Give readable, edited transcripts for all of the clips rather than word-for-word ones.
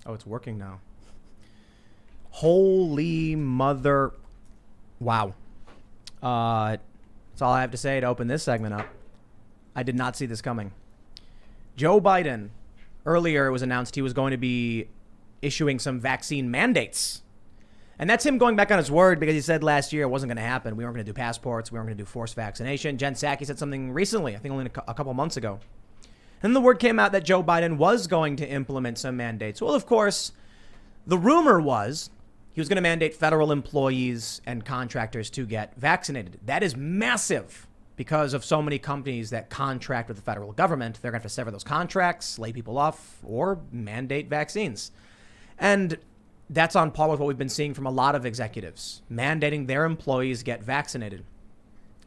Oh, it's working now. Holy mother. Wow. That's all I have to say to open this segment up. I did not see this coming. Joe Biden, earlier it was announced he was going to be issuing some vaccine mandates. And that's him going back on his word because he said last year it wasn't going to happen. We weren't going to do passports. We weren't going to do forced vaccination. Jen Psaki said something recently, I think only a couple months ago. And the word came out that Joe Biden was going to implement some mandates. Well, of course, the rumor was he was going to mandate federal employees and contractors to get vaccinated. That is massive because of so many companies that contract with the federal government. They're going to have to sever those contracts, lay people off, or mandate vaccines. And that's on par with what we've been seeing from a lot of executives, mandating their employees get vaccinated.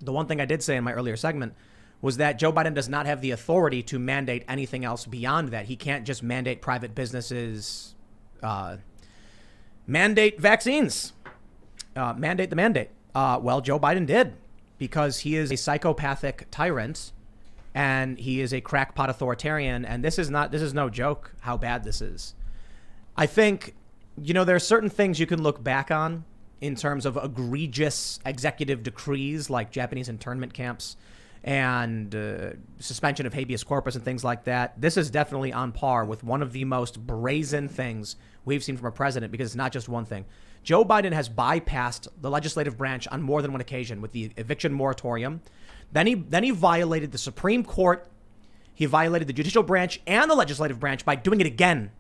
The one thing I did say in my earlier segment was that Joe Biden does not have the authority to mandate anything else beyond that. He can't just mandate private businesses, mandate vaccines, mandate the mandate. Well, Joe Biden did because he is a psychopathic tyrant and he is a crackpot authoritarian. And this is no joke how bad this is. I think, there are certain things you can look back on in terms of egregious executive decrees like Japanese internment camps and suspension of habeas corpus and things like that. This is definitely on par with one of the most brazen things we've seen from a president because it's not just one thing. Joe Biden has bypassed the legislative branch on more than one occasion with the eviction moratorium. Then he violated the Supreme Court. He violated the judicial branch and the legislative branch by doing it again.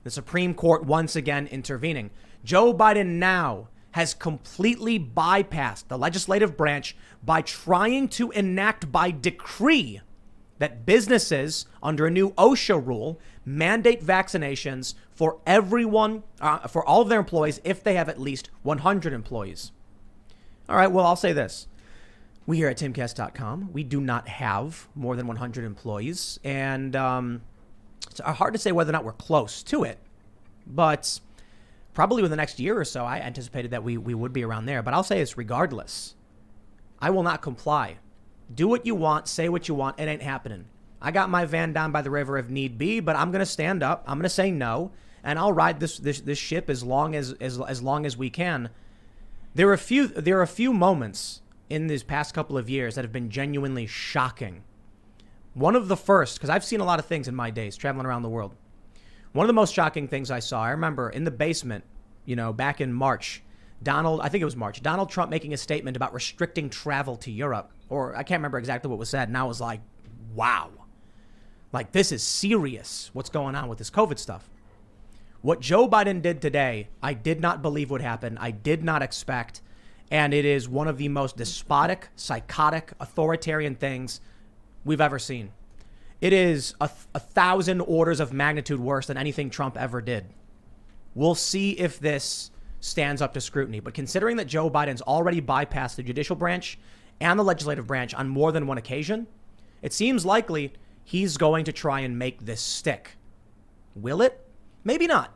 The Supreme Court once again intervening. Joe Biden now has completely bypassed the legislative branch by trying to enact by decree that businesses under a new OSHA rule mandate vaccinations for everyone, for all of their employees if they have at least 100 employees. All right, well, I'll say this. We here at Timcast.com, we do not have more than 100 employees. And it's hard to say whether or not we're close to it. But probably within the next year or so, I anticipated that we would be around there. But I'll say this regardless. I will not comply. Do what you want. Say what you want. It ain't happening. I got my van down by the river if need be, but I'm going to stand up. I'm going to say no. And I'll ride this ship as long as we can. There are a few moments in these past couple of years that have been genuinely shocking. One of the first, because I've seen a lot of things in my days traveling around the world. One of the most shocking things I saw, I remember in the basement, back in March, Donald Trump making a statement about restricting travel to Europe, or I can't remember exactly what was said. And I was like, wow, like this is serious. What's going on with this COVID stuff? What Joe Biden did today, I did not believe would happen. I did not expect. And it is one of the most despotic, psychotic, authoritarian things we've ever seen. It is a 1,000 orders of magnitude worse than anything Trump ever did. We'll see if this stands up to scrutiny. But considering that Joe Biden's already bypassed the judicial branch and the legislative branch on more than one occasion, it seems likely he's going to try and make this stick. Will it? Maybe not.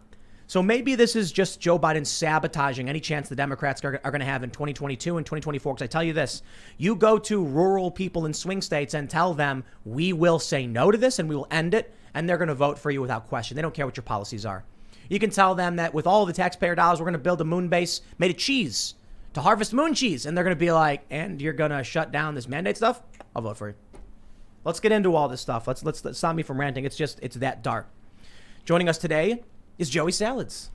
So maybe this is just Joe Biden sabotaging any chance the Democrats are going to have in 2022 and 2024. Because I tell you this, you go to rural people in swing states and tell them we will say no to this and we will end it, and they're going to vote for you without question. They don't care what your policies are. You can tell them that with all the taxpayer dollars, we're going to build a moon base made of cheese to harvest moon cheese. And they're going to be like, and you're going to shut down this mandate stuff? I'll vote for you. Let's get into all this stuff. Let's stop me from ranting. It's that dark. Joining us today is Joey Salads.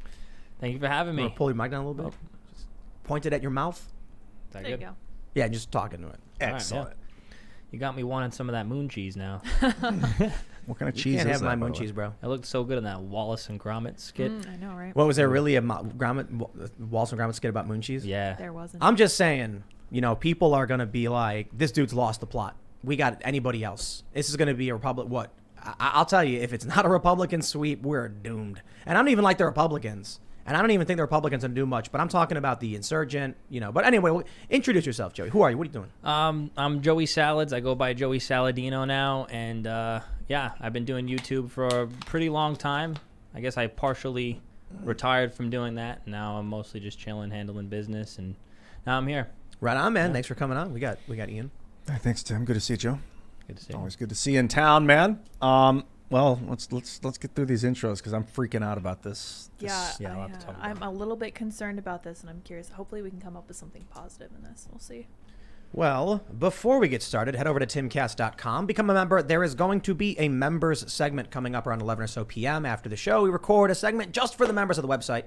Thank you for having me. Pull your mic down a little bit. Just point it at your mouth. There you go. Yeah, just talking to it. Excellent. Right, yeah. You got me wanting some of that moon cheese now. What kind of cheese is that? You can't have my moon cheese, bro. It looked so good in that Wallace and Gromit skit. I know, right? What was there really a Wallace and Gromit skit about moon cheese? Yeah. There wasn't. I'm just saying, people are going to be like, this dude's lost the plot. We got anybody else. This is going to be a Republic. What? I'll tell you, if it's not a Republican sweep, we're doomed. And I don't even like the Republicans. And I don't even think the Republicans are going to do much. But I'm talking about the insurgent, But anyway, introduce yourself, Joey. Who are you? What are you doing? I'm Joey Salads. I go by Joey Saladino now. And, I've been doing YouTube for a pretty long time. I guess I partially retired from doing that. Now I'm mostly just chilling, handling business. And now I'm here. Right on, man. Yeah. Thanks for coming on. We got Ian. Thanks, Tim. Good to see you, Joe. Good to see you. Always good to see you in town, man. Well, let's get through these intros because I'm freaking out about this. I'm a little bit concerned about this, and I'm curious. Hopefully, we can come up with something positive in this. We'll see. Well, before we get started, head over to timcast.com. Become a member. There is going to be a members segment coming up around 11 or so p.m. after the show. We record a segment just for the members of the website.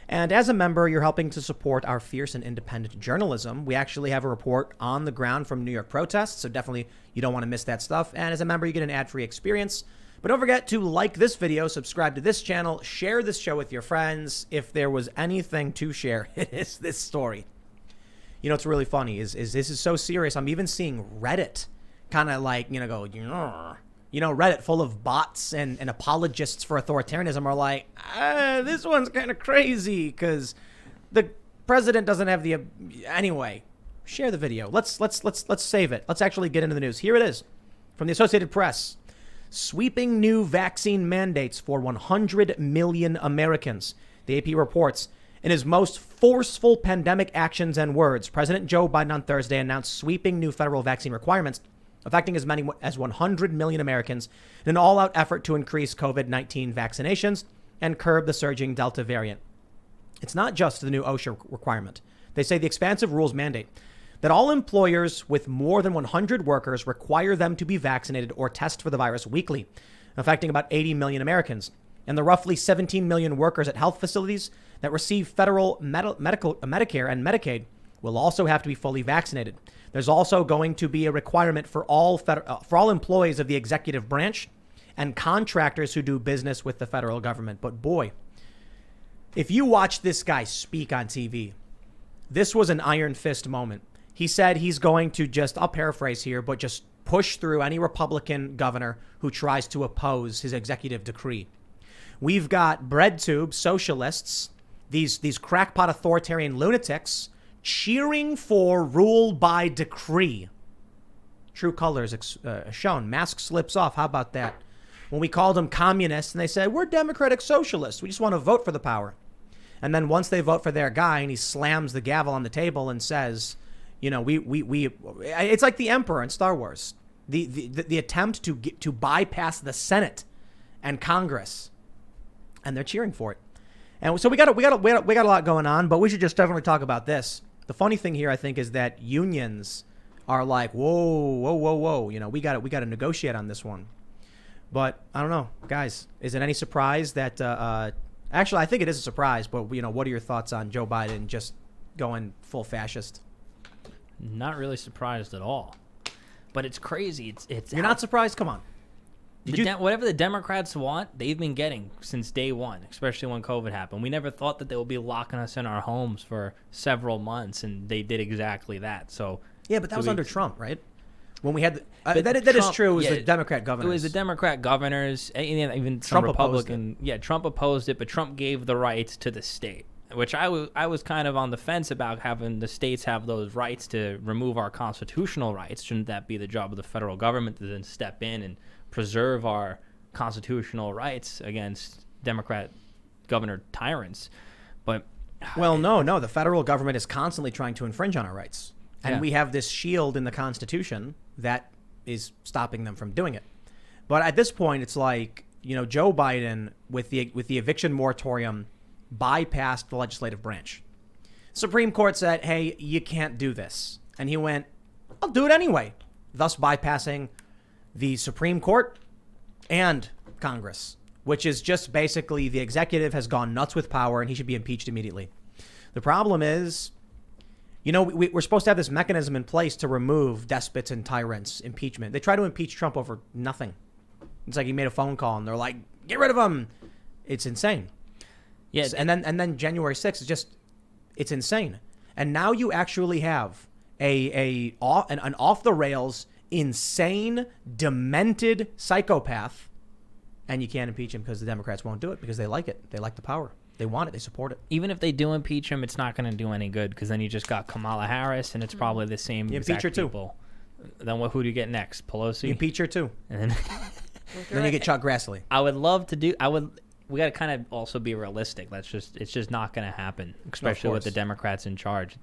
And as a member, you're helping to support our fierce and independent journalism. We actually have a report on the ground from New York protests, so definitely you don't want to miss that stuff. And as a member, you get an ad-free experience. But don't forget to like this video, subscribe to this channel, share this show with your friends. If there was anything to share, it is this story. You know, what's really funny is this is so serious. I'm even seeing Reddit kind of like, Reddit full of bots and apologists for authoritarianism are like, this one's kind of crazy because the president doesn't have the, anyway, share the video. Let's save it. Let's actually get into the news. Here it is from the Associated Press. Sweeping new vaccine mandates for 100 million Americans. The AP reports, in his most forceful pandemic actions and words, President Joe Biden on Thursday announced sweeping new federal vaccine requirements affecting as many as 100 million Americans in an all-out effort to increase COVID-19 vaccinations and curb the surging Delta variant. It's not just the new OSHA requirement. They say the expansive rules mandate that all employers with more than 100 workers require them to be vaccinated or test for the virus weekly, affecting about 80 million Americans. And the roughly 17 million workers at health facilities that receive federal Medicare and Medicaid will also have to be fully vaccinated. There's also going to be a requirement for all employees of the executive branch and contractors who do business with the federal government. But boy, if you watch this guy speak on TV, this was an iron fist moment. He said he's going to I'll paraphrase here, but just push through any Republican governor who tries to oppose his executive decree. We've got bread tube socialists, these crackpot authoritarian lunatics cheering for rule by decree. True colors shown. Mask slips off. How about that? When we called them communists and they said, we're democratic socialists. We just want to vote for the power. And then once they vote for their guy and he slams the gavel on the table and says, it's like the Emperor in Star Wars. The attempt to bypass the Senate and Congress. And they're cheering for it. And so we got a lot going on, but we should just definitely talk about this. The funny thing here, I think, is that unions are like, whoa. We got to negotiate on this one. But I don't know, guys. Is it any surprise that? Actually, I think it is a surprise. But what are your thoughts on Joe Biden just going full fascist? Not really surprised at all. But it's crazy. You're not surprised? Come on. Whatever the Democrats want, they've been getting since day one, especially when COVID happened. We never thought that they would be locking us in our homes for several months, and they did exactly that. So yeah, but that was under Trump, right? When we had that is true. It was the Democrat governors. It was the Democrat governors, even some Republican. Yeah, Trump opposed it, but Trump gave the rights to the state, which I was kind of on the fence about having the states have those rights to remove our constitutional rights. Shouldn't that be the job of the federal government to then step in and preserve our constitutional rights against Democrat governor tyrants? But no, the federal government is constantly trying to infringe on our rights, and we have this shield in the Constitution that is stopping them from doing it. But at this point, it's like Joe Biden with the eviction moratorium bypassed the legislative branch. Supreme Court said, hey, you can't do this, and he went, I'll do it anyway, thus bypassing the Supreme Court and Congress, which is just basically the executive has gone nuts with power and he should be impeached immediately. The problem is, we're supposed to have this mechanism in place to remove despots and tyrants, impeachment. They try to impeach Trump over nothing. It's like he made a phone call and they're like, get rid of him. It's insane. Yes. And then January 6th is it's insane. And now you actually have an off the rails, insane, demented psychopath, and you can't impeach him because the Democrats won't do it because they like it. They like the power. They want it. They support it. Even if they do impeach him, it's not going to do any good because then you just got Kamala Harris, and it's probably the same exact people. Then who do you get next? Pelosi? You impeach her too. And then you get Chuck Grassley. I would love to do. We got to kind of also be realistic. It's just not going to happen, especially with the Democrats in charge.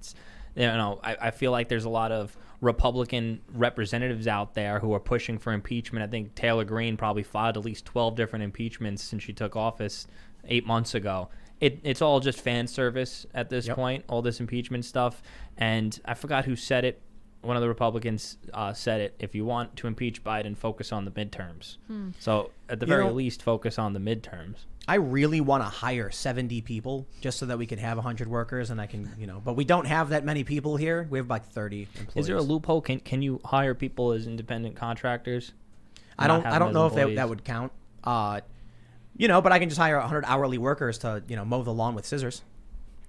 I feel like there's a lot of Republican representatives out there who are pushing for impeachment. I think Taylor Greene probably filed at least 12 different impeachments since she took office 8 months ago. It's all just fan service at this point, all this impeachment stuff. And I forgot who said it. One of the Republicans said it. If you want to impeach Biden, focus on the midterms. So at the very least, focus on the midterms. I really want to hire 70 people just so that we could have 100 workers and I can, but we don't have that many people here. We have like 30 employees. Is there a loophole? Can you hire people as independent contractors? I don't know if that would count. But I can just hire 100 hourly workers to, mow the lawn with scissors.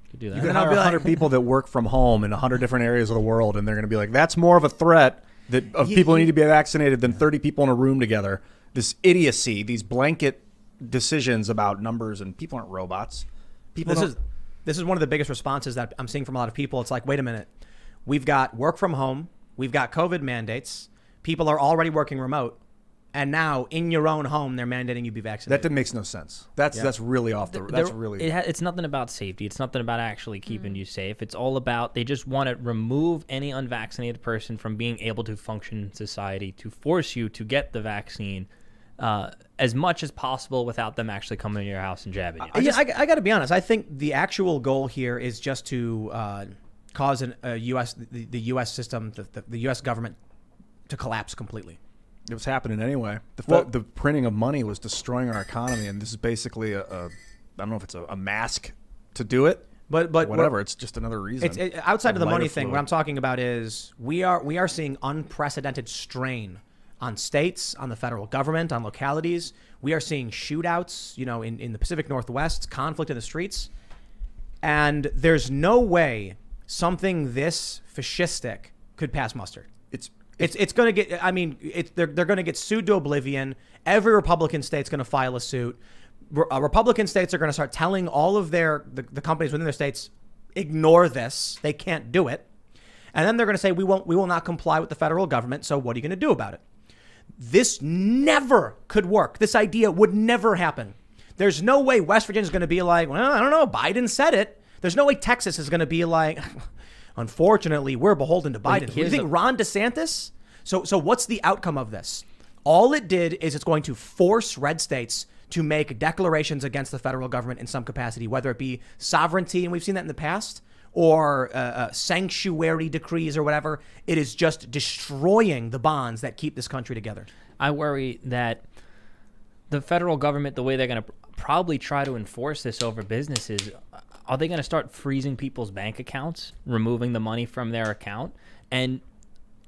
Could do that. You can hire 100 people that work from home in 100 different areas of the world, and they're going to be like, that's more of a threat of people who need to be vaccinated than 30 people in a room together. This idiocy, these blanket decisions about numbers, and people aren't robots. This is one of the biggest responses that I'm seeing from a lot of people. It's like, wait a minute, we've got work from home, we've got COVID mandates, people are already working remote, and now in your own home they're mandating you be vaccinated. That makes no sense. That's really off the. That's really. It's nothing about safety. It's nothing about actually keeping you safe. It's all about they just want to remove any unvaccinated person from being able to function in society, to force you to get the vaccine as much as possible without them actually coming to your house and jabbing you. I got to be honest. I think the actual goal here is just to cause the U.S. system, the U.S. government, to collapse completely. It was happening anyway. The printing of money was destroying our economy, and this is basically I don't know if it's a mask to do it, but whatever. It's just another reason. It's outside of the money thing. What I'm talking about is we are seeing unprecedented strain on states, on the federal government, on localities. We are seeing shootouts, in the Pacific Northwest, conflict in the streets, and there's no way something this fascistic could pass muster. It's going to get. I mean, they're going to get sued to oblivion. Every Republican state's going to file a suit. Republican states are going to start telling all of the companies within their states, ignore this. They can't do it. And then they're going to say we will not comply with the federal government. So what are you going to do about it? This never could work. This idea would never happen. There's no way West Virginia is going to be like, well, I don't know, Biden said it. There's no way Texas is going to be like, unfortunately, we're beholden to Biden. Do you think Ron DeSantis? So what's the outcome of this? All it did is it's going to force red states to make declarations against the federal government in some capacity, whether it be sovereignty, and we've seen that in the past, or sanctuary decrees or whatever. It is just destroying the bonds that keep this country together. I worry that the federal government, the way they're going to probably try to enforce this over businesses, are they going to start freezing people's bank accounts, removing the money from their account? And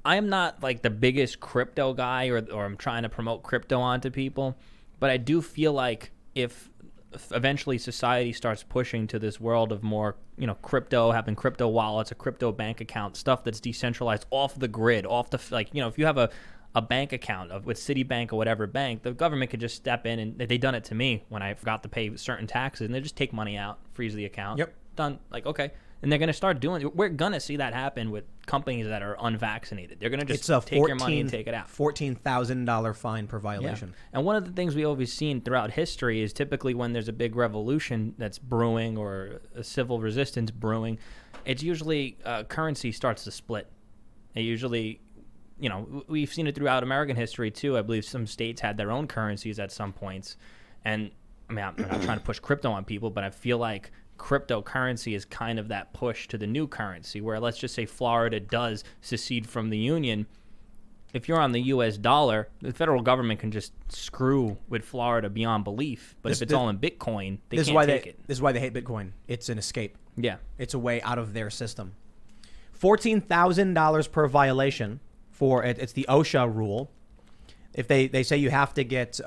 I am not like the biggest crypto guy or I'm trying to promote crypto onto people, but I do feel like if eventually society starts pushing to this world of more, crypto, having crypto wallets, a crypto bank account, stuff that's decentralized, off the grid, if you have a bank account with Citibank or whatever bank, the government could just step in, and they done it to me when I forgot to pay certain taxes, and they just take money out, freeze the account. Yep. Done. Like, okay. And they're going to start doing it. We're going to see that happen with companies that are unvaccinated. They're going to just take your money and take it out. $14,000 fine per violation. Yeah. And one of the things we've always seen throughout history is typically when there's a big revolution that's brewing or a civil resistance brewing, it's usually currency starts to split. It usually, we've seen it throughout American history too. I believe some states had their own currencies at some points. And I mean, I'm not trying to push crypto on people, but I feel like cryptocurrency is kind of that push to the new currency where, let's just say Florida does secede from the union. If you're on the US dollar, the federal government can just screw with Florida beyond belief. But if it's all in Bitcoin, they can't take it. This is why they hate Bitcoin. It's an escape. Yeah. It's a way out of their system. $14,000 per violation for it. It's the OSHA rule. If they say you have to get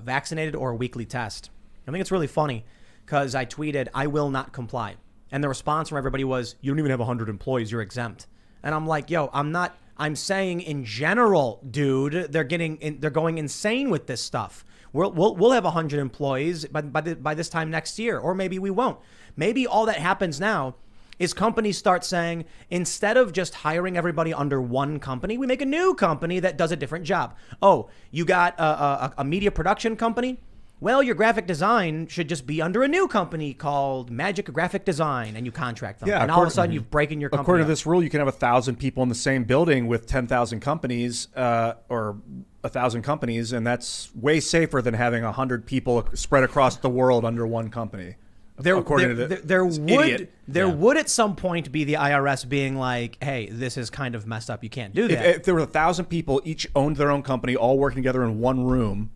vaccinated or a weekly test. I think it's really funny. Because I tweeted, I will not comply. And the response from everybody was, you don't even have 100 employees, you're exempt. And I'm like, yo, I'm saying in general, dude, they're going insane with this stuff. We'll have 100 employees by this time next year, or maybe we won't. Maybe all that happens now is companies start saying, instead of just hiring everybody under one company, we make a new company that does a different job. Oh, you got a media production company? well, your graphic design should just be under a new company called Magic Graphic Design, and you contract them. Yeah, and all of a sudden, you've breaking your company. According to up. this rule, you can have 1,000 people in the same building with 10,000 companies, or 1,000 companies, and that's way safer than having 100 people spread across the world under one company. There would at some point be the IRS being like, hey, this is kind of messed up. You can't do that. If there were 1,000 people, each owned their own company, all working together in one room,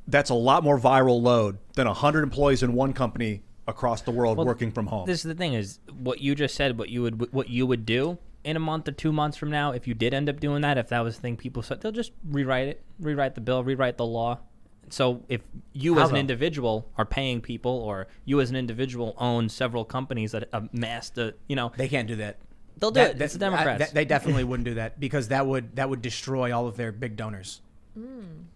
that's a lot more viral load than 100 employees in one company across the world working from home. This is the thing: is what you just said. What you would do in a month or 2 months from now, if you did end up doing that, if that was the thing people said, they'll just rewrite the bill, rewrite the law. So if you as an individual are paying people, or you as an individual own several companies that amass the, they can't do that. They'll do it. It's the Democrats. They definitely wouldn't do that, because that would destroy all of their big donors.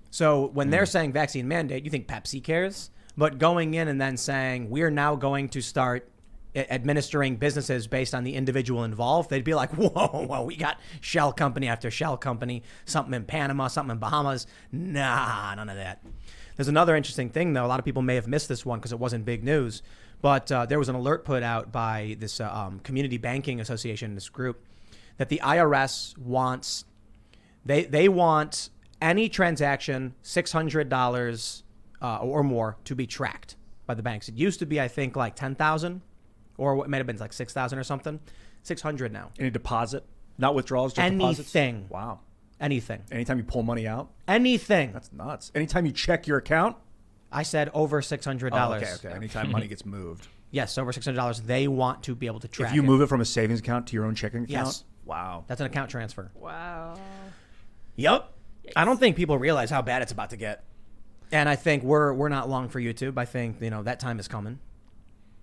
So when they're saying vaccine mandate, you think Pepsi cares? But going in and then saying we're now going to start administering businesses based on the individual involved, they'd be like, whoa, we got shell company after shell company, something in Panama, something in Bahamas. Nah, none of that. There's another interesting thing, though. A lot of people may have missed this one because it wasn't big news, but there was an alert put out by this community banking association, this group, that the IRS wants, they want any transaction $600 or more to be tracked by the banks. It used to be, I think, like 10,000, or it might have been like 6,000 or something. 600 now. Any deposit, not withdrawals, just deposits? Anything. Wow. Anything. Anytime you pull money out? Anything. That's nuts. Anytime you check your account? I said over $600. Oh, okay. Anytime money gets moved. Yes, over $600. They want to be able to track If you it. move it from a savings account to your own checking account? Yes. Wow. That's an account transfer. Wow. Yep. I don't think people realize how bad it's about to get. And I think we're not long for YouTube. I think, that time is coming.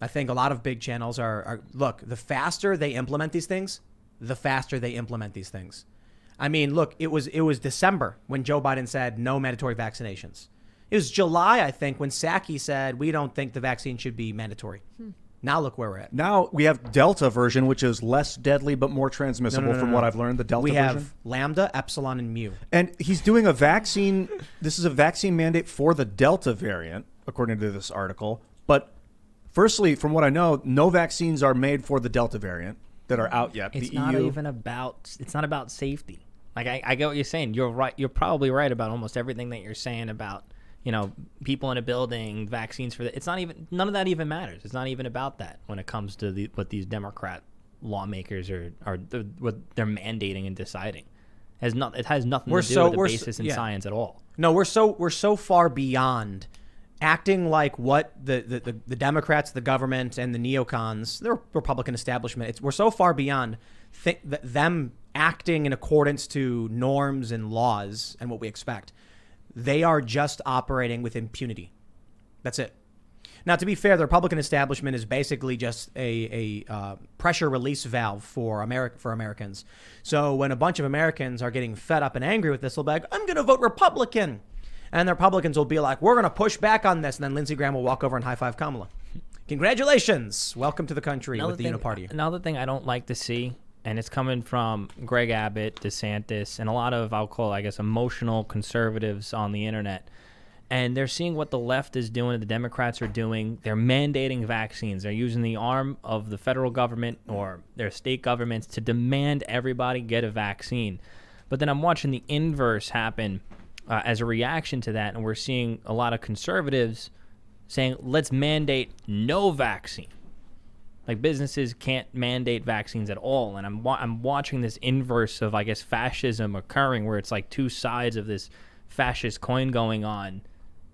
I think a lot of big channels are look, the faster they implement these things, the faster they implement these things. I mean, look, it was December when Joe Biden said no mandatory vaccinations. It was July, I think, when Psaki said we don't think the vaccine should be mandatory. Now look where we're at. Now we have Delta version, which is less deadly but more transmissible from what I've learned, the Delta version. We have Lambda, Epsilon, and Mu. And he's doing a vaccine. This is a vaccine mandate for the Delta variant, according to this article. But firstly, from what I know, no vaccines are made for the Delta variant that are out yet. It's the not EU. even about. It's not about safety. Like I get what you're saying. You're right. You're probably right about almost everything that you're saying about people in a building, vaccines for that. It's not even. None of that even matters. It's not even about that when it comes to what these Democrat lawmakers what they're mandating and deciding. It has nothing to do with the basis in science at all. No, we're so far beyond acting like what the Democrats, the government, and the neocons, the Republican establishment. We're so far beyond them acting in accordance to norms and laws and what we expect. They are just operating with impunity. That's it. Now, to be fair, the Republican establishment is basically just a pressure release valve for Americans. So when a bunch of Americans are getting fed up and angry with this, they'll be like, I'm going to vote Republican. And the Republicans will be like, we're going to push back on this. And then Lindsey Graham will walk over and high-five Kamala. Congratulations. Welcome to the country with the Uniparty. Another thing I don't like to see, and it's coming from Greg Abbott, DeSantis, and a lot of, I'll call, emotional conservatives on the internet. And they're seeing what the left is doing, the Democrats are doing. They're mandating vaccines. They're using the arm of the federal government or their state governments to demand everybody get a vaccine. But then I'm watching the inverse happen as a reaction to that, and we're seeing a lot of conservatives saying, let's mandate no vaccine. Like, businesses can't mandate vaccines at all. And I'm watching this inverse of, fascism occurring, where it's like two sides of this fascist coin going on,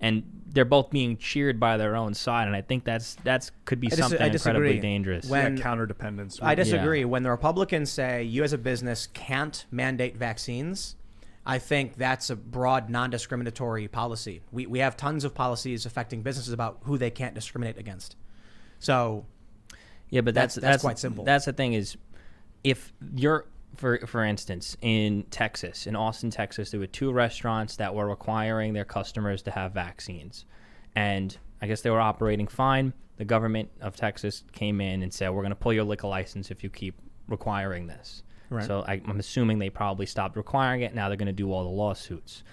and they're both being cheered by their own side. And I think that's could be something incredibly dangerous. Counterdependence. I disagree. When the Republicans say you as a business can't mandate vaccines, I think that's a broad, non-discriminatory policy. We have tons of policies affecting businesses about who they can't discriminate against. So yeah, but that's quite simple. That's the thing is, if you're, for instance, in Texas, in Austin, Texas, there were 2 restaurants that were requiring their customers to have vaccines. And I guess they were operating fine. The government of Texas came in and said, we're going to pull your liquor license if you keep requiring this. Right. So I'm assuming they probably stopped requiring it. Now they're going to do all the lawsuits.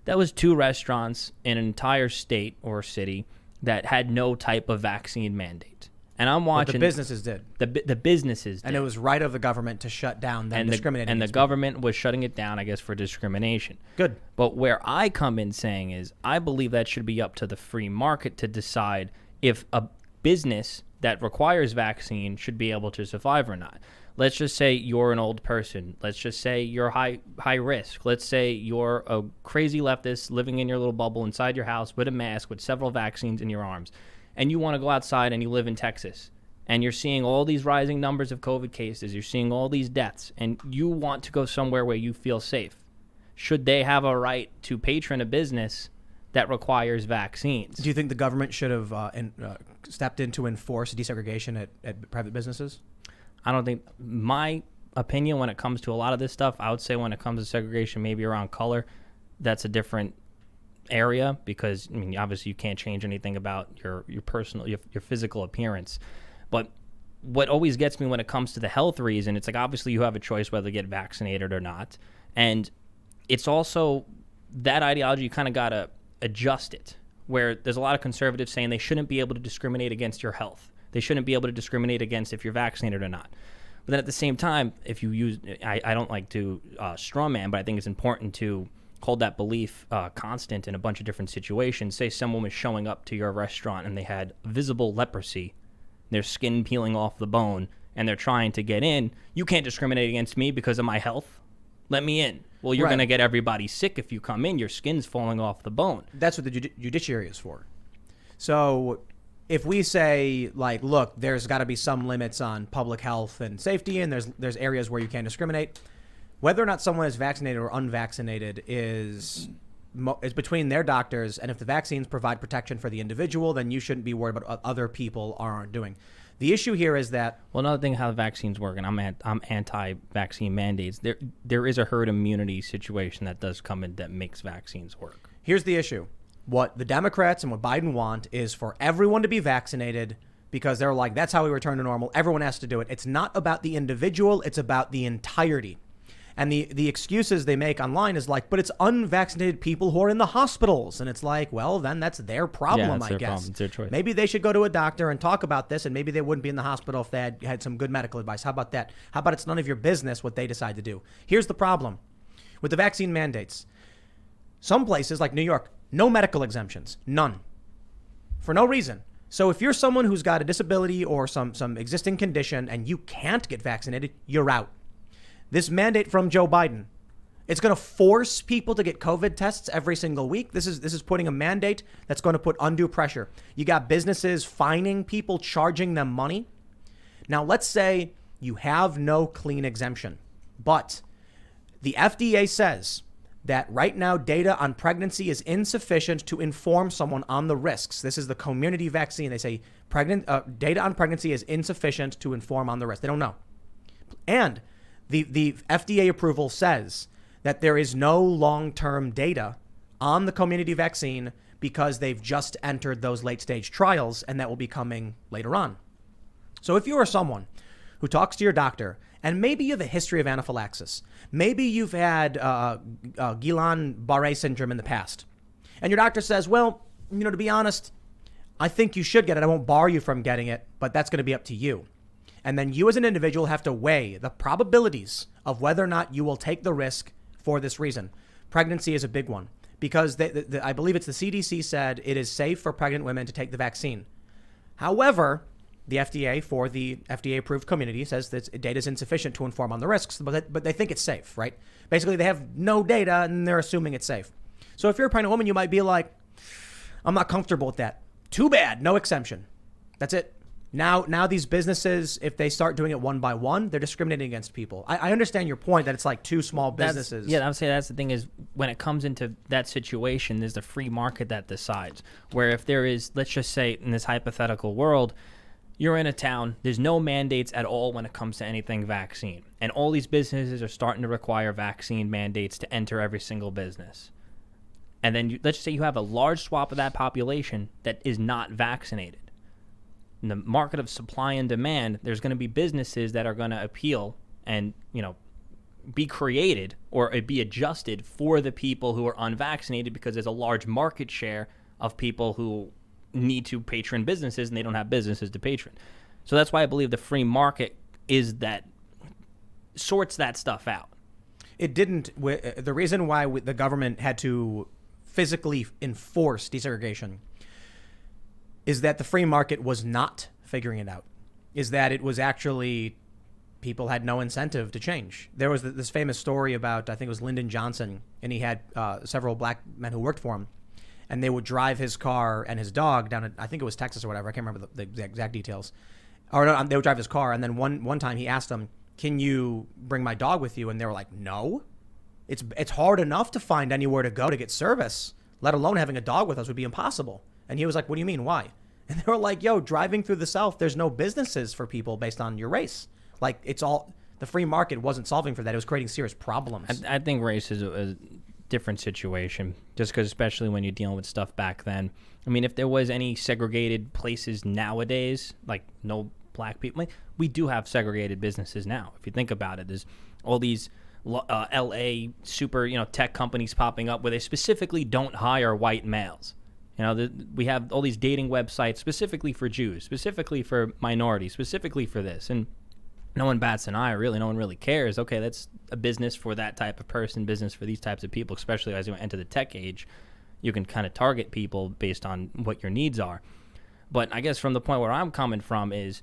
That was 2 restaurants in an entire state or city that had no type of vaccine mandate. And I'm watching. But the businesses did. The businesses did. And it was right of the government to shut down them discriminating. And the against government was shutting it down, I guess, for discrimination. Good. But where I come in saying is I believe that should be up to the free market to decide if a business that requires vaccine should be able to survive or not. Let's just say you're an old person. Let's just say you're high risk. Let's say you're a crazy leftist living in your little bubble inside your house with a mask with several vaccines in your arms. And you want to go outside and you live in Texas. And you're seeing all these rising numbers of COVID cases. You're seeing all these deaths. And you want to go somewhere where you feel safe. Should they have a right to patron a business that requires vaccines? Do you think the government should have stepped in to enforce desegregation at private businesses? I don't think, my opinion when it comes to a lot of this stuff, I would say when it comes to segregation, maybe around color, that's a different area because, I mean, obviously you can't change anything about your personal, your physical appearance. But what always gets me when it comes to the health reason, it's like obviously you have a choice whether to get vaccinated or not. And it's also that ideology, you kind of got to adjust it, where there's a lot of conservatives saying they shouldn't be able to discriminate against your health. They shouldn't be able to discriminate against if you're vaccinated or not. But then at the same time, if you use, I don't like to straw man, but I think it's important to hold that belief constant in a bunch of different situations. Say someone was showing up to your restaurant and they had visible leprosy, their skin peeling off the bone, and they're trying to get in. You can't discriminate against me because of my health. Let me in. Well, you're Right. going to get everybody sick if you come in. Your skin's falling off the bone. That's what the judiciary is for. So if we say, like, look, there's got to be some limits on public health and safety, and there's areas where you can't discriminate, whether or not someone is vaccinated or unvaccinated is between their doctors, and if the vaccines provide protection for the individual, then you shouldn't be worried about what other people aren't doing. The issue here is that, well, another thing, how the vaccines work, and I'm anti-vaccine mandates. There is a herd immunity situation that does come in that makes vaccines work. here's the issue. What the Democrats and what Biden want is for everyone to be vaccinated because they're like, that's how we return to normal. Everyone has to do it. It's not about the individual. It's about the entirety. And the excuses they make online is like, but it's unvaccinated people who are in the hospitals. And it's like, well, then that's their problem, it's I their guess. problem. It's their choice. Maybe they should go to a doctor and talk about this, and maybe they wouldn't be in the hospital if they had some good medical advice. How about that? How about it's none of your business what they decide to do? Here's the problem with the vaccine mandates. Some places like New York, no medical exemptions, none, for no reason. So if you're someone who's got a disability or some existing condition and you can't get vaccinated, you're out. This mandate from Joe Biden, it's going to force people to get COVID tests every single week. This is putting a mandate that's going to put undue pressure. You got businesses fining people, charging them money. Now, let's say you have no clean exemption, but the FDA says that right now data on pregnancy is insufficient to inform someone on the risks. This is the community vaccine. They say data on pregnancy is insufficient to inform on the risk. They don't know. And the FDA approval says that there is no long-term data on the community vaccine because they've just entered those late-stage trials, and that will be coming later on. So if you are someone who talks to your doctor, and maybe you have a history of anaphylaxis, maybe you've had Guillain-Barré syndrome in the past, and your doctor says, well, to be honest, I think you should get it. I won't bar you from getting it, but that's going to be up to you. And then you as an individual have to weigh the probabilities of whether or not you will take the risk for this reason. Pregnancy is a big one because I believe it's the CDC said it is safe for pregnant women to take the vaccine. However, the FDA, for the FDA-approved community, says that data is insufficient to inform on the risks, but they think it's safe, right? Basically, they have no data and they're assuming it's safe. So if you're a pregnant woman, you might be like, I'm not comfortable with that. Too bad, no exemption. That's it. Now these businesses, if they start doing it one by one, they're discriminating against people. I understand your point that it's like two small businesses. I would say that's the thing is when it comes into that situation, there's the free market that decides. Where if there is, let's just say in this hypothetical world, you're in a town, there's no mandates at all when it comes to anything vaccine. And all these businesses are starting to require vaccine mandates to enter every single business. And then let's just say you have a large swath of that population that is not vaccinated. In the market of supply and demand, there's going to be businesses that are going to appeal and, be created or it be adjusted for the people who are unvaccinated, because there's a large market share of people who need to patron businesses and they don't have businesses to patron. So that's why I believe the free market is that sorts that stuff out. It didn't. The reason why the government had to physically enforce desegregation is that the free market was not figuring it out. Is that it was actually people had no incentive to change. There was this famous story about, I think it was Lyndon Johnson, and he had several black men who worked for him, and they would drive his car and his dog down, I think it was Texas or whatever. I can't remember the exact details. Or no, they would drive his car, and then one time he asked them, "Can you bring my dog with you?" And they were like, "No. It's hard enough to find anywhere to go to get service, let alone having a dog with us would be impossible." And he was like, "What do you mean? Why?" And they were like, "Yo, driving through the South, there's no businesses for people based on your race. Like, it's all, the free market wasn't solving for that. It was creating serious problems." I think race is a different situation, just because especially when you're dealing with stuff back then. I mean, if there was any segregated places nowadays, like no black people, we do have segregated businesses now. If you think about it, there's all these LA super tech companies popping up where they specifically don't hire white males. We have all these dating websites specifically for Jews, specifically for minorities, specifically for this, and no one bats an eye, really. No one really cares. Okay, that's a business for that type of person, business for these types of people, especially as you enter the tech age. You can kind of target people based on what your needs are. But I guess from the point where I'm coming from is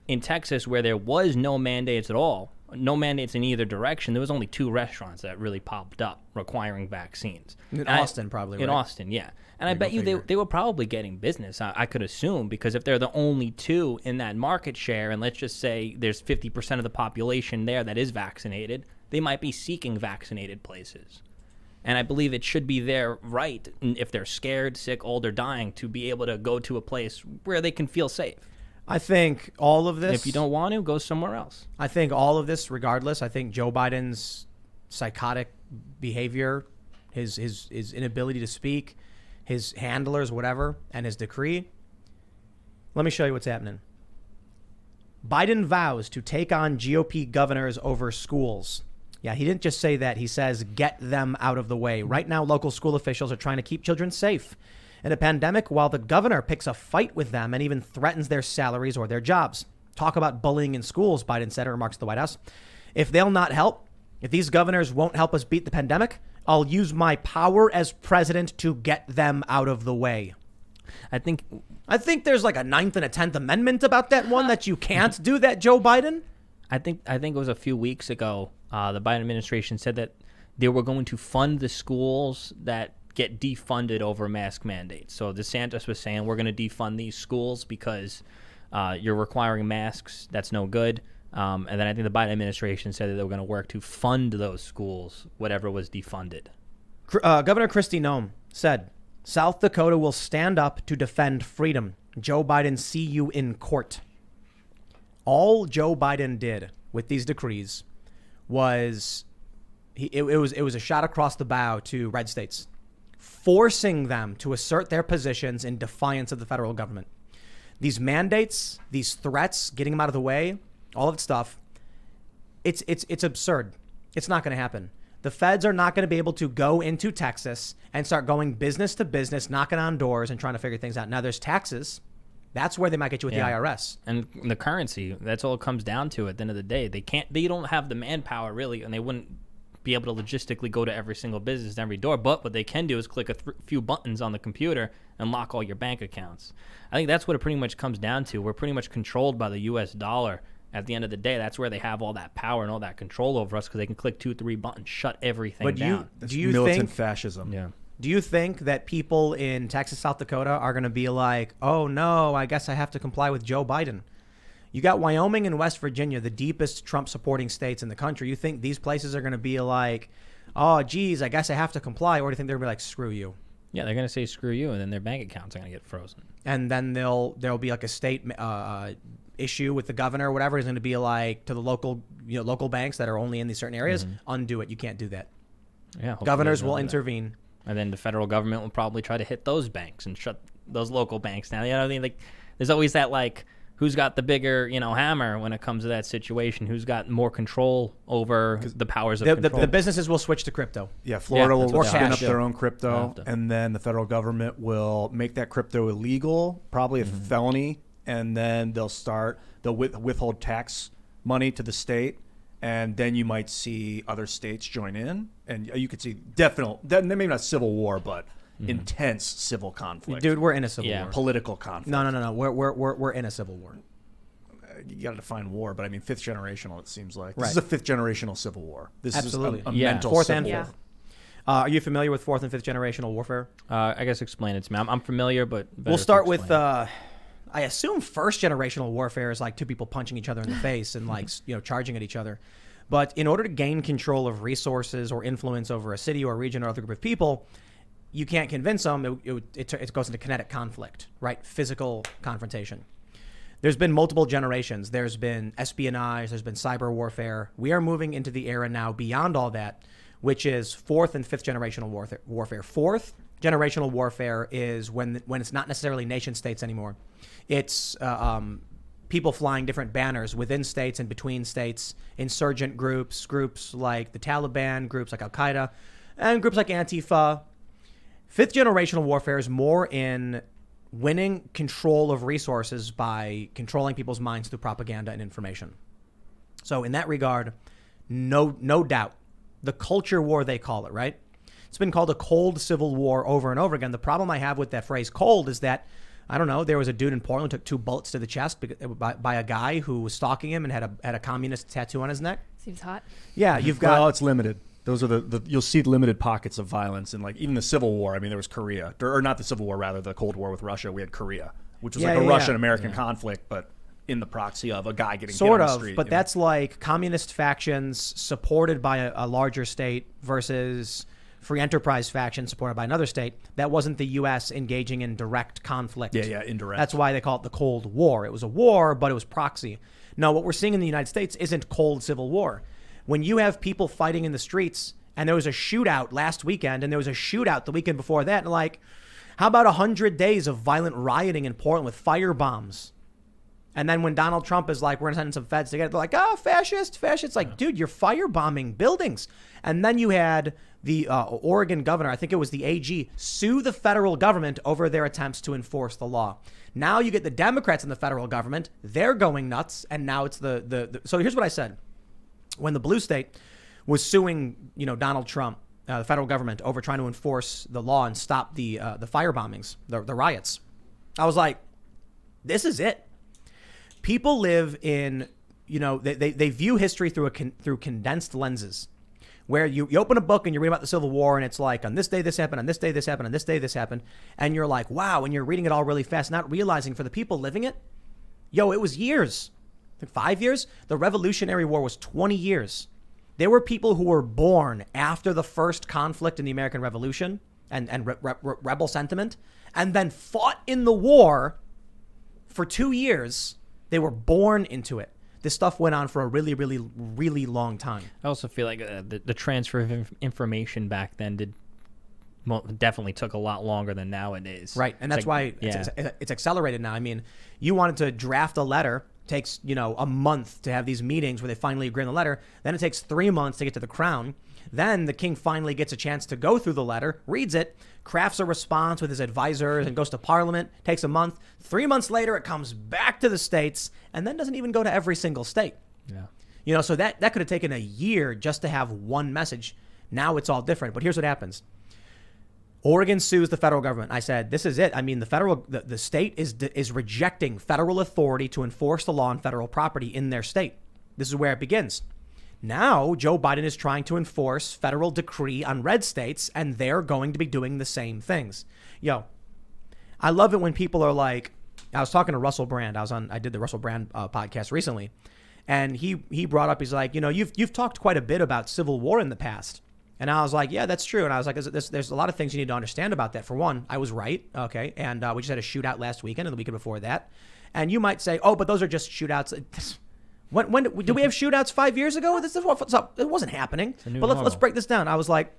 in Texas, where there was no mandates at all, no mandates in either direction, there was only 2 restaurants that really popped up requiring vaccines. In Austin, probably, right? In Austin, yeah. And I bet you they were probably getting business, I could assume, because if they're the only 2 in that market share, and let's just say there's 50% of the population there that is vaccinated, they might be seeking vaccinated places. And I believe it should be their right, if they're scared, sick, old, or dying, to be able to go to a place where they can feel safe. I think all of this... If you don't want to, go somewhere else. I think all of this, regardless, I think Joe Biden's psychotic behavior, his inability to speak, his handlers, whatever, and his decree. Let me show you what's happening. Biden vows to take on GOP governors over schools. Yeah, he didn't just say that. He says, get them out of the way. Right now, local school officials are trying to keep children safe in a pandemic, while the governor picks a fight with them and even threatens their salaries or their jobs. Talk about bullying in schools, Biden said in remarks to the White House. If they'll not help, if these governors won't help us beat the pandemic, I'll use my power as president to get them out of the way. I think there's like a 9th and a 10th Amendment about that one, that you can't do that, Joe Biden. I think it was a few weeks ago, the Biden administration said that they were going to fund the schools that get defunded over mask mandates. So DeSantis was saying, we're going to defund these schools because you're requiring masks. That's no good. And then I think the Biden administration said that they were going to work to fund those schools, whatever was defunded. Governor Kristi Noem said, South Dakota will stand up to defend freedom. Joe Biden, see you in court. All Joe Biden did with these decrees was it was a shot across the bow to red states, forcing them to assert their positions in defiance of the federal government. These mandates, these threats, getting them out of the way, all of that stuff, it's absurd. It's not going to happen. The feds are not going to be able to go into Texas and start going business to business, knocking on doors and trying to figure things out. Now, there's taxes. That's where they might get you with the IRS. And the currency, that's all it comes down to at the end of the day. They don't have the manpower, really, and they wouldn't be able to logistically go to every single business and every door. But what they can do is click a few buttons on the computer and lock all your bank accounts. I think that's what it pretty much comes down to. We're pretty much controlled by the U.S. dollar. At the end of the day, that's where they have all that power and all that control over us, because they can click 2-3 buttons, shut everything down. Do you militant think fascism? Yeah. Do you think that people in Texas, South Dakota are going to be like, oh, no, I guess I have to comply with Joe Biden? You got Wyoming and West Virginia, the deepest Trump-supporting states in the country. You think these places are going to be like, oh, geez, I guess I have to comply? Or do you think they're going to be like, screw you? Yeah, they're going to say screw you, and then their bank accounts are going to get frozen. And then there'll be like a state issue with the governor or whatever. Is going to be like to the local banks that are only in these certain areas, undo it. You can't do that. Yeah, Governors will intervene. And then the federal government will probably try to hit those banks and shut those local banks down. You know what I mean? Like, there's always that, like, who's got the bigger, hammer when it comes to that situation? Who's got more control over the powers of control? The businesses will switch to crypto. Yeah, Florida that's will what spin they up have their to. own crypto, and then the federal government will make that crypto illegal, probably a felony, and then they'll withhold tax money to the state, and then you might see other states join in, and you could see maybe not civil war, but intense civil conflict. Dude, we're in a civil Yeah. war. Political conflict. No. We're in a civil war. You got to define war, but I mean fifth generational. It seems like Right. this is a fifth generational civil war. This Absolutely. is a Yeah. mental Fourth civil and war. fifth. Are you familiar with fourth and fifth generational warfare? I guess explain it to me. I'm familiar, but We'll start with. I assume first generational warfare is like two people punching each other in the face and like charging at each other. But in order to gain control of resources or influence over a city or a region or other group of people, you can't convince them. It goes into kinetic conflict, right? Physical confrontation. There's been multiple generations. There's been espionage. There's been cyber warfare. We are moving into the era now beyond all that, which is fourth and fifth generational warfare. Fourth generational warfare is when it's not necessarily nation states anymore. It's people flying different banners within states and between states, insurgent groups like the Taliban, groups like Al-Qaeda, and groups like Antifa. Fifth generational warfare is more in winning control of resources by controlling people's minds through propaganda and information. So in that regard, no doubt, the culture war, they call it, right? It's been called a cold civil war over and over again. The problem I have with that phrase cold is that, I don't know, there was a dude in Portland who took 2 bullets to the chest by a guy who was stalking him and had a communist tattoo on his neck. Seems hot. Yeah, you've got... Well, it's limited. Those are the you'll see limited pockets of violence, and like even the Civil War. I mean, there was Korea, or not the Civil War, rather the Cold War with Russia. We had Korea, which was like a Russian-American conflict, but in the proxy of a guy getting sort hit of, on the street, but that's like communist factions supported by a larger state versus free enterprise factions supported by another state. That wasn't the U.S. engaging in direct conflict. Yeah, indirect. That's why they call it the Cold War. It was a war, but it was proxy. No, what we're seeing in the United States isn't cold civil war. When you have people fighting in the streets, and there was a shootout last weekend, and there was a shootout the weekend before that, and like, how about 100 days of violent rioting in Portland with fire bombs? And then when Donald Trump is like, we're going to send some feds together, they're like, fascist. Like, dude, you're firebombing buildings. And then you had the Oregon governor, I think it was the AG, sue the federal government over their attempts to enforce the law. Now you get the Democrats in the federal government. They're going nuts. And now it's the so here's what I said. When the blue state was suing, Donald Trump, the federal government, over trying to enforce the law and stop the fire bombings, the riots, I was like, this is it. People live in, they view history through condensed lenses, where you open a book and you read about the Civil War and it's like, on this day this happened, on this day this happened, on this day this happened, and you're like, wow, and you're reading it all really fast, not realizing for the people living it, it was years. I think 5 years. The Revolutionary War was 20 years. There were people who were born after the first conflict in the American Revolution and rebel sentiment, and then fought in the war for 2 years. They were born into it. This stuff went on for a really, really, really long time. I also feel like the transfer of information back then definitely took a lot longer than nowadays. Right, and that's why it's accelerated now. I mean, you wanted to draft a letter. Takes a month to have these meetings where they finally agree on the letter. Then it takes 3 months to get to the crown. Then the king finally gets a chance to go through the letter, reads it, crafts a response with his advisors, and goes to Parliament. Takes a month. 3 months later, it comes back to the states, and then doesn't even go to every single state. Yeah. So that could have taken a year just to have one message. Now it's all different. But here's what happens. Oregon sues the federal government. I said, this is it. I mean, the state is rejecting federal authority to enforce the law on federal property in their state. This is where it begins. Now, Joe Biden is trying to enforce federal decree on red states, and they're going to be doing the same things. I love it when people are like, I was talking to Russell Brand. I did the Russell Brand podcast recently, and he brought up, he's like, you've talked quite a bit about civil war in the past. And I was like, yeah, that's true. And I was like, there's a lot of things you need to understand about that. For one, I was right. Okay. And we just had a shootout last weekend and the weekend before that. And you might say, oh, but those are just shootouts. When did we have shootouts 5 years ago? It wasn't happening. But let's break this down. I was like,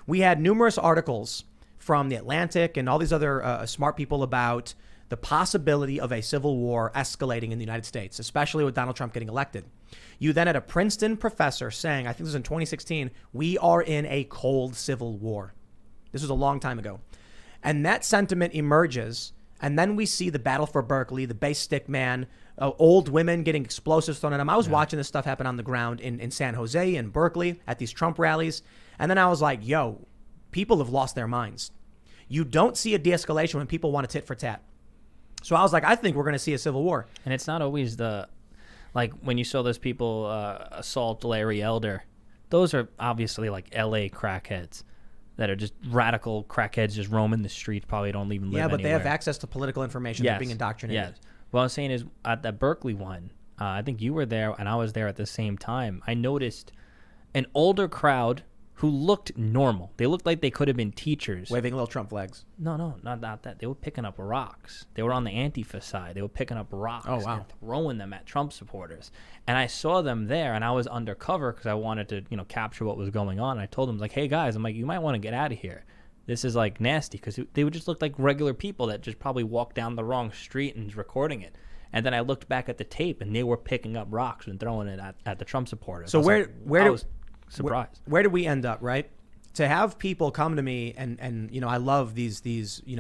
we had numerous articles from The Atlantic and all these other smart people about the possibility of a civil war escalating in the United States, especially with Donald Trump getting elected. You then had a Princeton professor saying, I think this was in 2016, we are in a cold civil war. This was a long time ago. And that sentiment emerges, and then we see the battle for Berkeley, the base stick man, old women getting explosives thrown at them. I was watching this stuff happen on the ground in San Jose and Berkeley at these Trump rallies. And then I was like, yo, people have lost their minds. You don't see a de-escalation when people want to tit for tat. So I was like, I think we're going to see a civil war. And it's not always like when you saw those people assault Larry Elder, those are obviously like LA crackheads that are just radical crackheads just roaming the streets, probably don't even live but anywhere. they have access to political information. They're being indoctrinated. Yes. What I'm saying is at that Berkeley one, I think you were there and I was there at the same time. I noticed an older crowd who looked normal. They looked like they could have been teachers. Waving little Trump flags. No, not that. They were picking up rocks. They were on the Antifa side. They were picking up rocks and throwing them at Trump supporters. And I saw them there, and I was undercover because I wanted to, capture what was going on. I told them, like, hey, guys, I'm like, you might want to get out of here. This is, like, nasty because they would just look like regular people that just probably walked down the wrong street and recording it. And then I looked back at the tape, and they were picking up rocks and throwing it at the Trump supporters. So I was surprised. Where did we end up, right? To have people come to me and I love these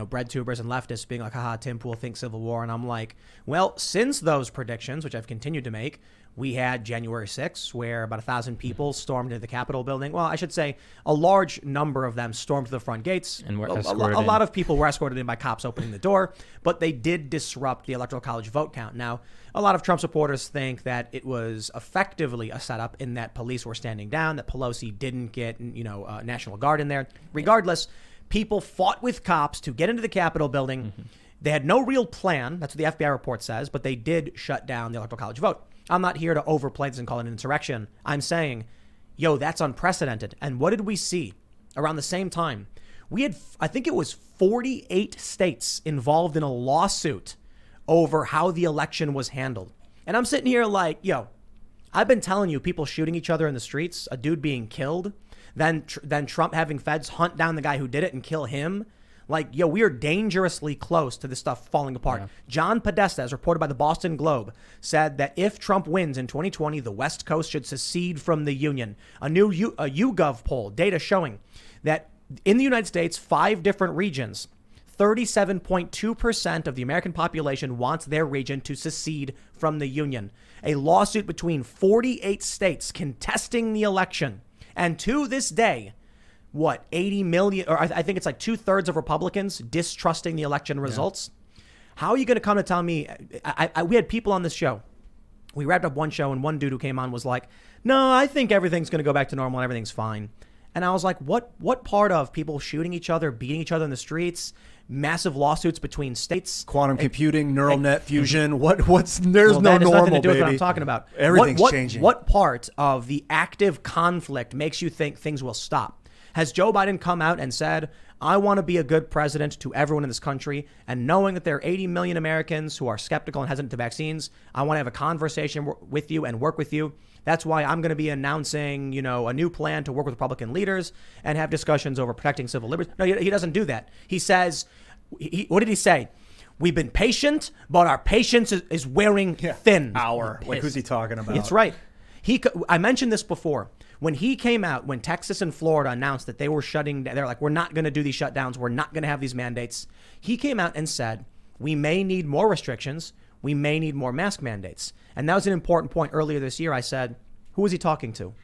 bread tubers and leftists being like, haha, Tim Pool thinks civil war. And I'm like, well, since those predictions, which I've continued to make, we had January 6th, where about 1,000 people stormed into the Capitol building. Well, I should say a large number of them stormed to the front gates. And were a escorted lot of people were escorted in by cops opening the door, but they did disrupt the Electoral College vote count. Now, a lot of Trump supporters think that it was effectively a setup in that police were standing down, that Pelosi didn't get, National Guard in there. Regardless, people fought with cops to get into the Capitol building. Mm-hmm. They had no real plan. That's what the FBI report says, but they did shut down the Electoral College vote. I'm not here to overplay this and call it an insurrection. I'm saying, that's unprecedented. And what did we see around the same time? We had, I think it was 48 states involved in a lawsuit over how the election was handled. And I'm sitting here like, I've been telling you, people shooting each other in the streets, a dude being killed, then Trump having feds hunt down the guy who did it and kill him. Like, we are dangerously close to this stuff falling apart. Yeah. John Podesta, as reported by the Boston Globe, said that if Trump wins in 2020, the West Coast should secede from the Union. A new YouGov poll, data showing that in the United States, 5 different regions, 37.2% of the American population wants their region to secede from the Union. A lawsuit between 48 states contesting the election. And to this day, 80 million, or I think it's like 2/3 of Republicans distrusting the election results. Yeah. How are you going to come to tell me? We had people on this show. We wrapped up one show and one dude who came on was like, no, I think everything's going to go back to normal and everything's fine. And I was like, what part of people shooting each other, beating each other in the streets, massive lawsuits between states, quantum computing, neural net fusion, there's no that has normal, nothing to do with baby. what I'm talking about. Everything's changing. What part of the active conflict makes you think things will stop? Has Joe Biden come out and said, I want to be a good president to everyone in this country, and knowing that there are 80 million Americans who are skeptical and hesitant to vaccines, I want to have a conversation with you and work with you. That's why I'm going to be announcing, a new plan to work with Republican leaders and have discussions over protecting civil liberties. No, he doesn't do that. He says, what did he say? We've been patient, but our patience is wearing thin. Like, who's he talking about? It's right. I mentioned this before. When he came out, when Texas and Florida announced that they were shutting down, they're like, we're not going to do these shutdowns. We're not going to have these mandates. He came out and said, we may need more restrictions. We may need more mask mandates. And that was an important point earlier this year. I said, who was he talking to?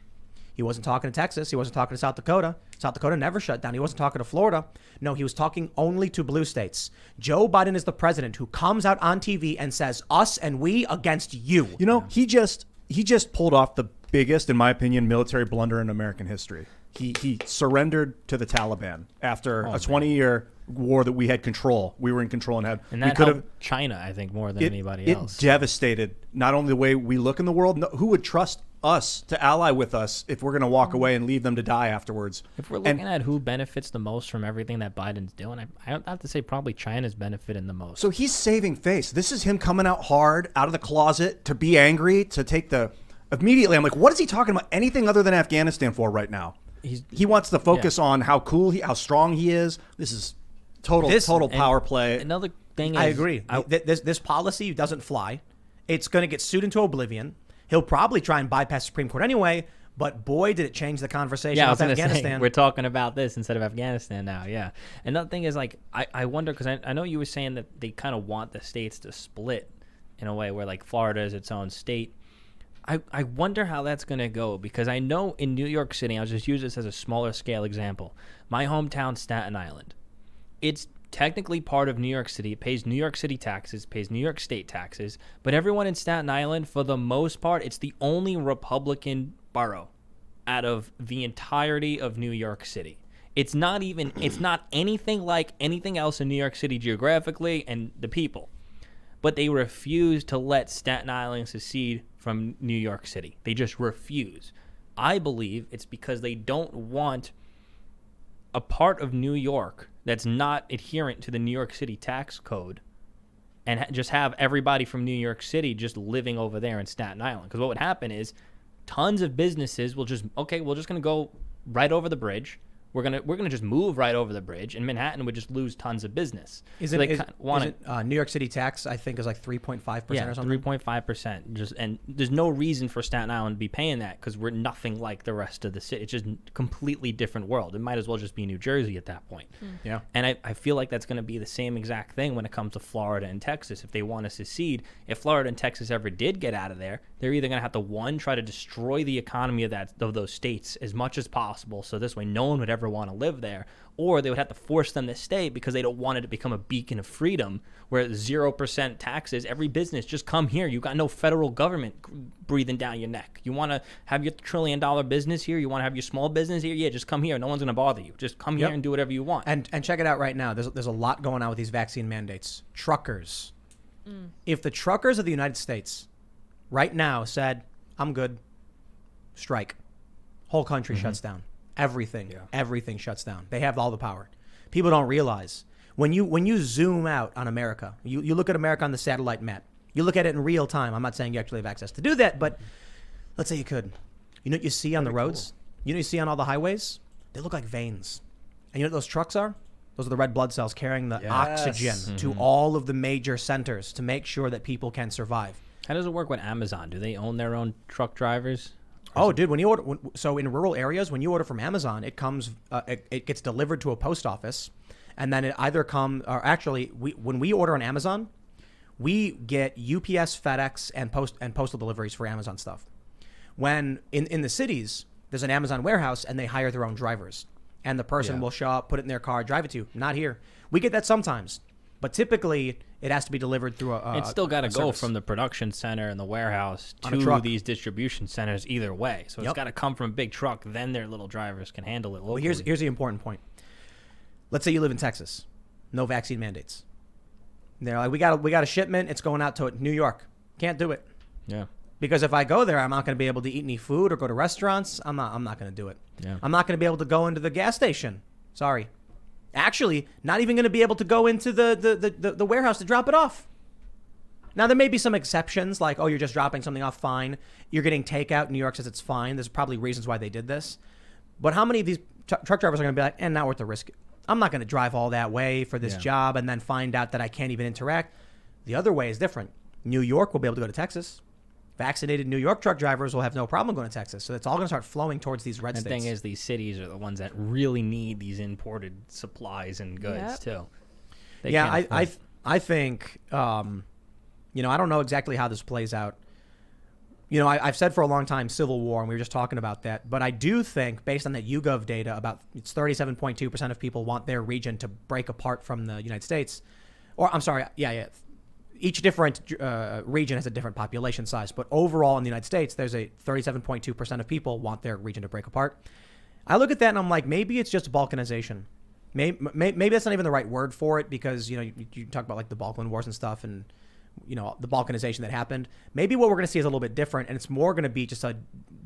He wasn't talking to Texas. He wasn't talking to South Dakota. South Dakota never shut down. He wasn't talking to Florida. No, he was talking only to blue states. Joe Biden is the president who comes out on TV and says, us and we against you. He just pulled off the biggest, in my opinion, military blunder in American history. He surrendered to the Taliban after a 20-year war that we had control. We were in control and that helped China, I think, more than anybody else. It devastated not only the way we look in the world. Who would trust us to ally with us if we're going to walk away and leave them to die afterwards? If we're looking at who benefits the most from everything that Biden's doing, I have to say probably China's benefiting the most. So he's saving face. This is him coming out hard, out of the closet, to be angry, to take the... Immediately, I'm like, what is he talking about? Anything other than Afghanistan for right now? He wants to focus on how cool how strong he is. This is total power play. Another thing is, I agree. This policy doesn't fly. It's going to get sued into oblivion. He'll probably try and bypass the Supreme Court anyway. But boy, did it change the conversation yeah, I was with gonna Afghanistan. say, we're talking about this instead of Afghanistan now. Yeah. Another thing is, like, I wonder, because I know you were saying that they kind of want the states to split in a way where, like, Florida is its own state. I wonder how that's going to go, because I know in New York City, I'll just use this as a smaller scale example. My hometown, Staten Island. It's technically part of New York City. It pays New York City taxes, pays New York state taxes. But everyone in Staten Island, for the most part, it's the only Republican borough out of the entirety of New York City. It's not anything like anything else in New York City geographically and the people. But they refuse to let Staten Island secede from New York City. They just refuse. I believe it's because they don't want a part of New York that's not adherent to the New York City tax code and just have everybody from New York City just living over there in Staten Island. Because what would happen is tons of businesses will just, okay, we're just going to go right over the bridge. We're gonna just move right over the bridge, and Manhattan would just lose tons of business. New York City tax, I think, is like 3.5% or something? 3.5%. And there's no reason for Staten Island to be paying that, because we're nothing like the rest of the city. It's just a completely different world. It might as well just be New Jersey at that point. Yeah. And I feel like that's going to be the same exact thing when it comes to Florida and Texas. If they want to secede, if Florida and Texas ever did get out of there, they're either going to have to, one, try to destroy the economy of those states as much as possible, so this way no one would ever want to live there, or they would have to force them to stay because they don't want it to become a beacon of freedom where 0% taxes, every business, just come here. You got no federal government breathing down your neck. You want to have your $1 trillion business here? You want to have your small business here? Yeah, just come here. No one's going to bother you. Just come here and do whatever you want. And check it out right now. There's a lot going on with these vaccine mandates. Truckers. If the truckers of the United States right now said, I'm good, strike, whole country shuts down. Everything shuts down. They have all the power. People don't realize when you zoom out on America, you look at America on the satellite map, you look at it in real time. I'm not saying you actually have access to do that, but let's say you could. You know what you see on the roads? You know what you see on all the highways? They look like veins. And you know what those trucks are? Those are the red blood cells carrying the oxygen to all of the major centers to make sure that people can survive. How does it work with Amazon? Do they own their own truck drivers? Oh, dude, when you order, so in rural areas, when you order from Amazon, it comes, it gets delivered to a post office, and then it either when we order on Amazon, we get UPS, FedEx, and postal deliveries for Amazon stuff. When in the cities, there's an Amazon warehouse, and they hire their own drivers, and the person will show up, put it in their car, drive it to you. Not here. We get that sometimes, but typically it has to be delivered through a. It's still got to go service. from the production center and the warehouse to these distribution centers either way. So it's got to come from a big truck. Then their little drivers can handle it locally. Well, here's the important point. Let's say you live in Texas, no vaccine mandates. And they're like, we got a shipment. It's going out to New York. Can't do it. Yeah. Because if I go there, I'm not going to be able to eat any food or go to restaurants. I'm not going to do it. Yeah. I'm not going to be able to go into the gas station. Sorry. Actually, not even going to be able to go into the warehouse to drop it off. Now, there may be some exceptions, like, oh, you're just dropping something off, fine. You're getting takeout. New York says it's fine. There's probably reasons why they did this. But how many of these truck drivers are going to be like, not worth the risk. I'm not going to drive all that way for this job and then find out that I can't even interact. The other way is different. New York will be able to go to Texas. Vaccinated New York truck drivers will have no problem going to Texas. So it's all going to start flowing towards these red states. The thing is, these cities are the ones that really need these imported supplies and goods, too. I think, I don't know exactly how this plays out. I've said for a long time Civil War, and we were just talking about that. But I do think, based on that YouGov data, it's 37.2% of people want their region to break apart from the United States. Or, I'm sorry, each different region has a different population size, but overall in the United States, there's a 37.2% of people want their region to break apart. I look at that and I'm like, maybe it's just balkanization. Maybe that's not even the right word for it, because you talk about like the Balkan Wars and stuff, and the balkanization that happened. Maybe what we're going to see is a little bit different, and it's more going to be just a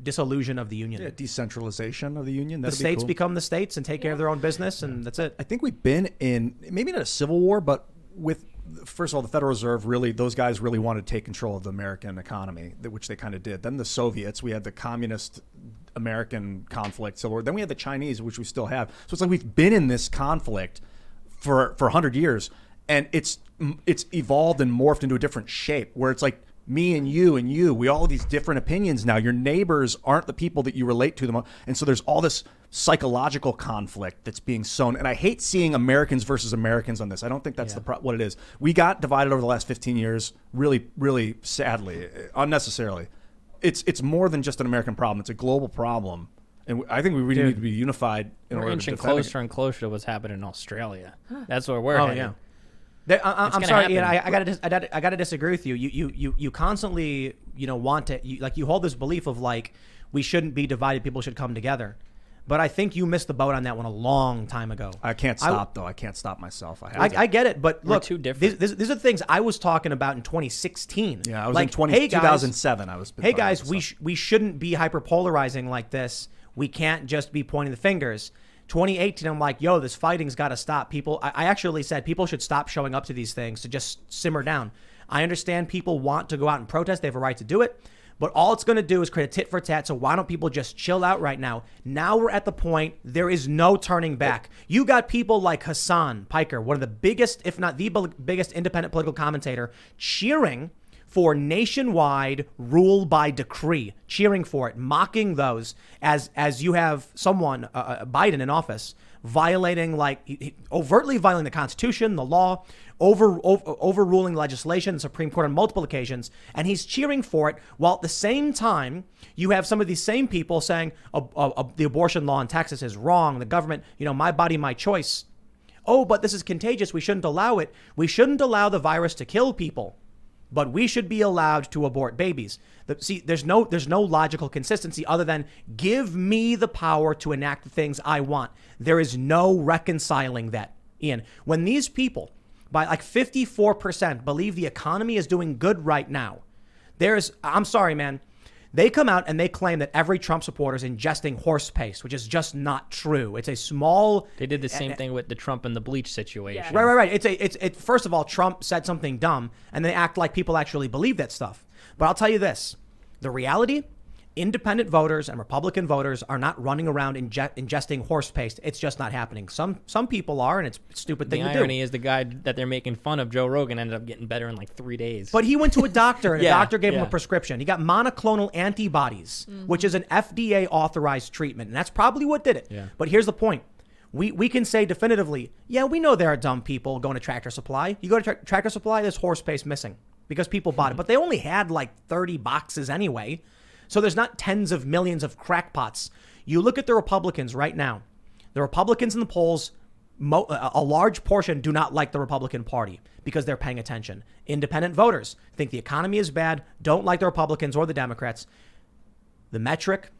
dissolution of the union. Yeah, decentralization of the union. The states become the states and take care of their own business, and that's it. I think we've been in maybe not a civil war, but with, first of all, the Federal Reserve, really, those guys really wanted to take control of the American economy, which they kind of did. Then the Soviets, we had the communist American conflict. So then we had the Chinese, which we still have. So it's like we've been in this conflict for 100 years. and it's evolved and morphed into a different shape where it's like me and you, we all have these different opinions now. Your neighbors aren't the people that you relate to the most. And so there's all this psychological conflict that's being sown. And I hate seeing Americans versus Americans on this. I don't think that's what it is. We got divided over the last 15 years, really, really sadly, unnecessarily. It's more than just an American problem. It's a global problem. And I think we really need to be unified in order to defend it. We're inching closer and closer to what's happening in Australia. That's where we're headed. Yeah. I'm sorry, Ian. I gotta disagree with you. You constantly want to you hold this belief of like we shouldn't be divided. People should come together. But I think you missed the boat on that one a long time ago. I can't stop though. I can't stop myself. I get it, but look, too different. These are the things I was talking about in 2016. Yeah, I was like, in 2007. I was. Hey guys, we shouldn't be hyperpolarizing like this. We can't just be pointing the fingers. 2018, I'm like, yo, this fighting's got to stop. People, I actually said people should stop showing up to these things to just simmer down. I understand people want to go out and protest. They have a right to do it. But all it's going to do is create a tit for tat. So why don't people just chill out right now? Now we're at the point, there is no turning back. You got people like Hassan Piker, one of the biggest, if not the biggest independent political commentator, cheering for nationwide rule by decree, cheering for it, mocking those as you have someone, Biden in office, violating, overtly violating the Constitution, the law, overruling legislation, the Supreme Court on multiple occasions, and he's cheering for it, while at the same time, you have some of these same people saying the abortion law in Texas is wrong, the government, my body, my choice. Oh, but this is contagious, we shouldn't allow it. We shouldn't allow the virus to kill people. But we should be allowed to abort babies. See, there's no logical consistency other than give me the power to enact the things I want. There is no reconciling that, Ian. When these people, by 54%, believe the economy is doing good right now, I'm sorry, man. They come out and they claim that every Trump supporter is ingesting horse paste, which is just not true. It's a small. They did the same thing with the Trump and the bleach situation. Yeah. Right. It's first of all, Trump said something dumb, and they act like people actually believe that stuff. But I'll tell you this: the reality, independent voters and Republican voters are not running around ingesting horse paste. It's just not happening. Some people are, and it's a stupid thing to do. The irony is the guy that they're making fun of, Joe Rogan, ended up getting better in 3 days. But he went to a doctor, and a doctor gave him a yeah. prescription. He got monoclonal antibodies, which is an FDA-authorized treatment, and that's probably what did it. Yeah. But here's the point. We can say definitively, yeah, we know there are dumb people going to Tractor Supply. You go to Tractor Supply, there's horse paste missing because people bought it. But they only had 30 boxes anyway. So there's not tens of millions of crackpots. You look at the Republicans right now. The Republicans in the polls, a large portion do not like the Republican Party because they're paying attention. Independent voters think the economy is bad, don't like the Republicans or the Democrats. The metric,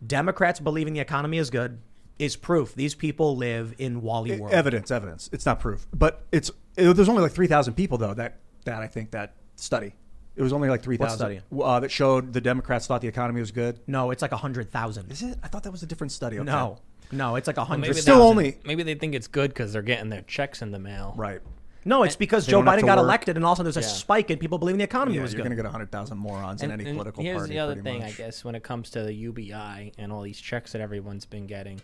Democrats believing the economy is good, is proof. These people live in Wally world. Evidence. It's not proof. But there's only 3,000 people, though, that I think that study. It was only 3,000. What study? That showed the Democrats thought the economy was good. No, it's 100,000. Is it? I thought that was a different study. Okay. No, it's 100. Maybe still only. Maybe they think it's good because they're getting their checks in the mail. Right. No, it's because They Joe don't have Biden to got work. elected, and also there's a spike in people believing the economy was You're good. going to get 100,000 morons in any political here's party. the other pretty thing, much. I guess, when it comes to the UBI and all these checks that everyone's been getting.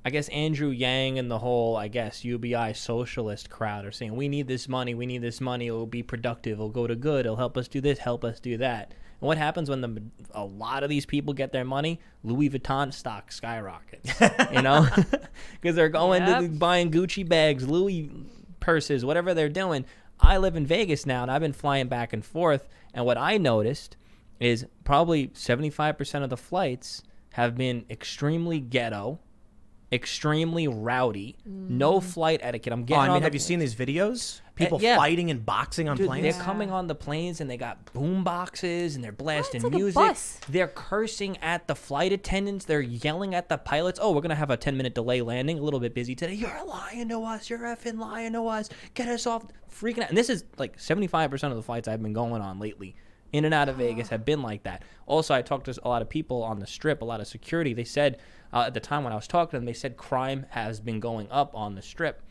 I guess Andrew Yang and the whole, UBI socialist crowd are saying, we need this money, it will be productive, it'll go to good, it'll help us do this, help us do that. And what happens when a lot of these people get their money? Louis Vuitton stock skyrockets, because they're going to buying Gucci bags, Louis purses, whatever they're doing. I live in Vegas now, and I've been flying back and forth, and what I noticed is probably 75% of the flights have been extremely ghetto, extremely rowdy, no flight etiquette. Have you seen these videos? People fighting and boxing on planes? They're coming on the planes and they got boom boxes and they're blasting It's like a music. bus. They're cursing at the flight attendants. They're yelling at the pilots. Oh, we're going to have a 10-minute delay landing. A little bit busy today. You're lying to us. You're effing lying to us. Get us off. Freaking out. And this is 75% of the flights I've been going on lately. In and out of Vegas have been like that. Also, I talked to a lot of people on the Strip, a lot of security. They said, at the time when I was talking to them, they said crime has been going up on the Strip.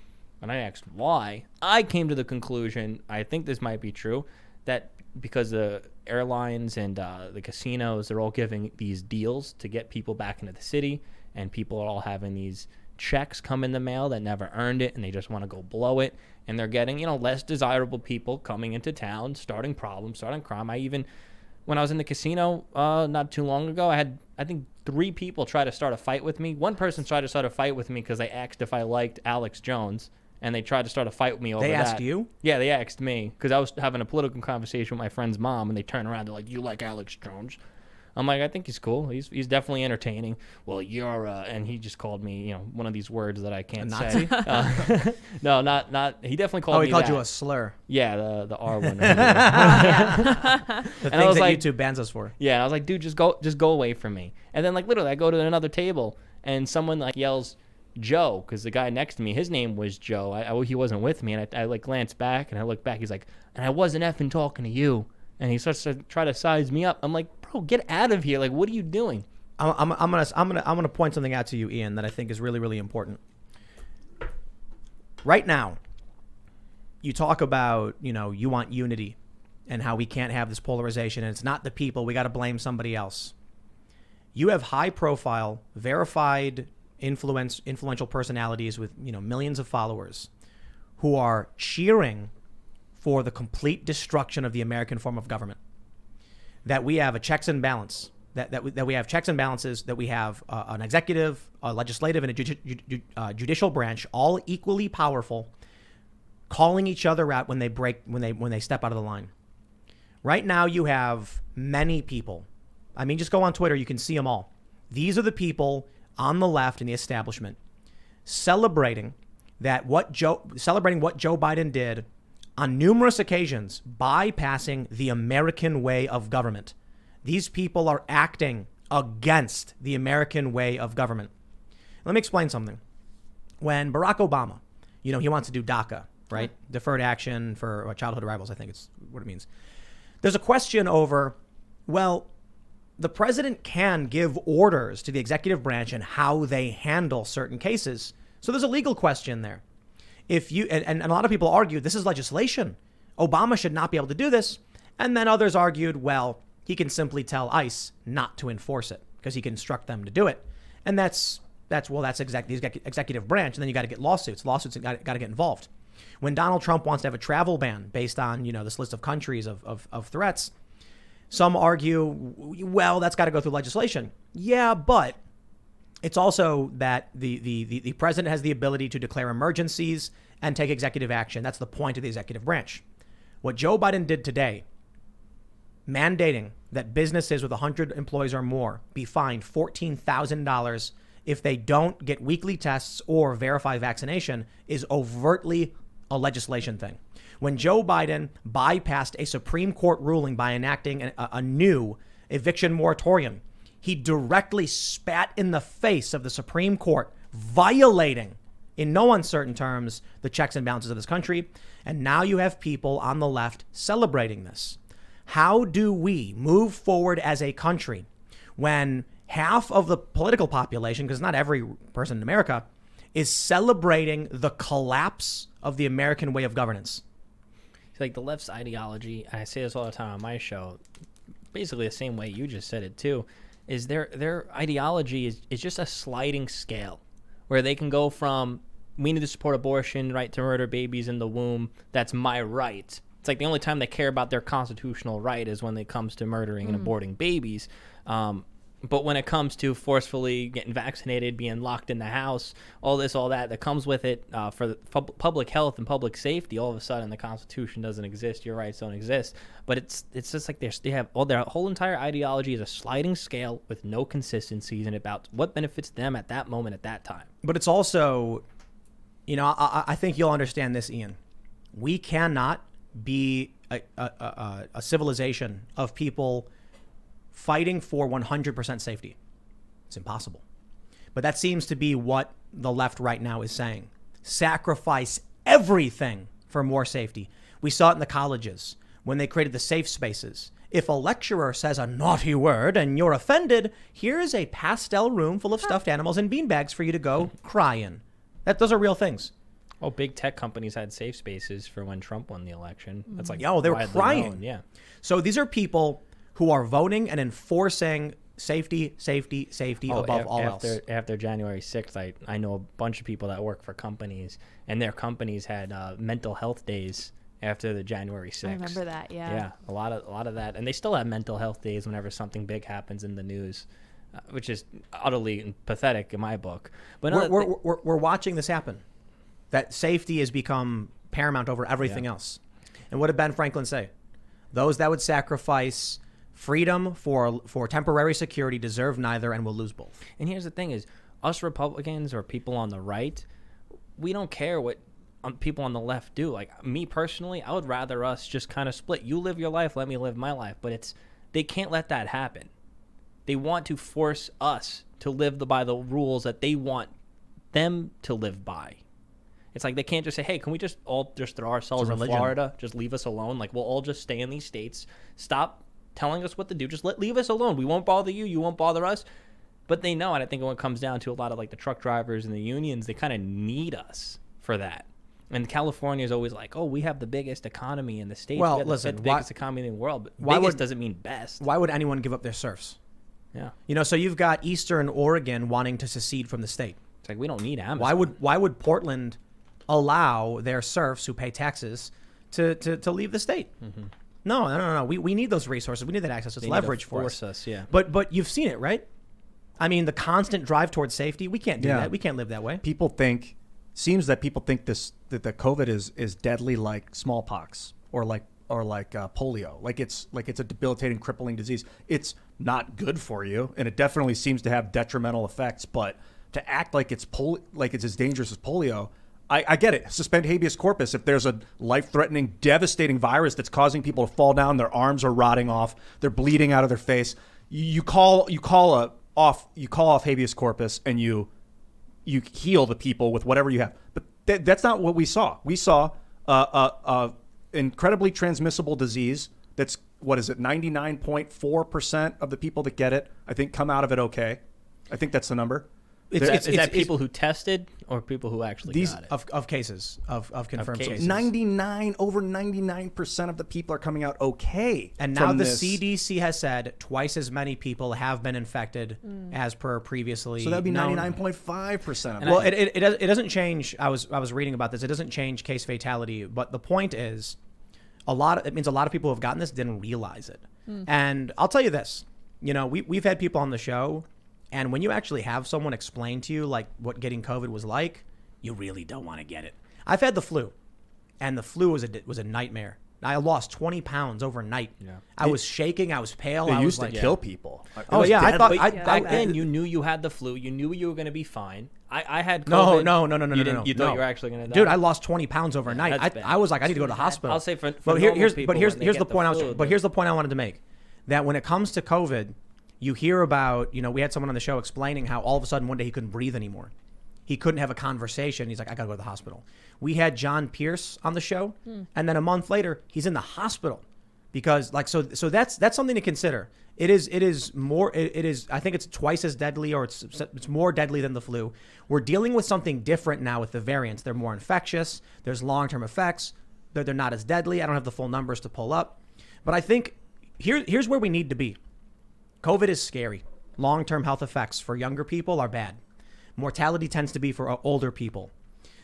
And I asked why. I came to the conclusion, I think this might be true, that because the airlines and the casinos, they're all giving these deals to get people back into the city, and people are all having these checks come in the mail that never earned it, and they just want to go blow it. And they're getting, less desirable people coming into town, starting problems, starting crime. When I was in the casino not too long ago, I think 3 people try to start a fight with me. One person tried to start a fight with me because they asked if I liked Alex Jones, and they tried to start a fight with me over that. They asked you? Yeah, they asked me because I was having a political conversation with my friend's mom, and they turned around. They're like, "You like Alex Jones?" I'm like, "I think he's cool. He's definitely entertaining." Well, you're and he just called me, one of these words that I can't say. No, not. He definitely called me. Oh, he called that. you a slur. Yeah, the R one. The things that like, YouTube bans us for. Yeah, and I was like, dude, just go away from me. And then literally, I go to another table, and someone yells Joe, because the guy next to me, his name was Joe. He wasn't with me, and I glance back, and I look back. He's like, and I wasn't effing talking to you. And he starts to try to size me up. I'm like, bro, get out of here! Like, what are you doing? I'm gonna point something out to you, Ian, that I think is really, really important. Right now, you talk about you want unity, and how we can't have this polarization, and it's not the people. We got to blame somebody else. You have high-profile, verified, influential personalities with millions of followers, who are cheering for the complete destruction of the American form of government. That we have a checks and balance. That we have checks and balances. That we have an executive, a legislative, and a judicial branch, all equally powerful, calling each other out when they step out of the line. Right now, you have many people. I mean, just go on Twitter. You can see them all. These are the people on the left in the establishment celebrating what Joe Biden did on numerous occasions, bypassing the American way of government. These people are acting against the American way of government. Let me explain something. When Barack Obama, he wants to do DACA, right? Deferred action for childhood arrivals, I think it's what it means. There's a question over, well, the president can give orders to the executive branch and how they handle certain cases. So there's a legal question there. If you and a lot of people argue this is legislation. Obama should not be able to do this. And then others argued, well, he can simply tell ICE not to enforce it because he can instruct them to do it. And that's exactly the executive branch. And then you got to get lawsuits. Lawsuits got to get involved. When Donald Trump wants to have a travel ban based on this list of countries of threats, some argue, well, that's got to go through legislation. Yeah, but it's also that the president has the ability to declare emergencies and take executive action. That's the point of the executive branch. What Joe Biden did today, mandating that businesses with 100 employees or more be fined $14,000 if they don't get weekly tests or verify vaccination, is overtly a legislation thing. When Joe Biden bypassed a Supreme Court ruling by enacting a new eviction moratorium, he directly spat in the face of the Supreme Court, violating, in no uncertain terms, the checks and balances of this country. And now you have people on the left celebrating this. How do we move forward as a country when half of the political population, because not every person in America, is celebrating the collapse of the American way of governance? It's like the left's ideology, and I say this all the time on my show, basically the same way you just said it too, is their ideology is just a sliding scale where they can go from, we need to support abortion, right to murder babies in the womb, that's my right. It's like the only time they care about their constitutional right is when it comes to murdering and aborting babies. But when it comes to forcefully getting vaccinated, being locked in the house, all that comes with it for the public health and public safety, all of a sudden the Constitution doesn't exist, your rights don't exist. But it's just like they have all their whole entire ideology is a sliding scale with no consistencies and about what benefits them at that moment at that time. But it's also, I think you'll understand this, Ian. We cannot be a civilization of people fighting for 100% safety. It's impossible. But that seems to be what the left right now is saying. Sacrifice everything for more safety. We saw it in the colleges when they created the safe spaces. If a lecturer says a naughty word and you're offended, here's a pastel room full of stuffed animals and beanbags for you to go cry in. Those are real things. Oh, big tech companies had safe spaces for when Trump won the election. That's like, they were crying. known. Yeah. So these are people who are voting and enforcing Safety, safety, safety above all else. After January 6th, I know a bunch of people that work for companies, and their companies had mental health days after the January 6th. I remember that. Yeah. Yeah, a lot of that, and they still have mental health days whenever something big happens in the news, which is utterly pathetic in my book. But we're watching this happen. That safety has become paramount over everything else. And what did Ben Franklin say? Those that would sacrifice freedom for temporary security deserve neither and will lose both. And here's the thing: is us Republicans or people on the right, we don't care what people on the left do. Like me personally, I would rather us just kind of split. You live your life, let me live my life. But they can't let that happen. They want to force us to live by the rules that they want them to live by. It's like they can't just say, hey, can we just all just throw ourselves in Florida? Just leave us alone. Like we'll all just stay in these states. Stop telling us what to do. Just leave us alone. We won't bother you. You won't bother us. But they know, and I think when it comes down to a lot of like the truck drivers and the unions, they kind of need us for that. And California is always like, oh, we have the biggest economy in the states. Well, we have listen, the biggest economy in the world. But biggest doesn't mean best. Why would anyone give up their serfs? Yeah. You know, so you've got Eastern Oregon wanting to secede from the state. It's like we don't need Amazon. Why would Portland allow their serfs who pay taxes to leave the state? Mm-hmm. No. We need those resources. We need that access. It's leverage for us. Yeah. But you've seen it, right? I mean, the constant drive towards safety. We can't do that. We can't live that way. People think that the COVID is deadly like smallpox or like polio. Like it's a debilitating, crippling disease. It's not good for you, and it definitely seems to have detrimental effects. But to act like it's as dangerous as polio. I get it. Suspend habeas corpus if there's a life-threatening, devastating virus that's causing people to fall down. Their arms are rotting off. They're bleeding out of their face. You call off habeas corpus and you heal the people with whatever you have. But that's not what we saw. We saw incredibly transmissible disease. That's 99.4% of the people that get it, I think, come out of it okay. I think that's the number. Is that people who tested or people who actually got it? Of cases, of confirmed cases. Over 99% of the people are coming out okay. And now the CDC has said twice as many people have been infected as per previously. So that'd be 99.5%. Well, it doesn't change. I was reading about this. It doesn't change case fatality. But the point is, it means a lot of people who have gotten this didn't realize it. And I'll tell you this. You know, we've had people on the show. And when you actually have someone explain to you like what getting COVID was like, you really don't want to get it. I've had the flu, and the flu was a nightmare. I lost 20 pounds overnight. Yeah. I was shaking. I was pale. They I used was to kill people. Oh yeah, I thought back then you knew you had the flu. You knew you were going to be fine. I had COVID. No. You thought you were actually going to die. Dude, I lost 20 pounds overnight. I was like, I need to go to the hospital. I'll say for here's people, here's when they the get point flu, here's the point I wanted to make. That when it comes to COVID, you hear about, we had someone on the show explaining how all of a sudden one day he couldn't breathe anymore. He couldn't have a conversation. He's like, I got to go to the hospital. We had John Pierce on the show. And then a month later, he's in the hospital because so that's something to consider. It is I think it's twice as deadly or it's more deadly than the flu. We're dealing with something different now with the variants. They're more infectious. There's long-term effects. They're not as deadly. I don't have the full numbers to pull up. But I think here's where we need to be. COVID is scary. Long-term health effects for younger people are bad. Mortality tends to be for older people.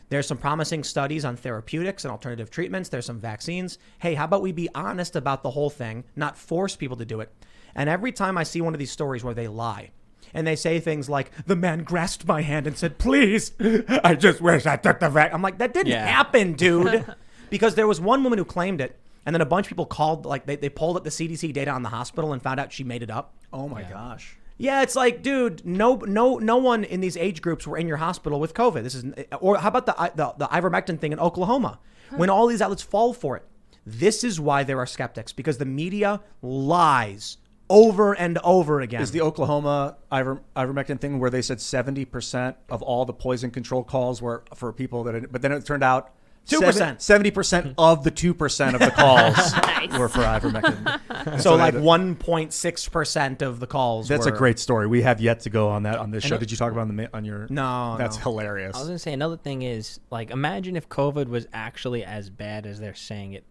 There's some promising studies on therapeutics and alternative treatments. There's some vaccines. Hey, how about we be honest about the whole thing, not force people to do it? And every time I see one of these stories where they lie and they say things like, the man grasped my hand and said, please, I just wish I took the vaccine. I'm like, that didn't happen, dude. Because there was one woman who claimed it. And then a bunch of people called, like they pulled up the CDC data on the hospital and found out she made it up. Oh my gosh. Yeah, it's like, dude, no one in these age groups were in your hospital with COVID. Or how about the ivermectin thing in Oklahoma? When all these outlets fall for it. This is why there are skeptics, because the media lies over and over again. Is the Oklahoma ivermectin thing where they said 70% of all the poison control calls were for people but then it turned out 2%. 70% of the 2% of the calls were for ivermectin. So like 1.6% of the calls. That's a great story. We have yet to go on that on this show. Did you talk about it on your? No. That's hilarious. I was gonna say another thing is like imagine if COVID was actually as bad as they're saying it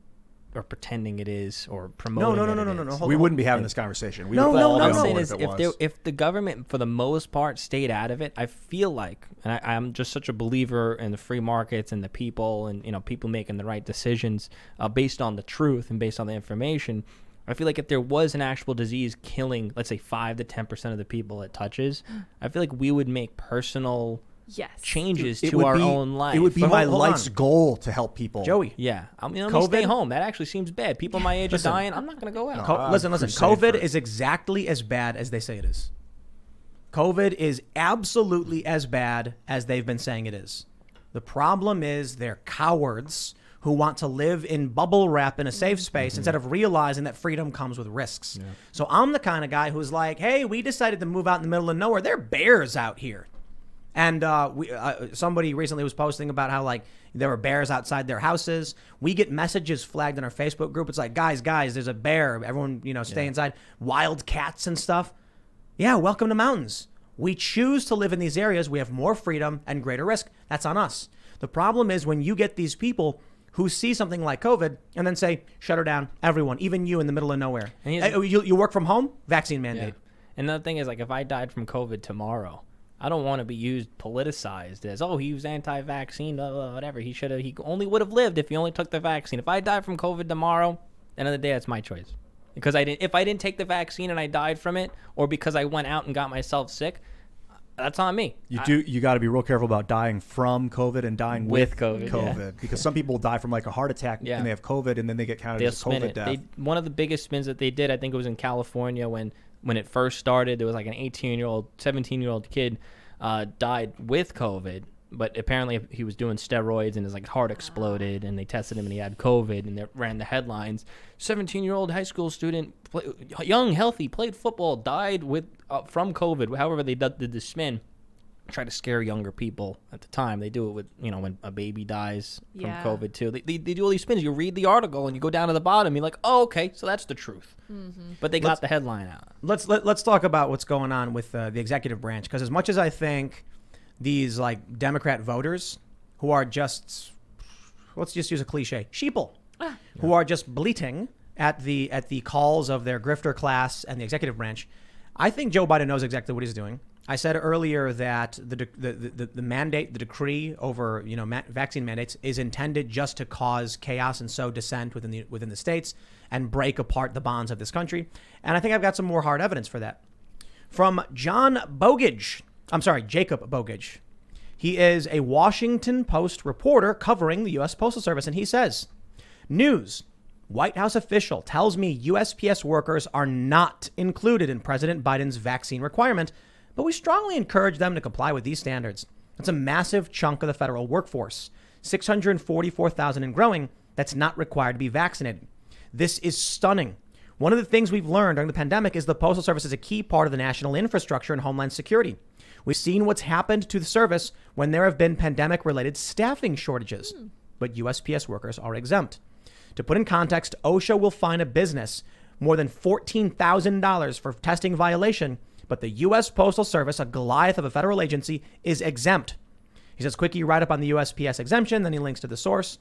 or pretending it is or No, promoting no, no, that no, it no, no, no. is. Hold We on. wouldn't be having this conversation. We No, would no, all no, What I'm know saying what is, it if was. if the government, for the most part, stayed out of it, I feel like, and I'm just such a believer in the free markets and the people, and people making the right decisions based on the truth and based on the information. I feel like if there was an actual disease killing, let's say 5 to 10% of the people it touches, I feel like we would make personal Yes. changes It to would our be- own life. It would be But my hold life's on. goal to help people. Joey. Yeah, I mean, let me stay COVID? home. That actually seems bad. People my age Listen. are dying. I'm not going to go out. Listen. crusade COVID for it. is exactly as bad as they say it is. COVID is absolutely as bad as they've been saying it is. The problem is they're cowards who want to live in bubble wrap in a safe space instead of realizing that freedom comes with risks. So I'm the kind of guy who's like, hey, we decided to move out in the middle of nowhere. There are bears out here. And somebody recently was posting about how like there were bears outside their houses. We get messages flagged in our Facebook group. It's like, guys, there's a bear. Everyone, stay inside. Wild cats and stuff. Yeah, welcome to mountains. We choose to live in these areas. We have more freedom and greater risk. That's on us. The problem is when you get these people who see something like COVID and then say, shut her down, everyone, even you in the middle of nowhere. And he's- Hey, you work from home? Vaccine mandate. Yeah. And the thing is, like, if I died from COVID tomorrow, I don't want to be politicized as, oh, he was anti-vaccine, blah, blah, whatever. He only would have lived if he only took the vaccine. If I died from COVID tomorrow, end of the day, that's my choice. Because if I didn't take the vaccine and I died from it, or because I went out and got myself sick, that's on me. You got to be real careful about dying from COVID and dying with COVID, yeah. because some people die from like a heart attack Yeah. and they have COVID and then they get counted They'll as spin COVID it. death. One of the biggest spins that they did, I think it was in California when it first started. There was like an 18-year-old, 17-year-old kid died with COVID, but apparently he was doing steroids and his like heart exploded, and they tested him and he had COVID, and they ran the headlines. 17-year-old high school student, young, healthy, played football, died from COVID. However, they did the spin. Try to scare younger people at the time. They do it with, when a baby dies from Yeah. COVID too. They do all these spins. You read the article and you go down to the bottom. You're like, oh, okay, so that's the truth. But they got the headline out. Let's talk about what's going on with the executive branch, because as much as I think these like Democrat voters who are just, let's just use a cliche, sheeple, who are just bleating at the calls of their grifter class and the executive branch, I think Joe Biden knows exactly what he's doing. I said earlier that the mandate, the decree over vaccine mandates is intended just to cause chaos and sow dissent within the states and break apart the bonds of this country. And I think I've got some more hard evidence for that. From Jacob Bogage. He is a Washington Post reporter covering the U.S. Postal Service, and he says, news. White House official tells me USPS workers are not included in President Biden's vaccine requirement, but we strongly encourage them to comply with these standards. That's a massive chunk of the federal workforce, 644,000 and growing, that's not required to be vaccinated. This is stunning. One of the things we've learned during the pandemic is the Postal Service is a key part of the national infrastructure and homeland security. We've seen what's happened to the service when there have been pandemic-related staffing shortages, but USPS workers are exempt. To put in context, OSHA will fine a business more than $14,000 for testing violation, but the U.S. Postal Service, a Goliath of a federal agency, is exempt. He says, quickie write up on the USPS exemption, then he links to the source.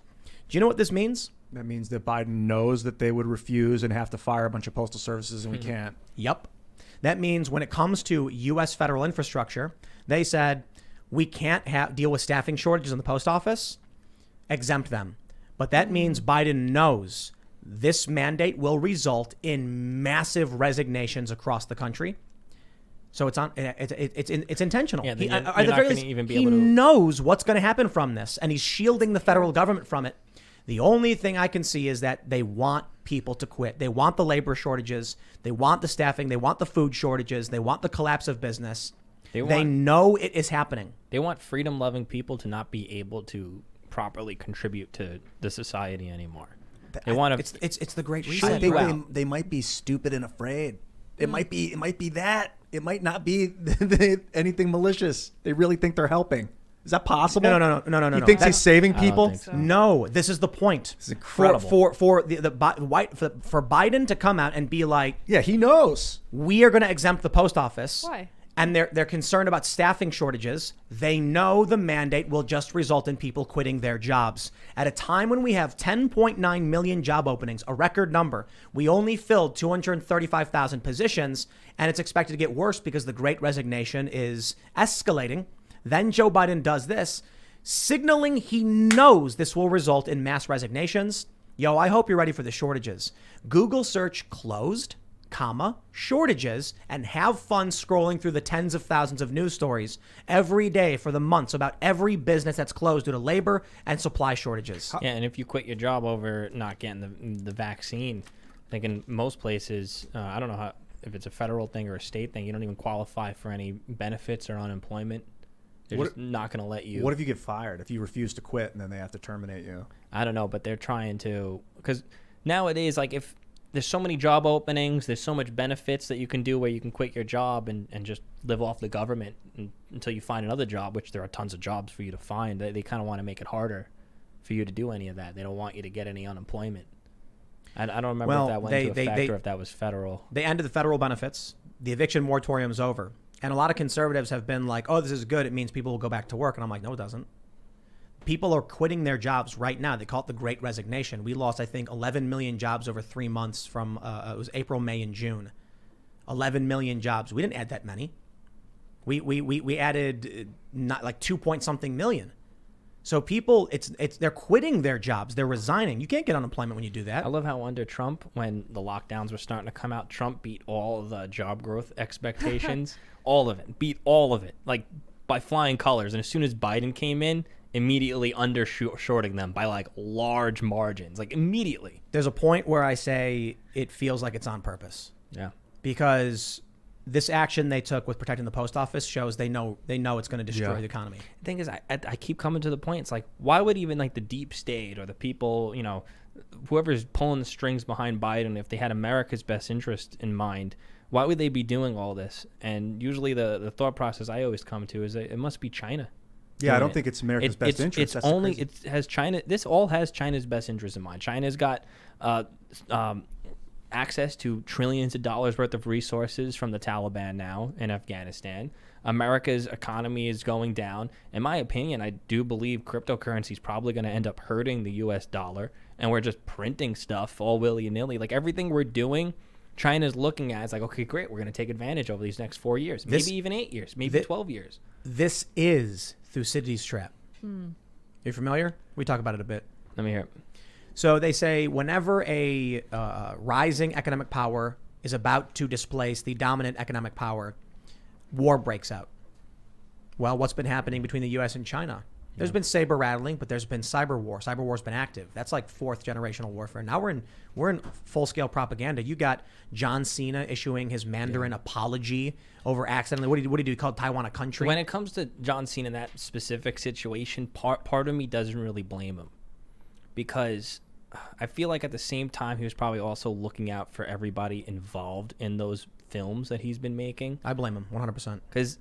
Do you know what this means? That means that Biden knows that they would refuse and have to fire a bunch of postal services, and we can't. Yep. That means when it comes to U.S. federal infrastructure, they said, we can't deal with staffing shortages in the post office, exempt them. But that means Biden knows this mandate will result in massive resignations across the country. So it's intentional. Yeah, He, you're at the not very gonna least, even be he able to- knows what's going to happen from this, and he's shielding the federal government from it. The only thing I can see is that they want people to quit. They want the labor shortages. They want the staffing. They want the food shortages. They want the collapse of business. They know it is happening. They want freedom-loving people to not be able to properly contribute to the society anymore. They want to. It's the great I reset. think Wow. they might be stupid and afraid. It might be that. It might not be anything malicious. They really think they're helping. Is that possible? No. He thinks he's saving I don't people. think so. No, this is the point. This is incredible. For Biden to come out and be like, Yeah, he knows. we are going to exempt the post office. Why? And they're concerned about staffing shortages. They know the mandate will just result in people quitting their jobs. At a time when we have 10.9 million job openings, a record number, we only filled 235,000 positions, and it's expected to get worse because the Great Resignation is escalating. Then Joe Biden does this, signaling he knows this will result in mass resignations. Yo, I hope you're ready for the shortages. Google search closed, shortages, and have fun scrolling through the tens of thousands of news stories every day for the months about every business that's closed due to labor and supply shortages. Yeah, and if you quit your job over not getting the vaccine, I think in most places, I don't know if it's a federal thing or a state thing, you don't even qualify for any benefits or unemployment. They're just not going to let you. What if you get fired? If you refuse to quit and then they have to terminate you? I don't know, but they're trying to, because nowadays, like if there's so many job openings, there's so much benefits that you can do where you can quit your job and just live off the government until you find another job, which there are tons of jobs for you to find. They kind of want to make it harder for you to do any of that. They don't want you to get any unemployment. I don't remember if that went into effect or if that was federal. They ended the federal benefits. The eviction moratorium's over. And a lot of conservatives have been like, oh, this is good. It means people will go back to work. And I'm like, no, it doesn't. People are quitting their jobs right now. They call it the Great Resignation. We lost, I think, 11 million jobs over 3 months from, it was April, May, and June. 11 million jobs. We didn't add that many. We added not like 2 point something million. So people, they're quitting their jobs. They're resigning. You can't get unemployment when you do that. I love how under Trump, when the lockdowns were starting to come out, Trump beat all of the job growth expectations. All of it. Beat all of it. Like by flying colors. And as soon as Biden came in, immediately undershorting them by like large margins. Like immediately. There's a point where I say it feels like it's on purpose. Yeah. Because this action they took with protecting the post office shows they know it's going to destroy the economy. The thing is, I keep coming to the point. It's like, why would even like the deep state or the people, whoever's pulling the strings behind Biden, if they had America's best interest in mind, why would they be doing all this? And usually the thought process I always come to is that it must be China. Yeah, I don't think it's America's best interest. It's only it has China. This all has China's best interest in mind. China's got access to trillions of dollars worth of resources from the Taliban now in Afghanistan. America's economy is going down. In my opinion, I do believe cryptocurrency is probably going to end up hurting the U.S. dollar, and we're just printing stuff all willy-nilly. Like everything we're doing, China's looking at. It's like, okay, great, we're going to take advantage over these next 4 years, maybe even 8 years, maybe 12 years. This is Thucydides' trap. You familiar? We talk about it a bit. Let me hear it. So they say whenever a rising economic power is about to displace the dominant economic power, war breaks out. Well, what's been happening between the U.S. and China? There's been saber rattling, but there's been cyber war. Cyber war's been active. That's like fourth generational warfare. Now we're in full scale propaganda. You got John Cena issuing his Mandarin apology over accidentally. What did he do? He called Taiwan a country. When it comes to John Cena in that specific situation, part of me doesn't really blame him, because I feel like at the same time he was probably also looking out for everybody involved in those films that he's been making. I blame him 100%. Because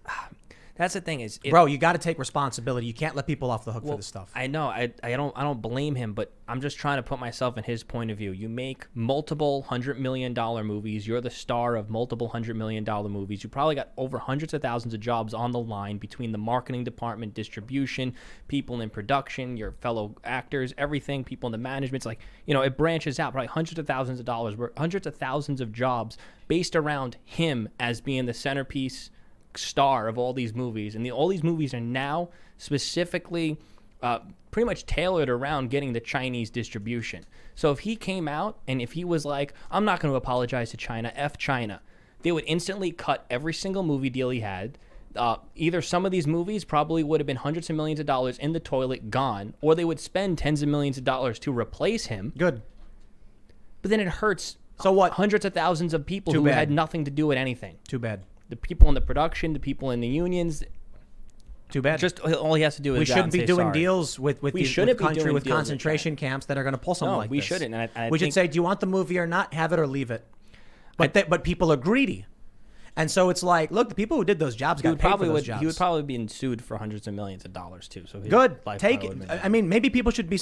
that's the thing is, bro, you got to take responsibility. You can't let people off the hook for this stuff. I know. I don't blame him, but I'm just trying to put myself in his point of view. You make multiple $100 million movies. You're the star of multiple $100 million movies. You probably got over hundreds of thousands of jobs on the line between the marketing department, distribution, people in production, your fellow actors, everything, people in the management. It's like, it branches out, probably hundreds of thousands of dollars, hundreds of thousands of jobs based around him as being the centerpiece star of all these movies. And all these movies are now specifically pretty much tailored around getting the Chinese distribution. So if he came out and if he was like, I'm not going to apologize to China, F China, they would instantly cut every single movie deal he had. Either some of these movies probably would have been hundreds of millions of dollars in the toilet, gone, or they would spend tens of millions of dollars to replace him. Good. But then it hurts. So what? Hundreds of thousands of people who had nothing to do with anything. Too bad. The people in the production, the people in the unions. Too bad. Just all he has to do is we shouldn't be doing deals with country concentration camps that are going to pull something like this. We shouldn't. And we should say, do you want the movie or not? Have it or leave it. But people are greedy. And so it's like, look, the people who did those jobs got paid for those jobs. He would probably be sued for hundreds of millions of dollars too. So good, take it. I mean, maybe people shouldn't be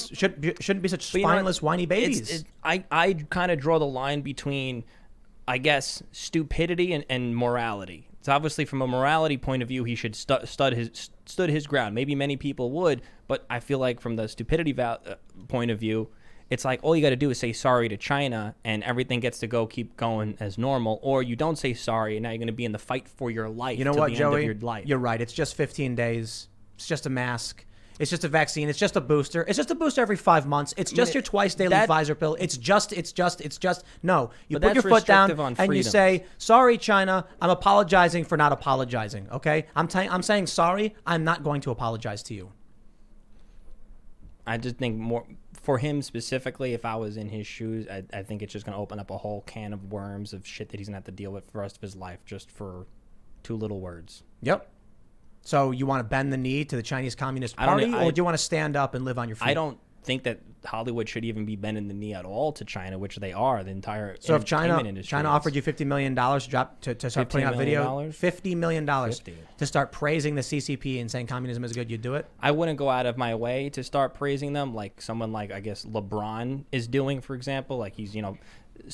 such spineless, whiny babies. I kind of draw the line between, I guess, stupidity and morality. So obviously, from a morality point of view, he should stood his ground. Maybe many people would, but I feel like from the stupidity point of view, it's like all you got to do is say sorry to China, and everything gets to keep going as normal. Or you don't say sorry, and now you're going to be in the fight for your life. You know what, the Joey? End of your life. You're right. It's just 15 days. It's just a mask. It's just a vaccine. It's just a booster. It's just a booster every 5 months. It's just your twice daily Pfizer pill. It's just. No, you put your foot down and you say, sorry, China, I'm apologizing for not apologizing. Okay? I'm saying sorry. I'm not going to apologize to you. I just think more for him specifically, if I was in his shoes, I think it's just going to open up a whole can of worms of shit that he's going to have to deal with for the rest of his life just for 2 little words. Yep. So you want to bend the knee to the Chinese Communist Party, or do you want to stand up and live on your feet? I don't think that Hollywood should even be bending the knee at all to China, which they are. The entire so if China industry offered you $50 million to start putting out video, $50 million to start praising the CCP and saying communism is good, you'd do it? I wouldn't go out of my way to start praising them like someone like, I guess, LeBron is doing, for example. Like he's,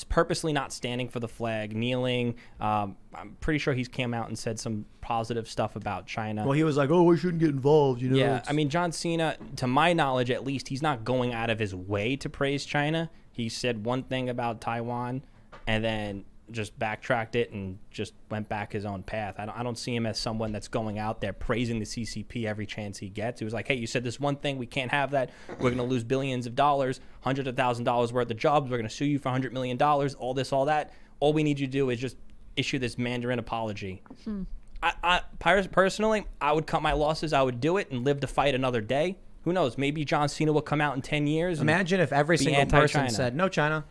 purposely not standing for the flag, kneeling. I'm pretty sure he's came out and said some positive stuff about China. Well, he was like, "Oh, I shouldn't get involved," Yeah, I mean, John Cena, to my knowledge at least, he's not going out of his way to praise China. He said one thing about Taiwan, and then just backtracked it and just went back his own path. I don't see him as someone that's going out there praising the CCP every chance he gets. He was like, hey, you said this one thing. We can't have that. We're going to lose billions of dollars, hundreds of thousands of dollars worth of jobs. We're going to sue you for $100 million, all this, all that. All we need you to do is just issue this Mandarin apology. Personally, I would cut my losses. I would do it and live to fight another day. Who knows? Maybe John Cena will come out in 10 years. Imagine if every single person said, no, China.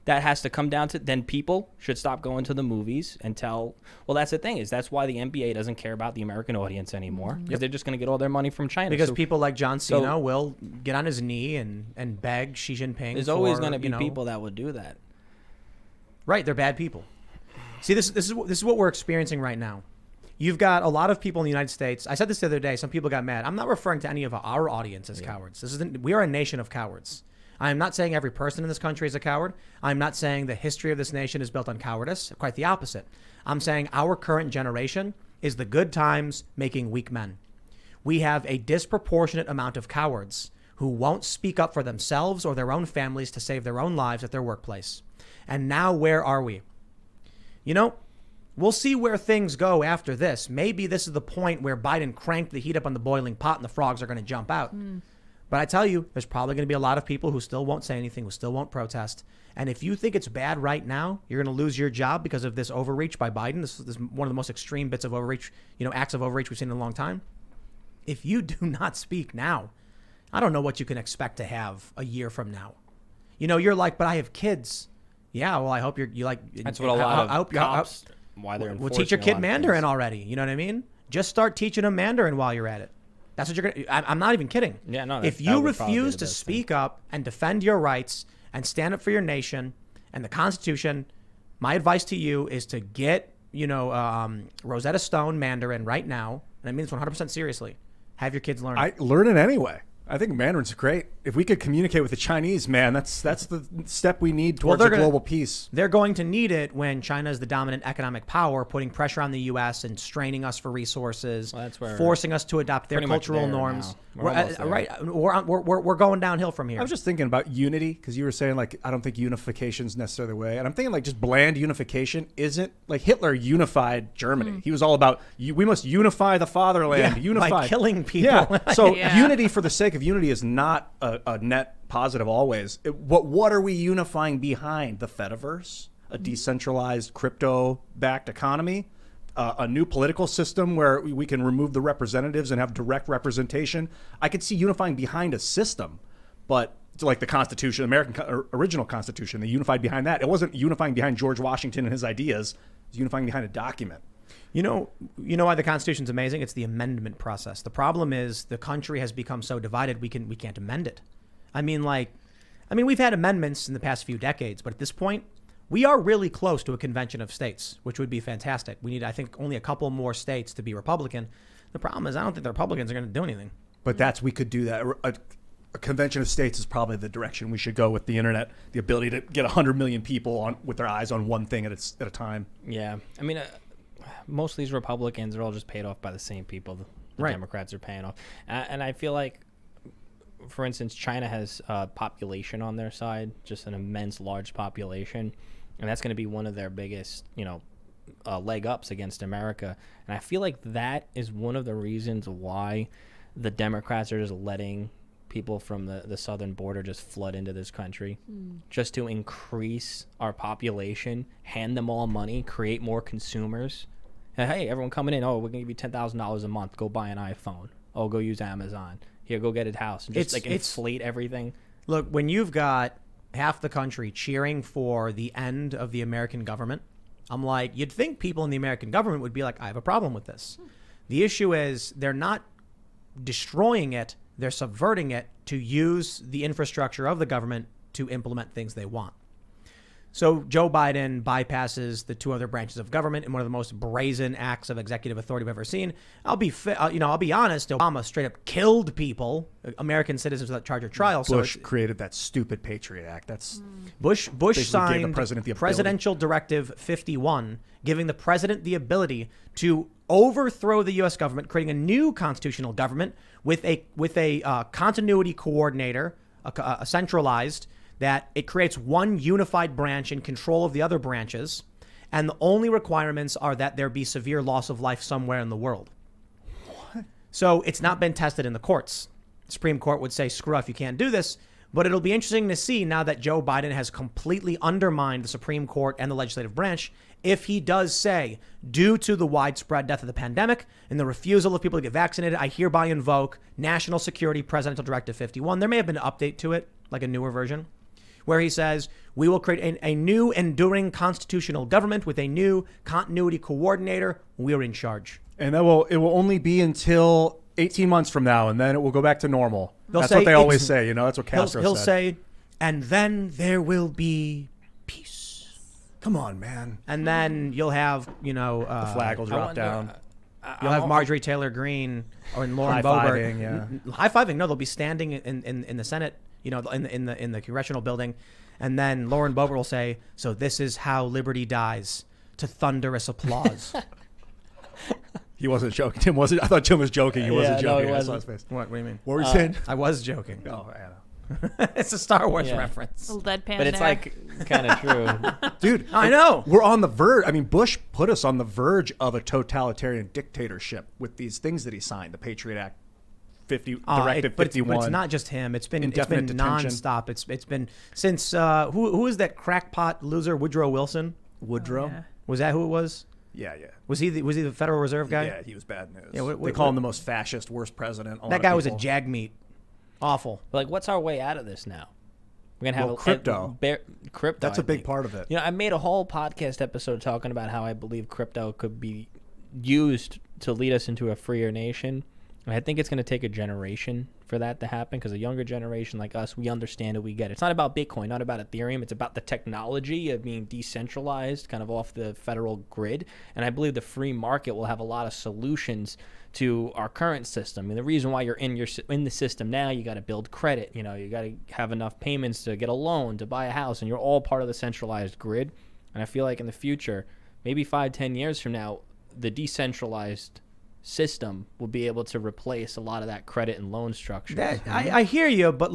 That has to come down to, then people should stop going to the movies and well, that's the thing, is that's why the NBA doesn't care about the American audience anymore, because they're just going to get all their money from China. Because people like John Cena will get on his knee and beg Xi Jinping. There's always going to be people that would do that. Right, they're bad people. See, this is what we're experiencing right now. You've got a lot of people in the United States. I said this the other day. Some people got mad. I'm not referring to any of our audience as cowards. We are a nation of cowards. I am not saying every person in this country is a coward. I'm not saying the history of this nation is built on cowardice. Quite the opposite. I'm saying our current generation is the good times making weak men. We have a disproportionate amount of cowards who won't speak up for themselves or their own families to save their own lives at their workplace. And now where are we? We'll see where things go after this. Maybe this is the point where Biden cranked the heat up on the boiling pot and the frogs are going to jump out. But I tell you, there's probably going to be a lot of people who still won't say anything, who still won't protest. And if you think it's bad right now, you're going to lose your job because of this overreach by Biden. This is one of the most extreme bits of overreach, acts of overreach we've seen in a long time. If you do not speak now, I don't know what you can expect to have a year from now. You're like, but I have kids. Yeah, well, I hope you like. That's what a lot of cops, why they're enforcing. Well, teach your kid Mandarin already. You know what I mean? Just start teaching them Mandarin while you're at it. That's what you're going to. I'm not even kidding. Yeah, no. If you refuse to speak up and defend your rights and stand up for your nation and the Constitution, my advice to you is to get, Rosetta Stone Mandarin right now. And I mean this 100% seriously. Have your kids learn it. Learn it anyway. I think Mandarin's great. If we could communicate with the Chinese, man, that's the step we need towards global peace. They're going to need it when China is the dominant economic power, putting pressure on the U.S. and straining us for resources, forcing us to adopt their cultural norms. We're going downhill from here. I was just thinking about unity, because you were saying, I don't think unification is necessarily the way. And I'm thinking, just bland unification isn't, Hitler unified Germany. He was all about, we must unify the fatherland, unify. By killing people. Yeah. So unity for the sake of unity is not a net positive always. What are we unifying behind? The Fediverse, a decentralized crypto-backed economy, a new political system where we can remove the representatives and have direct representation. I could see unifying behind a system, but like the Constitution, American original Constitution, they unified behind that. It wasn't unifying behind George Washington and his ideas. It was unifying behind a document. You know why the Constitution's amazing? It's the amendment process. The problem is the country has become so divided we can't amend it. I mean, we've had amendments in the past few decades, but at this point, we are really close to a convention of states, which would be fantastic. We need, I think, only a couple more states to be Republican. The problem is I don't think the Republicans are going to do anything. But we could do that. A convention of states is probably the direction we should go with the internet, the ability to get 100 million people with their eyes on one thing at a time. Yeah. I mean, most of these Republicans are all just paid off by the same people the Right. Democrats are paying off. And I feel like, for instance, China has population on their side, just an immense large population. And that's going to be one of their biggest, leg ups against America. And I feel like that is one of the reasons why the Democrats are just letting people from the southern border just flood into this country, just to increase our population, hand them all money, create more consumers. And, hey, everyone coming in, oh, we're going to give you $10,000 a month. Go buy an iPhone. Oh, go use Amazon. Here, go get a house. And just inflate everything. Look, when you've got half the country cheering for the end of the American government, I'm like, you'd think people in the American government would be like, I have a problem with this. The issue is they're not destroying it. They're subverting it to use the infrastructure of the government to implement things they want. So Joe Biden bypasses the two other branches of government in one of the most brazen acts of executive authority I've ever seen. I'll be honest. Obama straight up killed people, American citizens, without charge or trial. Bush created that stupid Patriot Act. That's Bush basically gave the signed president the ability. Presidential Directive 51, giving the president the ability to overthrow the U.S. government, creating a new constitutional government with a continuity coordinator, a centralized, that it creates one unified branch in control of the other branches, and the only requirements are that there be severe loss of life somewhere in the world. What? So it's not been tested in the courts. The Supreme Court would say, screw off, you can't do this. But it'll be interesting to see now that Joe Biden has completely undermined the Supreme Court and the legislative branch, if he does say, due to the widespread death of the pandemic and the refusal of people to get vaccinated, I hereby invoke National Security Presidential Directive 51. There may have been an update to it, like a newer version, where he says, we will create a new enduring constitutional government with a new continuity coordinator. We're in charge. And it will only be until 18 months from now, and then it will go back to normal. They'll That's say what they always say. That's what Castro he'll said. say, and then there will be peace. Come on, man. And then you'll have, The flag will drop down. You'll have Marjorie Taylor Greene or Lauren High-fiving, Boebert. High-fiving. No, they'll be standing in the Senate, in the congressional building. And then Lauren Boebert will say, so this is how liberty dies, to thunderous applause. He wasn't joking. Tim wasn't. I thought Tim was joking. He wasn't no, joking. he I saw wasn't. his face. What do you mean? What were you saying? I was joking. Oh, I know. It's a Star Wars Yeah. reference. A little deadpan But it's there. like kind of true. Dude, I know. We're on the verge. I mean, Bush put us on the verge of a totalitarian dictatorship with these things that he signed, the Patriot Act, Directive 51. But it's not just him. It's been Indefinite detention. nonstop. It's been since who is that crackpot loser, Woodrow Wilson? Woodrow? Yeah. Was that who it was? Yeah. Was he the Federal Reserve guy? Yeah, he was bad news. Yeah, they call him the most fascist, worst president. That guy was a jagmeat. Awful. But, like, what's our way out of this now? We're gonna have crypto. Crypto. That's I a big think. part of it. I made a whole podcast episode talking about how I believe crypto could be used to lead us into a freer nation. And I think it's going to take a generation for that to happen, because a younger generation like us, we understand it, we get it. It's not about Bitcoin, not about Ethereum. It's about the technology of being decentralized, kind of off the federal grid. And I believe the free market will have a lot of solutions to our current system. I mean, the reason why you're in the system now, you got to build credit. You got to have enough payments to get a loan, to buy a house, and you're all part of the centralized grid. And I feel like in the future, maybe 5-10 years from now, the decentralized system will be able to replace a lot of that credit and loan structure. I hear you, but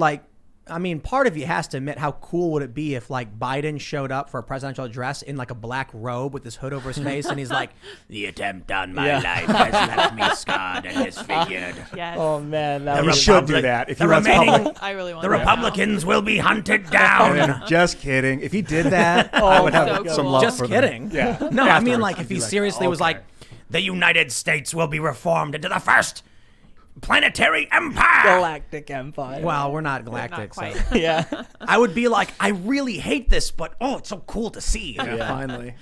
part of you has to admit, how cool would it be if Biden showed up for a presidential address in a black robe with his hood over his face, and he's like, the attempt on my life has left me scarred and disfigured. Yes. Oh man, You should do that. If he runs public. I really want The that now. Republicans will be hunted down. Just kidding. If he did that, I would have so some cool. love Just for kidding. them. Yeah. No, I mean, Afterwards, if he'd he be like, seriously was okay. like, the United States will be reformed into the first planetary empire. Galactic Empire. Well, we're not galactic. Not quite. So. Yeah. I would be like, I really hate this, but it's so cool to see. Yeah, finally.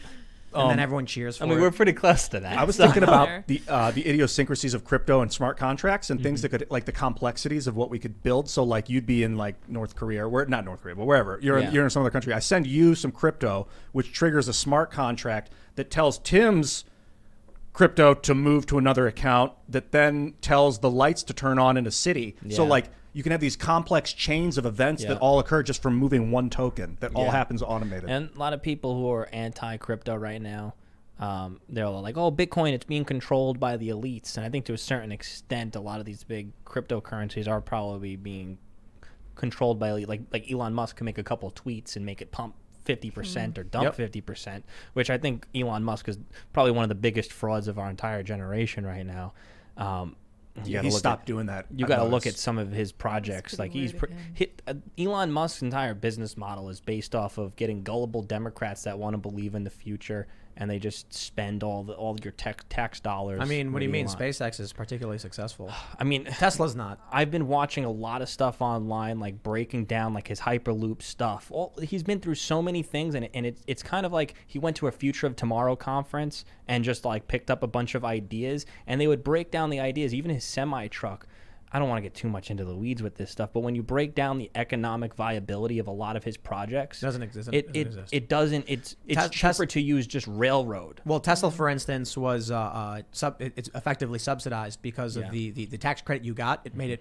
And then everyone cheers for I mean, it. we're pretty close to that. I was so- thinking about the idiosyncrasies of crypto and smart contracts and things that could, the complexities of what we could build. So you'd be in North Korea, or not North Korea, but wherever you're in some other country. I send you some crypto, which triggers a smart contract that tells Tim's crypto to move to another account, that then tells the lights to turn on in a city. Yeah. So you can have these complex chains of events that all occur just from moving one token that all happens automated. And a lot of people who are anti-crypto right now they're all like, oh, Bitcoin, it's being controlled by the elites. And I think to a certain extent, a lot of these big cryptocurrencies are probably being controlled by elite. Like Elon Musk can make a couple of tweets and make it pump 50% or dump 50%, which I think Elon Musk is probably one of the biggest frauds of our entire generation right now. He stopped doing that. You got to look at some of his projects. Like Elon Musk's entire business model is based off of getting gullible Democrats that want to believe in the future, and they just spend all your tax dollars. I mean, what do you mean? Elon. SpaceX is particularly successful. I mean, Tesla's not. I've been watching a lot of stuff online, like breaking down like his Hyperloop stuff. He's been through so many things, and it's kind of like he went to a Future of Tomorrow conference and just like picked up a bunch of ideas, and they would break down the ideas. Even his semi truck. I don't want to get too much into the weeds with this stuff, but when you break down the economic viability of a lot of his projects, Doesn't exist. it doesn't. It's cheaper to use just railroad. Well, Tesla, for instance, was it's effectively subsidized because of the tax credit you got. It made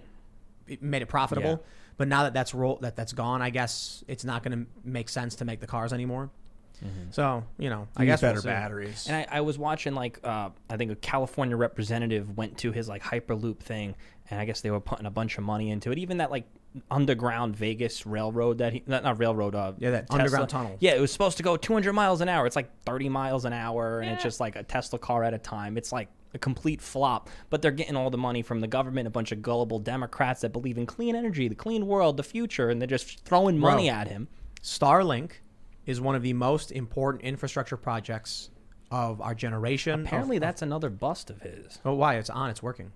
it profitable. Yeah. But now that that's gone, I guess it's not going to make sense to make the cars anymore. So, I guess better we'll see. batteries. And I was watching I think a California representative went to his like Hyperloop thing, and I guess they were putting a bunch of money into it. Even that like underground Vegas railroad not railroad. that Tesla. underground tunnel. Yeah, it was supposed to go 200 miles an hour. It's like 30 miles an hour, and it's just like a Tesla car at a time. It's like a complete flop, but they're getting all the money from the government, a bunch of gullible Democrats that believe in clean energy, the clean world, the future, and they're just throwing money at him. Starlink is one of the most important infrastructure projects of our generation. Apparently, that's another bust of his. Oh, why? It's working.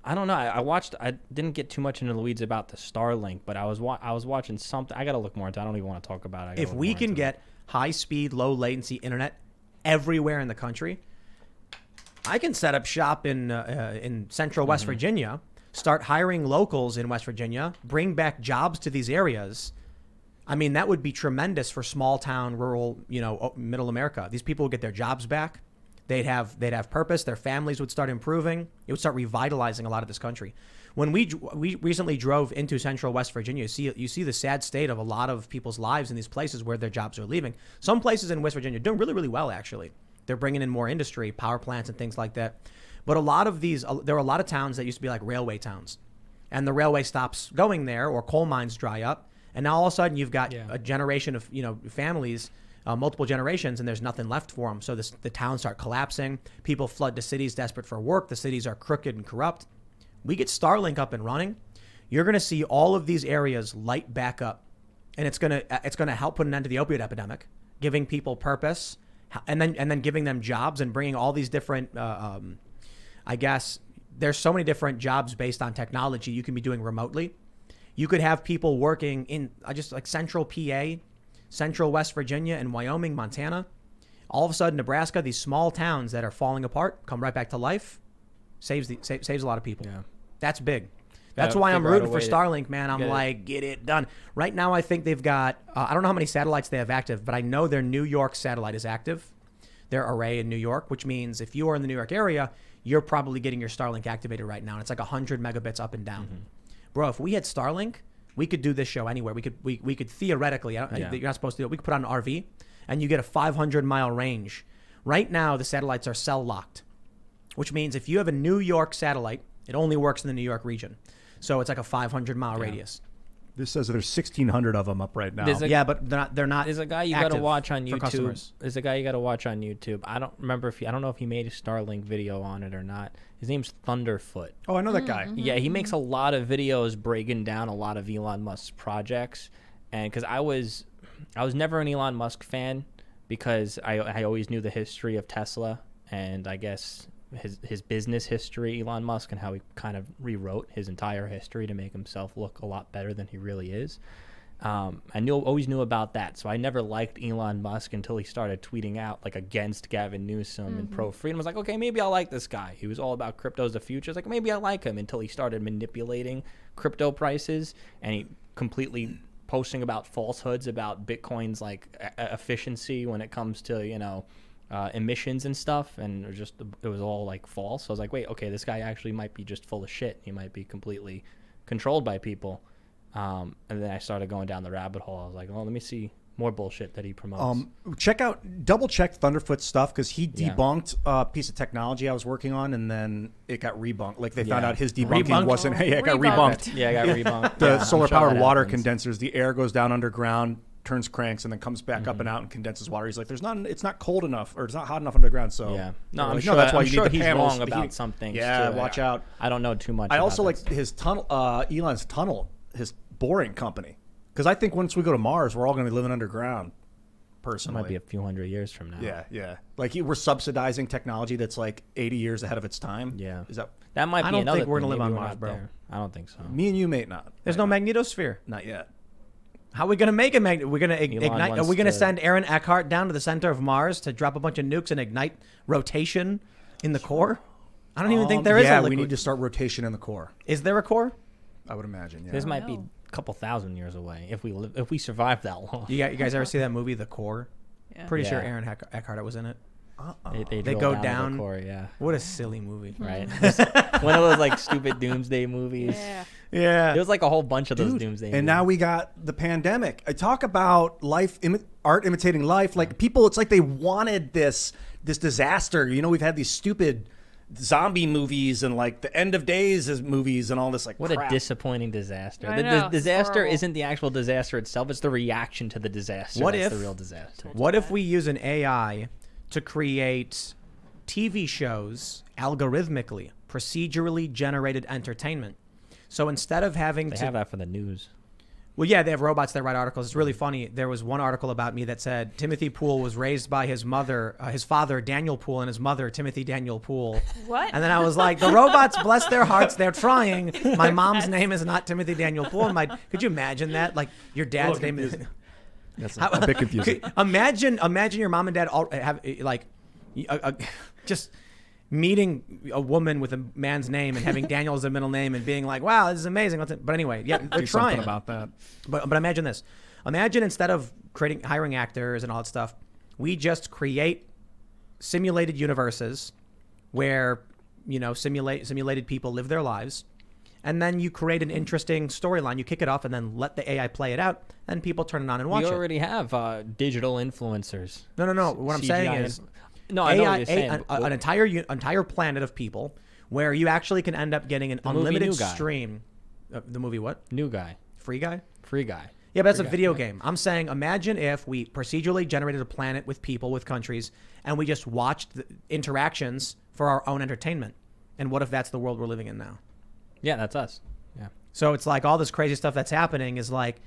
I don't know. I didn't get too much into the weeds about the Starlink, but I was watching something. I got to look more into it. I don't even want to talk about it. If we can get high-speed, low-latency internet everywhere in the country, I can set up shop in central West Virginia, start hiring locals in West Virginia, bring back jobs to these areas. I mean, that would be tremendous for small town, rural, middle America. These people would get their jobs back. They'd have purpose. Their families would start improving. It would start revitalizing a lot of this country. When we recently drove into central West Virginia, you see the sad state of a lot of people's lives in these places where their jobs are leaving. Some places in West Virginia are doing really, really well, actually. They're bringing in more industry, power plants and things like that. But there are a lot of towns that used to be like railway towns. And the railway stops going there, or coal mines dry up. And now all of a sudden you've got a generation of families, multiple generations, and there's nothing left for them. So the towns start collapsing. People flood to cities desperate for work. The cities are crooked and corrupt. We get Starlink up and running. You're going to see all of these areas light back up, and it's going to help put an end to the opioid epidemic, giving people purpose, and then giving them jobs and bringing all these different. I guess there's so many different jobs based on technology you can be doing remotely. You could have people working in just like central PA, central West Virginia, and Wyoming, Montana. All of a sudden, Nebraska, these small towns that are falling apart, come right back to life. Saves a lot of people. Yeah. That's big. That's why I'm rooting for Starlink, man. I'm like, get it done. Right now, I think they've got, I don't know how many satellites they have active, but I know their New York satellite is active. Their array in New York, which means if you are in the New York area, you're probably getting your Starlink activated right now. And it's like 100 megabits up and down. Bro, if we had Starlink, we could do this show anywhere. We could theoretically, you're not supposed to do it. We could put on an RV and you get a 500-mile range. Right now, the satellites are cell locked, which means if you have a New York satellite, it only works in the New York region. So it's like a 500-mile radius. This says there's 1,600 of them up right now. But they're not. There's a guy you got to watch on YouTube. Customers. There's a guy you got to watch on YouTube. I don't know if he made a Starlink video on it or not. His name's Thunderfoot. Oh, I know that guy. Yeah, he makes a lot of videos breaking down a lot of Elon Musk's projects, and because I was never an Elon Musk fan because I always knew the history of Tesla and I guess his business history, Elon Musk, and how he kind of rewrote his entire history to make himself look a lot better than he really is. I always knew about that, so I never liked Elon Musk until he started tweeting out like against Gavin Newsom and pro freedom. I was like, okay, maybe I like this guy. He was all about crypto's the future. I was like, maybe I like him until he started manipulating crypto prices and he completely posting about falsehoods about Bitcoin's like efficiency when it comes to emissions and stuff, and it was all like false. So I was like, wait, okay, this guy actually might be just full of shit. He might be completely controlled by people. And then I started going down the rabbit hole. I was like, well, let me see more bullshit that he promotes. Double check Thunderfoot's stuff because he Yeah. debunked a piece of technology I was working on, and then it got rebunked. Like they found Yeah. out his debunking Rebunked? wasn't. Hey, it got Rebunked. rebunked. Yeah, I got rebunked. The Yeah, I'm solar sure powered that water happens. condensers, the air goes down underground, turns cranks, and then comes back up and out and condenses water. He's like, it's not cold enough or it's not hot enough underground. So Yeah. they're No, I'm like, sure. that's why I'm you sure need the he's panels, wrong the about heating. some things. Yeah, too. watch out. I don't know too much. I about also that like stuff. his tunnel, Elon's tunnel, his boring company, because I think once we go to Mars, we're all going to be living underground. It Personally, might be a few hundred years from now. yeah. Like we're subsidizing technology that's like 80 years ahead of its time. Yeah. Is that That might be I don't another think we're thing. gonna live Maybe on we're Mars, not bro. there. I don't think so. me and you may not? There's no magnetosphere. Not yet. How are we going to make a magnet? We're going to Elon ignite. Are wants we going to to- send Aaron Eckhart down to the center of Mars to drop a bunch of nukes and ignite rotation in the core? I don't even think there is Yeah, a we liquid. need to start rotation in the core. Is there a core? I would imagine. Yeah. This might be know. a couple thousand years away if we survive that long. You guys ever see that movie, The Core? Yeah. Pretty sure Yeah. Aaron Eckhart was in it. They They drill go to the down. core, yeah. What a silly movie. Right. Just one of those like stupid doomsday movies. Yeah. Yeah. There was like a whole bunch of those Dude, doomsday and movies. now we got the pandemic. I talk about art imitating life. Like people, it's like they wanted this disaster. You know, we've had these stupid zombie movies and like the end of days is movies and all this like What crap. a disappointing disaster. I The know, it's disaster horrible. isn't the actual disaster itself, it's the reaction to the disaster. What that's if- the real disaster? What if we use an AI to create TV shows algorithmically, procedurally generated entertainment? So instead of having They to have that for the news. Well, yeah, they have robots that write articles. It's really funny. There was one article about me that said Timothy Poole was raised by his father, Daniel Poole, and his mother, Timothy Daniel Poole. What? And then I was like, the robots, bless their hearts, they're trying. My mom's name is not Timothy Daniel Poole. Could you imagine that? Like, your dad's name is... That's a bit confusing. Imagine your mom and dad all have, like, just meeting a woman with a man's name and having Daniel as a middle name and being like, wow, this is amazing. But anyway, yeah, they're Do trying. something about that. But imagine this. Imagine instead of hiring actors and all that stuff, we just create simulated universes where, simulated people live their lives. And then you create an interesting storyline. You kick it off and then let the AI play it out. And people turn it on and watch We it. already have digital influencers. No. What I'm saying CGI is No, I know what AI, you're saying. an entire planet of people where you actually can end up getting an The movie unlimited New Guy. stream. The movie what? New guy. Free Guy? Free guy. Yeah, but that's a Free Guy, video right. game. I'm saying imagine if we procedurally generated a planet with people, with countries, and we just watched the interactions for our own entertainment. And what if that's the world we're living in now? Yeah, that's us. Yeah. So it's like all this crazy stuff that's happening is like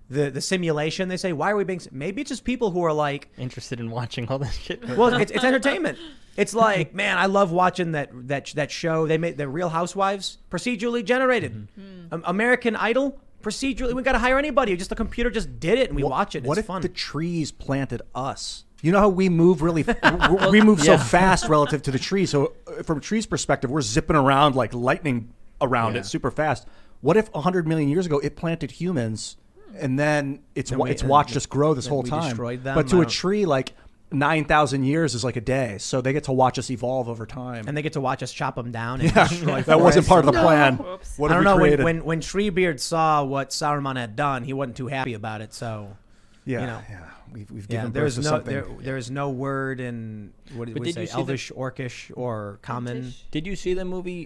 the simulation. They say, why are we being... Maybe it's just people who are like... Interested in watching all this shit. Well, it's entertainment. It's like, man, I love watching that show. They made the Real Housewives procedurally generated. American Idol procedurally. We got to hire anybody. Just the computer just did it, and we watch it. What It's if fun. the trees planted us? You know how we move we move so Yeah. fast relative to the trees. So from a tree's perspective, we're zipping around like lightning around Yeah. it super fast. What if 100 million years ago it planted humans, and then it's watched us grow this then whole we time? destroyed them? But to I a don't- tree, like 9,000 years is like a day, so they get to watch us evolve over time. and they get to watch us chop them down and yeah, destroy that wasn't forests. part of the plan. Whoops. What I have don't know. we created? When Treebeard saw what Saruman had done, he wasn't too happy about it. So yeah, you know. yeah, we've yeah, given there's birth to no something. there is no word in what did But we did say? you see the- Elvish, Orcish, or Common. Did you see the movie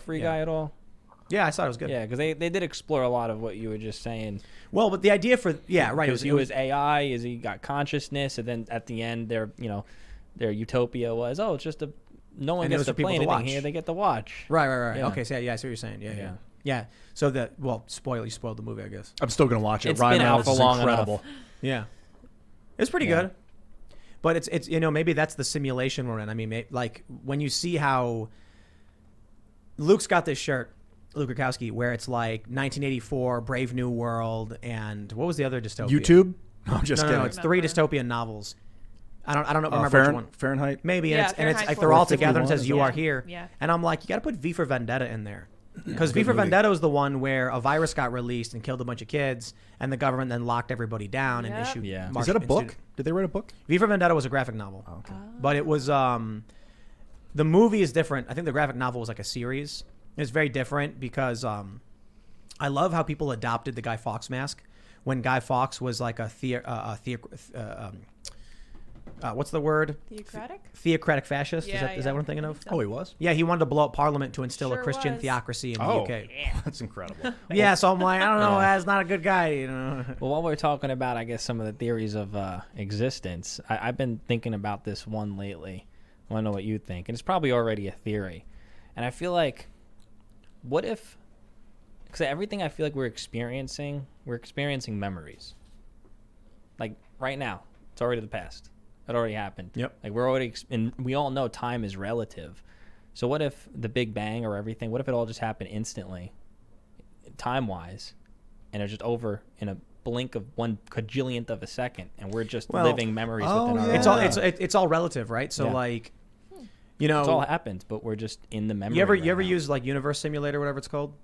Free yeah. Guy at all? Yeah, I thought it was good. Yeah, because they did explore a lot of what you were just saying. Well, but the idea for right, Because he was AI, is he got consciousness, and then at the end, their utopia was, it's just no one And it gets was to for people play to anything watch. here; they get to watch. right. Yeah. Okay, so yeah, I see what you're saying. Yeah. Yeah. Yeah. So you spoiled the movie, I guess. I'm still gonna watch it. It's Ryan been out Reynolds for is long incredible. enough. Yeah. It's pretty Yeah. good. But it's maybe that's the simulation we're in. I mean, like when you see how Luke's got this shirt, Luke Rakowski, where it's like 1984, Brave New World, and what was the other dystopia? YouTube? No, I'm just No, kidding. it's 3 dystopian novels. I don't know. Remember which one? Fahrenheit. Maybe, Yeah, and it's Fahrenheit like they're all 451 together and it says is "You that are one? here." Yeah. And I'm like, you got to put V for Vendetta in there because V good for movie. Vendetta was the one where a virus got released and killed a bunch of kids, and the government then locked everybody down and Yep. issued. Yeah. Is that a book? Did they write a book? V for Vendetta was a graphic novel, Okay. but it was the movie is different. I think the graphic novel was like a series. It's very different because I love how people adopted the Guy Fawkes mask, when Guy Fawkes was like what's the word? Theocratic? Theocratic fascist. Yeah, Is that what I'm thinking of? So. Oh, he was? Yeah, he wanted to blow up Parliament to instill a Sure Christian was. theocracy in the Oh, UK. that's incredible. Yeah, so I'm like, I don't know, Yeah. that's not a good guy, you know. Well, while we're talking about, I guess, some of the theories of existence, I've been thinking about this one lately. I want to know what you think. And it's probably already a theory. And I feel like, what if, because everything I feel like we're experiencing memories. Like, right now, it's already the past. It already happened. Yep. Like, we're already, and we all know time is relative. So what if the Big Bang or everything, what if it all just happened instantly, time-wise, and it's just over in a blink of 1/cajillionth of a second, and we're just living memories within our It's own. all it's all relative, right? So Yeah. like, you know, It's all happened, but we're just in the memory. you ever right now. use like Universe Simulator, whatever it's called?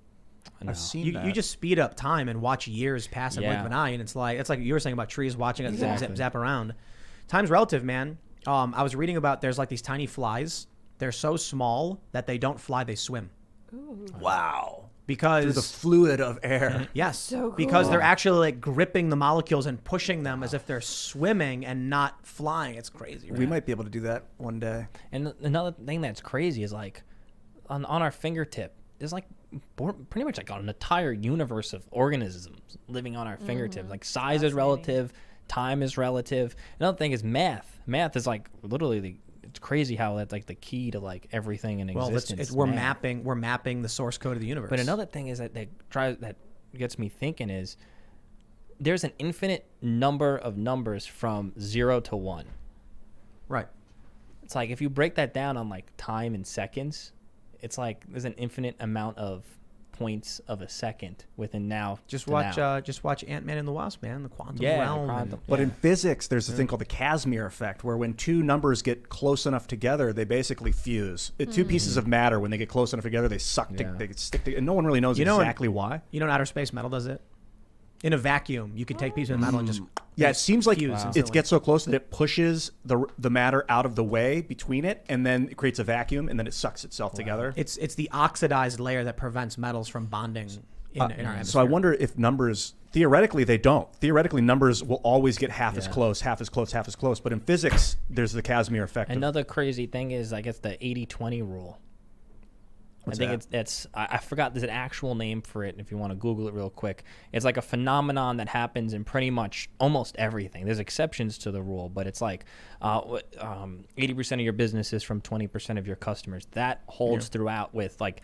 I know. I've seen You that. just speed up time and watch years pass in a blink of an eye, and it's like you were saying about trees watching it Exactly. zap around. Time's relative, man. I was reading about there's like these tiny flies. They're so small that they don't fly; they swim. Ooh. Wow. Because Through the fluid of air. yes, So because cool. they're actually like gripping the molecules and pushing them as if they're swimming and not flying. It's crazy. We Right? might be able to do that one day. And another thing that's crazy is like on our fingertip, there's like pretty much like an entire universe of organisms living on our fingertips. Like size is Fascinating. relative, time is relative. Another thing is math. Math is like literally it's crazy how that's like the key to like everything in Well, existence. we're math. mapping the source code of the universe. But another thing is that that gets me thinking is there's an infinite number of numbers from 0 to 1. right. It's like if you break that down on like time and seconds, it's like there's an infinite amount of points of a second within now. Just to watch now. Ant-Man and the Wasp, man. The quantum Yeah, realm. quantum. But Yeah. in physics, there's a thing called the Casimir effect, where when two numbers get close enough together, they basically fuse. Two pieces of matter, when they get close enough together, they Yeah. they stick together. And no one really knows exactly why. You know, outer space metal does it. In a vacuum, you can take pieces of metal and just Yeah, it seems like fuse it instantly. gets so close that it pushes the matter out of the way between it, and then it creates a vacuum, and then it sucks itself together. It's the oxidized layer that prevents metals from bonding in our atmosphere. So I wonder if numbers, theoretically, they don't. Theoretically, numbers will always get half as Yeah. close, half as close, half as close. But in physics, there's the Casimir effect. Another crazy thing is I guess the 80-20 rule. What's I think that? I forgot there's an actual name for it if you want to Google it real quick. It's like a phenomenon that happens in pretty much almost everything. There's exceptions to the rule, but it's like 80% of your business is from 20% of your customers. That holds throughout with like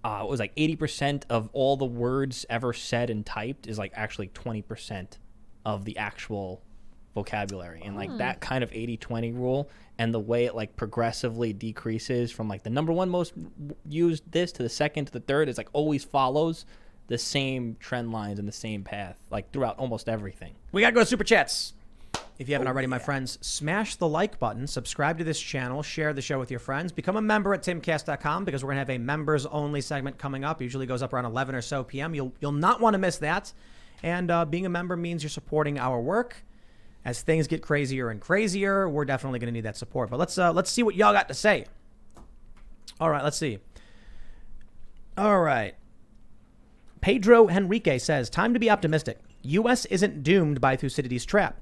it was like 80% of all the words ever said and typed is like actually 20% of the actual vocabulary. And like that kind of 80-20 rule and the way it like progressively decreases from like the number one most used this to the second to the third is like always follows the same trend lines and the same path like throughout almost everything. We got to go to Super Chats. If you haven't already, my friends, smash the like button, subscribe to this channel, share the show with your friends, become a member at timcast.com because we're going to have a members-only segment coming up. Usually goes up around 11 or so p.m. You'll not want to miss that. And being a member means you're supporting our work. As things get crazier and crazier, we're definitely going to need that support. But let's see what y'all got to say. All right, let's see. All right. Pedro Henrique says, time to be optimistic. U.S. isn't doomed by Thucydides' trap.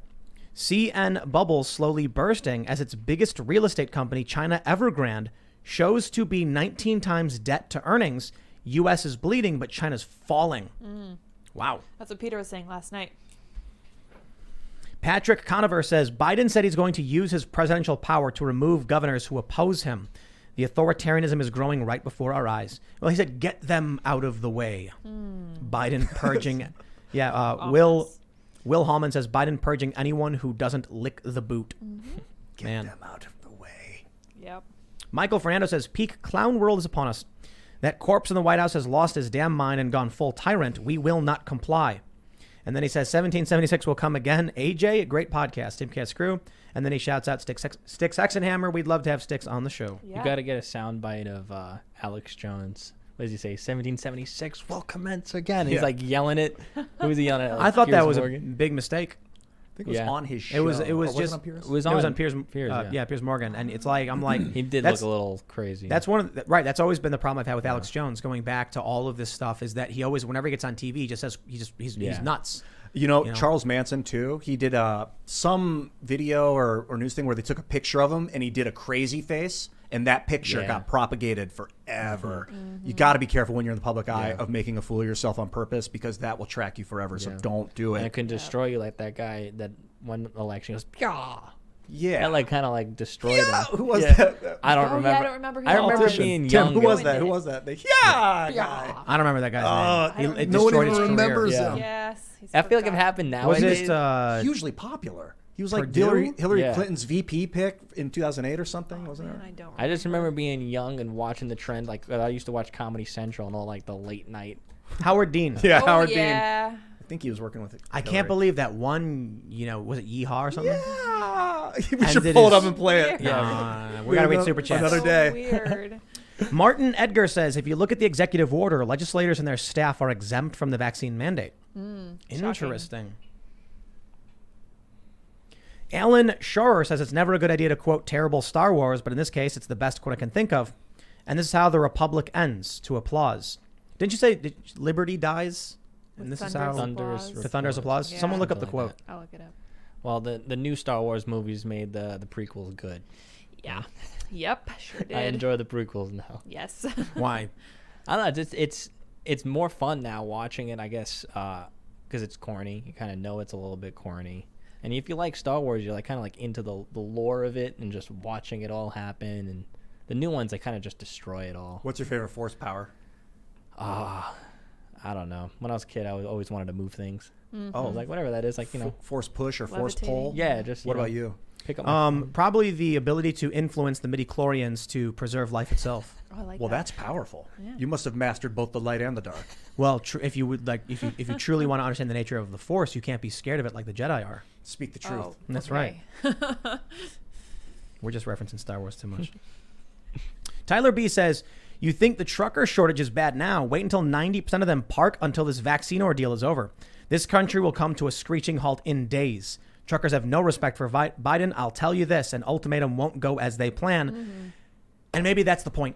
CN bubble slowly bursting as its biggest real estate company, China Evergrande, shows to be 19 times debt to earnings. U.S. is bleeding, but China's falling. Wow. That's what Peter was saying last night. Patrick Conover says, Biden said he's going to use his presidential power to remove governors who oppose him. The authoritarianism is growing right before our eyes. Well, he said, get them out of the way. Biden purging. Yeah, Will Hallman says, Biden purging anyone who doesn't lick the boot. Get Man. them out of the way. Yep. Michael Fernando says, peak clown world is upon us. That corpse in the White House has lost his damn mind and gone full tyrant. We will not comply. And then he says, 1776 will come again. AJ, great podcast, Timcast crew. And then he shouts out Sticks Hexenhammer. We'd love to have Sticks on the show. Yeah. You got to get a soundbite of Alex Jones. What does he say? 1776 will commence again. He's Yeah. like yelling it. Who was he yelling at? Like I thought that Piers was Morgan? a big mistake. I think it was Yeah. on his show. It was Or just on Piers? It was on Piers. yeah. Yeah, Piers Morgan, and it's like I'm like He did that's- look a little crazy. That's one of the, right. That's always been the problem I've had with Alex Jones. Going back to all of this stuff, is that he always, whenever he gets on TV, he just says he's nuts. You know, Charles Manson too. He did some video or news thing where they took a picture of him and he did a crazy face, and that picture got propagated forever. Mm-hmm. You got to be careful when you're in the public eye of making a fool of yourself on purpose, because that will track you forever. So don't do and it. it can destroy you, like that guy that one election goes, yeah. Yeah. That like kind of like destroyed him. Who was that? I don't Oh, remember. yeah, I don't remember who I that remember was. being Tim, young. who was going that? in Who it. was that? The guy. I don't remember that guy's name. It no one destroyed even his career. remembers Yeah. him. Yes. he's I feel like it forgotten. happened Was nowadays. it Hugely popular. He was like Purdue? Hillary Clinton's VP pick in 2008 or something, wasn't Man, it? I don't. I just remember being young and watching the trend. Like I used to watch Comedy Central and all like the late night. Howard Dean. Yeah, Oh, Howard Dean. yeah. I think he was working with it. I can't believe that one. Was it Yeehaw or something? Yeah. we And should it pull it is- up and play it. We gotta read super chats. Another So day. Weird. Martin Edgar says, if you look at the executive order, legislators and their staff are exempt from the vaccine mandate. Interesting. Alan Scharer says it's never a good idea to quote terrible Star Wars, but in this case, it's the best quote I can think of. And this is how the Republic ends, to applause. Didn't you say Liberty dies? And this is how Thunderous to thunderous applause. Yeah. Someone look up the Something like quote. I'll look it up. Well, the new Star Wars movies made the prequels good. Yeah. Yep. Sure did. I enjoy the prequels now. Yes. Why? I don't know. It's more fun now watching it, I guess, because it's corny. You kind of know it's a little bit corny. And if you like Star Wars, you're like kind of like into the lore of it and just watching it all happen. And the new ones, they kind of just destroy it all. What's your favorite force power? I don't know. When I was a kid, I always wanted to move things. Mm-hmm. I was like, whatever that is, like, you know. Force push or force Levitating. pull? Yeah, just. What about you? Pick up my phone. Probably the ability to influence the midi-chlorians to preserve life itself. Oh, I like Well, that. that's powerful. Yeah. You must have mastered both the light and the dark. Well, if you would like, if you truly want to understand the nature of the Force, you can't be scared of it like the Jedi are. Speak the truth. Oh, That's okay. We're just referencing Star Wars too much. Tyler B says, you think the trucker shortage is bad now? Wait until 90% of them park until this vaccine ordeal is over. This country will come to a screeching halt in days. Truckers have no respect for Biden. I'll tell you this, an ultimatum won't go as they plan. And maybe that's the point.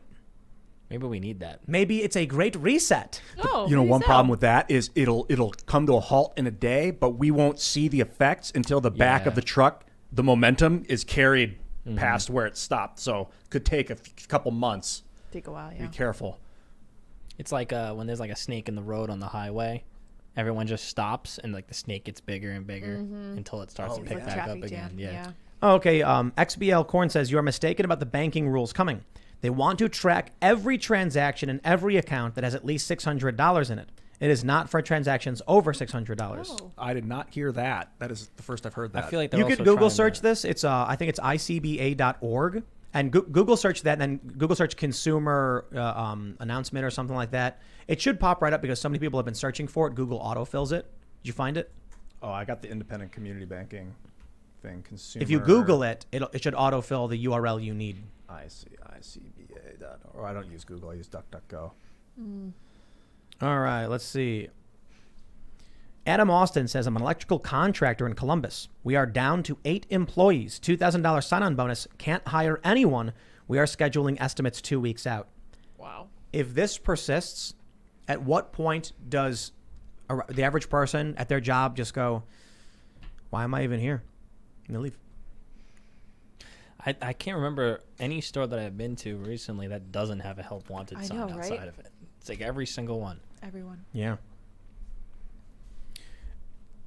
Maybe we need that. Maybe it's a great reset. Oh, You know, maybe one so. problem with that is it'll come to a halt in a day, but we won't see the effects until the back Yeah. of the truck, the momentum is carried past where it stopped. So could take a couple months. Take a while, yeah. Be careful. It's like when there's like a snake in the road on the highway. Everyone just stops and like the snake gets bigger and bigger until it starts to It's pick like back up traffic again. jam. Yeah. Oh, okay. XBL Corn says, you are mistaken about the banking rules coming. They want to track every transaction and every account that has at least $600 in it. It is not for transactions over $600. Oh. I did not hear that. That is the first I've heard that. I feel like they're You also could Google trying search to- this. It's I think it's icba.org, and Google search that, and then Google search consumer announcement or something like that. It should pop right up because so many people have been searching for it. Google autofills it. Did you find it? Oh, I got the independent community banking thing. Consumer. If you Google it, it should autofill the URL you need. ICBA. Or I don't use Google. I use DuckDuckGo. All right, let's see. Adam Austin says, I'm an electrical contractor in Columbus. We are down to 8 employees. $2,000 sign-on bonus. Can't hire anyone. We are scheduling estimates 2 weeks out. Wow. If this persists, at what point does the average person at their job just go, why am I even here? I'm going to leave. I can't remember any store that I've been to recently that doesn't have a help wanted I sign know, outside right? of it. It's like every single one. Everyone. Yeah.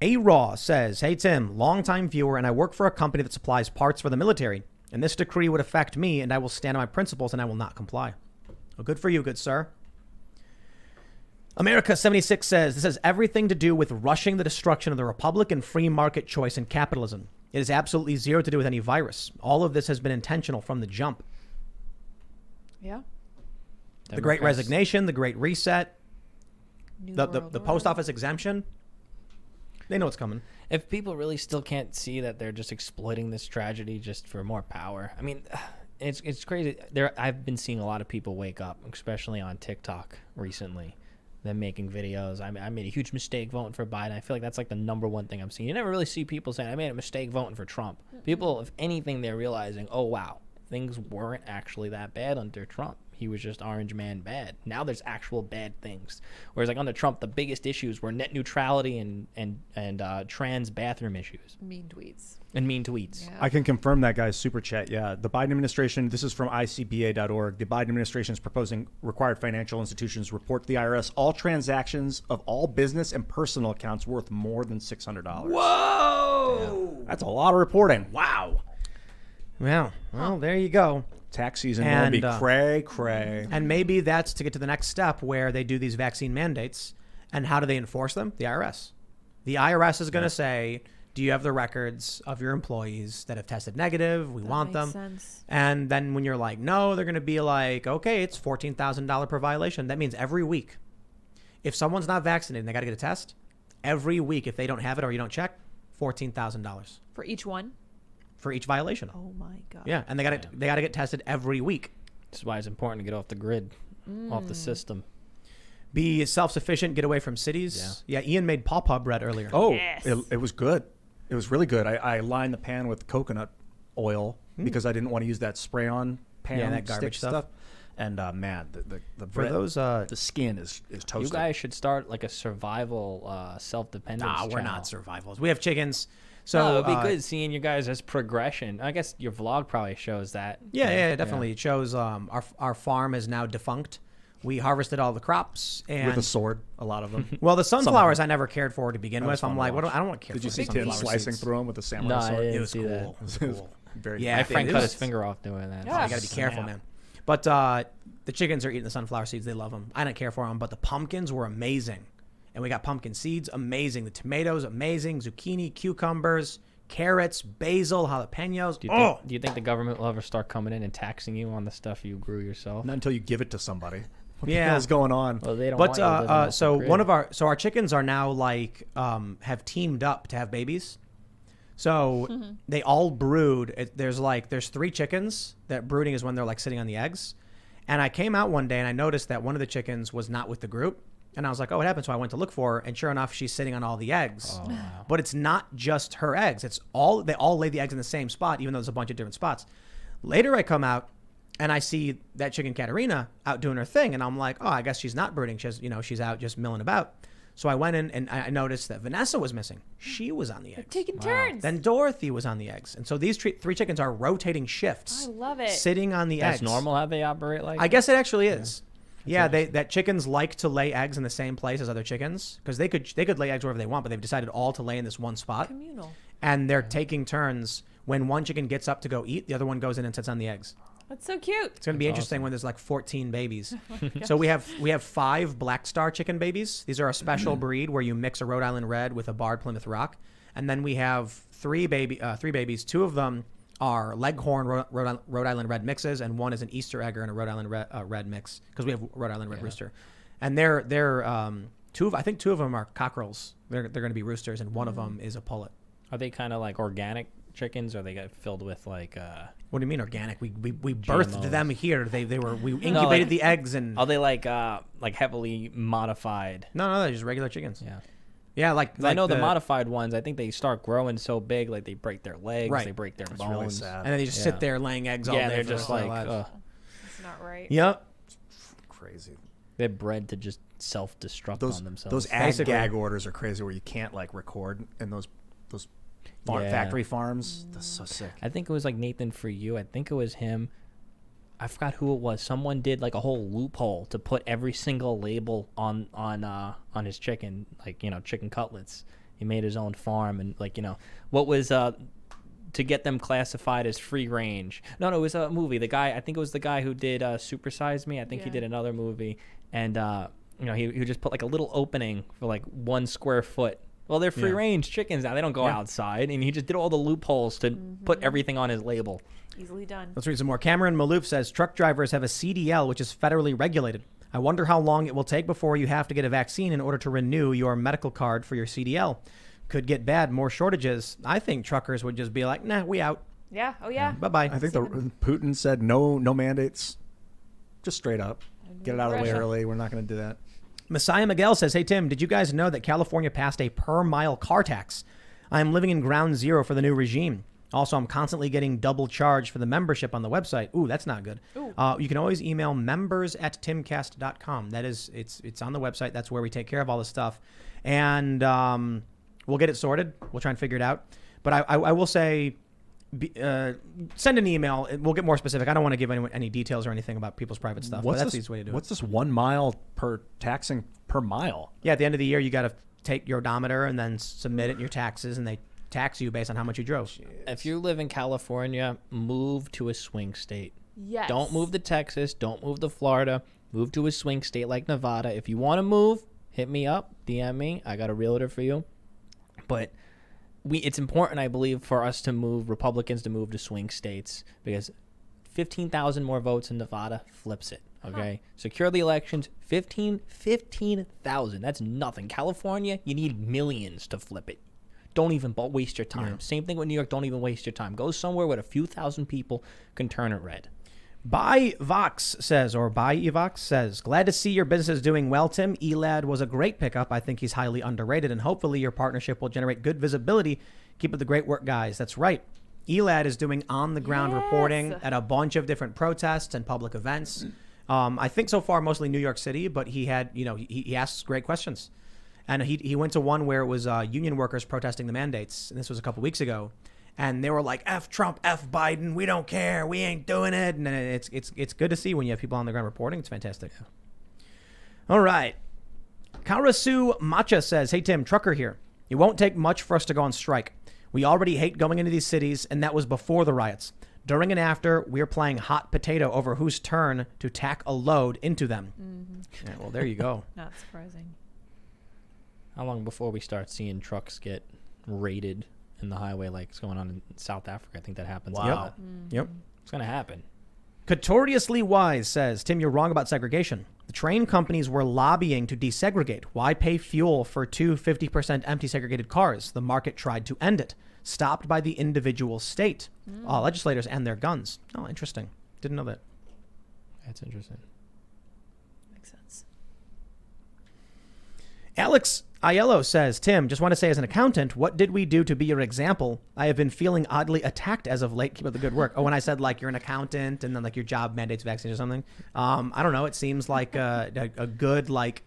A-Raw says, hey, Tim, longtime viewer, and I work for a company that supplies parts for the military. And this decree would affect me, and I will stand on my principles, and I will not comply. Well, good for you, good sir. America 76 says, this has everything to do with rushing the destruction of the republic and free market choice and capitalism. It has absolutely zero to do with any virus. All of this has been intentional from the jump. Yeah. The Great Democrats- Resignation, the Great Reset, New the World post Order. office exemption. They know it's coming. If people really still can't see that they're just exploiting this tragedy just for more power, I mean, it's crazy. I've been seeing a lot of people wake up, especially on TikTok recently, them making videos. I made a huge mistake voting for Biden. I feel like that's like the number one thing I'm seeing. You never really see people saying, I made a mistake voting for Trump. People, if anything, they're realizing, oh, wow, things weren't actually that bad under Trump. He was just orange man bad. Now there's actual bad things. Whereas like under Trump, the biggest issues were net neutrality and trans bathroom issues. Mean tweets. And mean tweets. Yeah. I can confirm that, guys. Super chat. Yeah. The Biden administration, this is from icba.org. The Biden administration is proposing required financial institutions report to the IRS all transactions of all business and personal accounts worth more than $600. Whoa! Yeah. That's a lot of reporting. Wow. Well, there you go. Tax season will be cray. And maybe that's to get to the next step where they do these vaccine mandates. And how do they enforce them? The IRS. The IRS is going to say, do you have the records of your employees that have tested negative? We want them. Sense. And then when you're like, no, they're going to be like, okay, it's $14,000 per violation. That means every week, if someone's not vaccinated and they got to get a test, every week, if they don't have it or you don't check, $14,000 For each one? for each violation. Oh my God. Yeah, and they got to get tested every week. This is why it's important to get off the grid, off the system. Be self-sufficient, get away from cities. Yeah, Ian made pawpaw bread earlier. Oh, Yes. it was good. It was really good. I lined the pan with coconut oil because I didn't want to use that spray-on pan, that garbage stick stuff. And man, the For bread, those, the skin is toasted. You guys should start like a survival self-dependence nah, we're channel. not survivals. We have chickens. So So it'd be good seeing you guys as progression. I guess your vlog probably shows that. Yeah, definitely. It shows our farm is now defunct. We harvested all the crops and with a sword, a lot of them. well, the sunflowers I never cared for to begin with. I'm like, what? I don't want to care. Did you for see Tim sunflower slicing seeds. through them with a samurai No, I sword? didn't It was see cool. that. It was cool. Very Yeah, My it friend was- cut his finger off doing that. Yeah. You got to be careful, Yeah. man. But the chickens are eating the sunflower seeds. They love them. I don't care for them. But the pumpkins were amazing. And we got pumpkin seeds, amazing. The tomatoes, amazing. Zucchini, cucumbers, carrots, basil, jalapenos. Do you think the government will ever start coming in and taxing you on the stuff you grew yourself? Not until you give it to somebody. What the Yeah. hell is going on? Well, they don't But want you to live off so the one grid. of our chickens are now like have teamed up to have babies. So they all brood. There's 3 chickens. That brooding is when they're like sitting on the eggs. And I came out one day and I noticed that one of the chickens was not with the group. And I was like, oh, what happened? So I went to look for her, and sure enough, she's sitting on all the eggs. Oh, wow. But it's not just her eggs. They all lay the eggs in the same spot, even though there's a bunch of different spots. Later, I come out and I see that chicken Katerina out doing her thing, and I'm like, oh, I guess she's not brooding. She's out just milling about. So I went in and I noticed that Vanessa was missing. She was on the eggs. Taking turns. Then Dorothy was on the eggs, and so these 3 chickens are rotating shifts. I love it. Sitting on the That's eggs. normal how they operate like I guess it actually is. Yeah, that chickens like to lay eggs in the same place as other chickens because they could lay eggs wherever they want, but they've decided all to lay in this one spot. Communal. And they're taking turns. When one chicken gets up to go eat, the other one goes in and sits on the eggs. That's so cute. It's going to be interesting when there's like 14 babies. So we have 5 Black Star chicken babies. These are a special breed where you mix a Rhode Island Red with a barred Plymouth Rock, and then we have 3 babies. 2 of them are Leghorn Rhode Island Red mixes, and one is an Easter Egger and a Rhode Island Red mix because we have Rhode Island Red Rooster, and they're 2 of them are cockerels. They're going to be roosters, and one of them is a pullet. Are they kind of like organic chickens, or they get filled with like? What do you mean organic? We birthed GMOs. them here. We incubated the eggs and Are they like heavily modified? no, they're just regular chickens. Yeah. Yeah, like 'Cause I know the modified ones. I think they start growing so big, like they break their legs, Right. they break their It's bones. really sad. and then they just Yeah. sit there laying eggs all Yeah, day. they're for just the rest like, of their lives. It's not right. Yep. Crazy. they're bred to just self-destruct Those on themselves. those ag Basically. gag orders are crazy where you can't like record in those Yeah. factory farms. That's so sick. I think it was like Nathan For You. I think it was him. I forgot who it was. Someone did like a whole loophole to put every single label on his chicken, like chicken cutlets. He made his own farm, and what was to get them classified as free range. No, it was a movie. The guy, I think it was the guy who did Super Size Me. I think he Yeah. did another movie, and he would just put like a little opening for like 1 square foot. Well, they're free range chickens now. They don't go outside, and he just did all the loopholes to put everything on his label. Easily done. Let's read some more. Cameron Malouf says truck drivers have a CDL, which is federally regulated. I wonder how long it will take before you have to get a vaccine in order to renew your medical card for your CDL. Could get bad. More shortages. I think truckers would just be like, nah, we out. Yeah. Oh yeah. Bye-bye. I think Putin said no mandates, just straight up. Get it out of the way Russia. early. We're not going to do that. Messiah Miguel says, hey, Tim, did you guys know that California passed a per-mile car tax? I am living in ground zero for the new regime. Also, I'm constantly getting double charged for the membership on the website. Ooh, that's not good. You can always email members@timcast.com. That is, it's on the website. That's where we take care of all this stuff. And we'll get it sorted. We'll try and figure it out. But I will say, send an email. We'll get more specific. I don't want to give anyone any details or anything about people's private stuff. But that's the easiest way to do it. What's this 1 mile per taxing per mile? Yeah, at the end of the year, you got to take your odometer and then submit it in your taxes, and they tax you based on how much you drove. If you live in California, move to a swing state. Yes. Don't move to Texas. Don't move to Florida. Move to a swing state like Nevada. If you want to move, hit me up. DM me. I got a realtor for you. But it's important, I believe, for us to move, Republicans to move to swing states, because 15,000 more votes in Nevada flips it. Okay? Secure the elections. 15,000. That's nothing. California, you need millions to flip it. Don't even waste your time. Same thing with New York. Don't even waste your time. Go somewhere where a few thousand people can turn it red. By Evox says, glad to see your business is doing well, Tim. Elad was a great pickup. I think he's highly underrated, and hopefully your partnership will generate good visibility. Keep up the great work, guys. That's right. Elad is doing on-the-ground reporting at a bunch of different protests and public events. I think so far mostly New York City, but he had, he asks great questions. And he went to one where it was union workers protesting the mandates. And this was a couple weeks ago. And they were like, F Trump, F Biden. We don't care. We ain't doing it. And it's good to see when you have people on the ground reporting. It's fantastic. Yeah. All right. Karasu Macha says, hey, Tim, trucker here. It won't take much for us to go on strike. We already hate going into these cities, and that was before the riots. During and after, we're playing hot potato over whose turn to tack a load into them. Mm-hmm. Yeah, well, there you go. Not surprising. How long before we start seeing trucks get raided in the highway like it's going on in South Africa? I think that happens a lot. Yep. It's going to happen. Cotoriously Wise says, Tim, you're wrong about segregation. The train companies were lobbying to desegregate. Why pay fuel for two 50% empty segregated cars? The market tried to end it. Stopped by the individual state. Legislators and their guns. Oh, interesting. Didn't know that. That's interesting. Makes sense. Alex Aiello says, Tim, just want to say as an accountant, what did we do to be your example? I have been feeling oddly attacked as of late. Keep up the good work. Oh, when I said like you're an accountant and then like your job mandates vaccines or something. I don't know. It seems like a good, like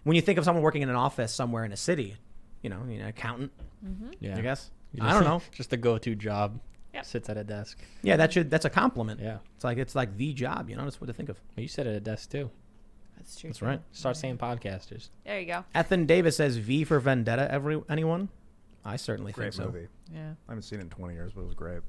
when you think of someone working in an office somewhere in a city, an accountant, Yeah. I guess. I don't know. Just a go-to job. Yep. Sits at a desk. Yeah, that's a compliment. Yeah. It's like the job, that's what to think of. You sit at a desk too. That's true. That's right. Start saying podcasters. There you go. Ethan Davis says V for Vendetta. Anyone? I certainly Great think so. movie. Yeah. I haven't seen it in 20 years, but it was great.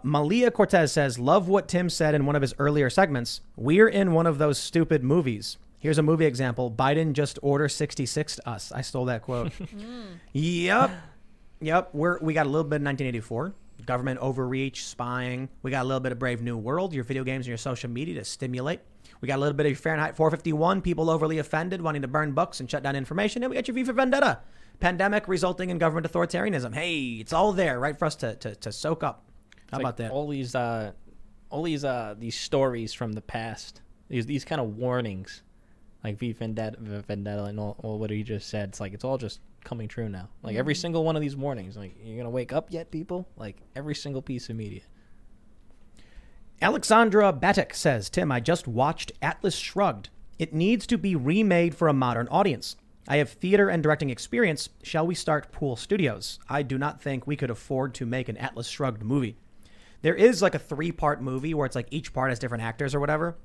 Malia Cortez says, love what Tim said in one of his earlier segments. We're in one of those stupid movies. Here's a movie example. Biden just order 66 to us. I stole that quote. Yep. We got a little bit of 1984. Government overreach, spying. We got a little bit of Brave New World, your video games and your social media to stimulate. We got a little bit of Fahrenheit 451, people overly offended, wanting to burn books and shut down information. And we got your V for Vendetta. Pandemic resulting in government authoritarianism. Hey, it's all there, right, for us to soak up. How about that? All these stories from the past, these kind of warnings, like V Vendetta and all what he just said. It's like it's all just coming true now. Like every single one of these warnings. Like, you're gonna wake up yet, people? Like every single piece of media. Alexandra Batik says, Tim, I just watched Atlas Shrugged. It needs to be remade for a modern audience. I have theater and directing experience. Shall we start Pool Studios? I do not think we could afford to make an Atlas Shrugged movie. There is like a 3-part movie where it's like each part has different actors or whatever.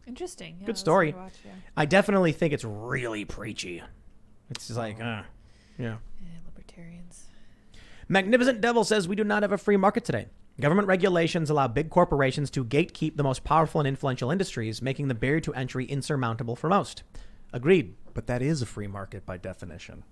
Interesting. Yeah, Good story. Watch, yeah. I definitely think it's really preachy. It's just like, yeah. Yeah, libertarians. Magnificent Devil says we do not have a free market today. Government regulations allow big corporations to gatekeep the most powerful and influential industries, making the barrier to entry insurmountable for most. Agreed. But that is a free market by definition.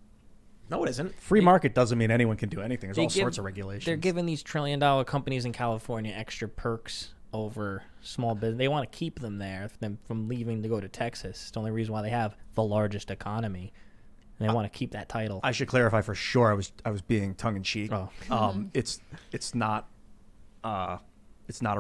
No, it isn't. Free market doesn't mean anyone can do anything. There's all sorts of regulations. They're giving these trillion-dollar companies in California extra perks over small business. They want to keep them there, them from leaving to go to Texas. It's the only reason why they have the largest economy. And they want to keep that title. I should clarify for sure. I was being tongue in cheek. Oh. It's not a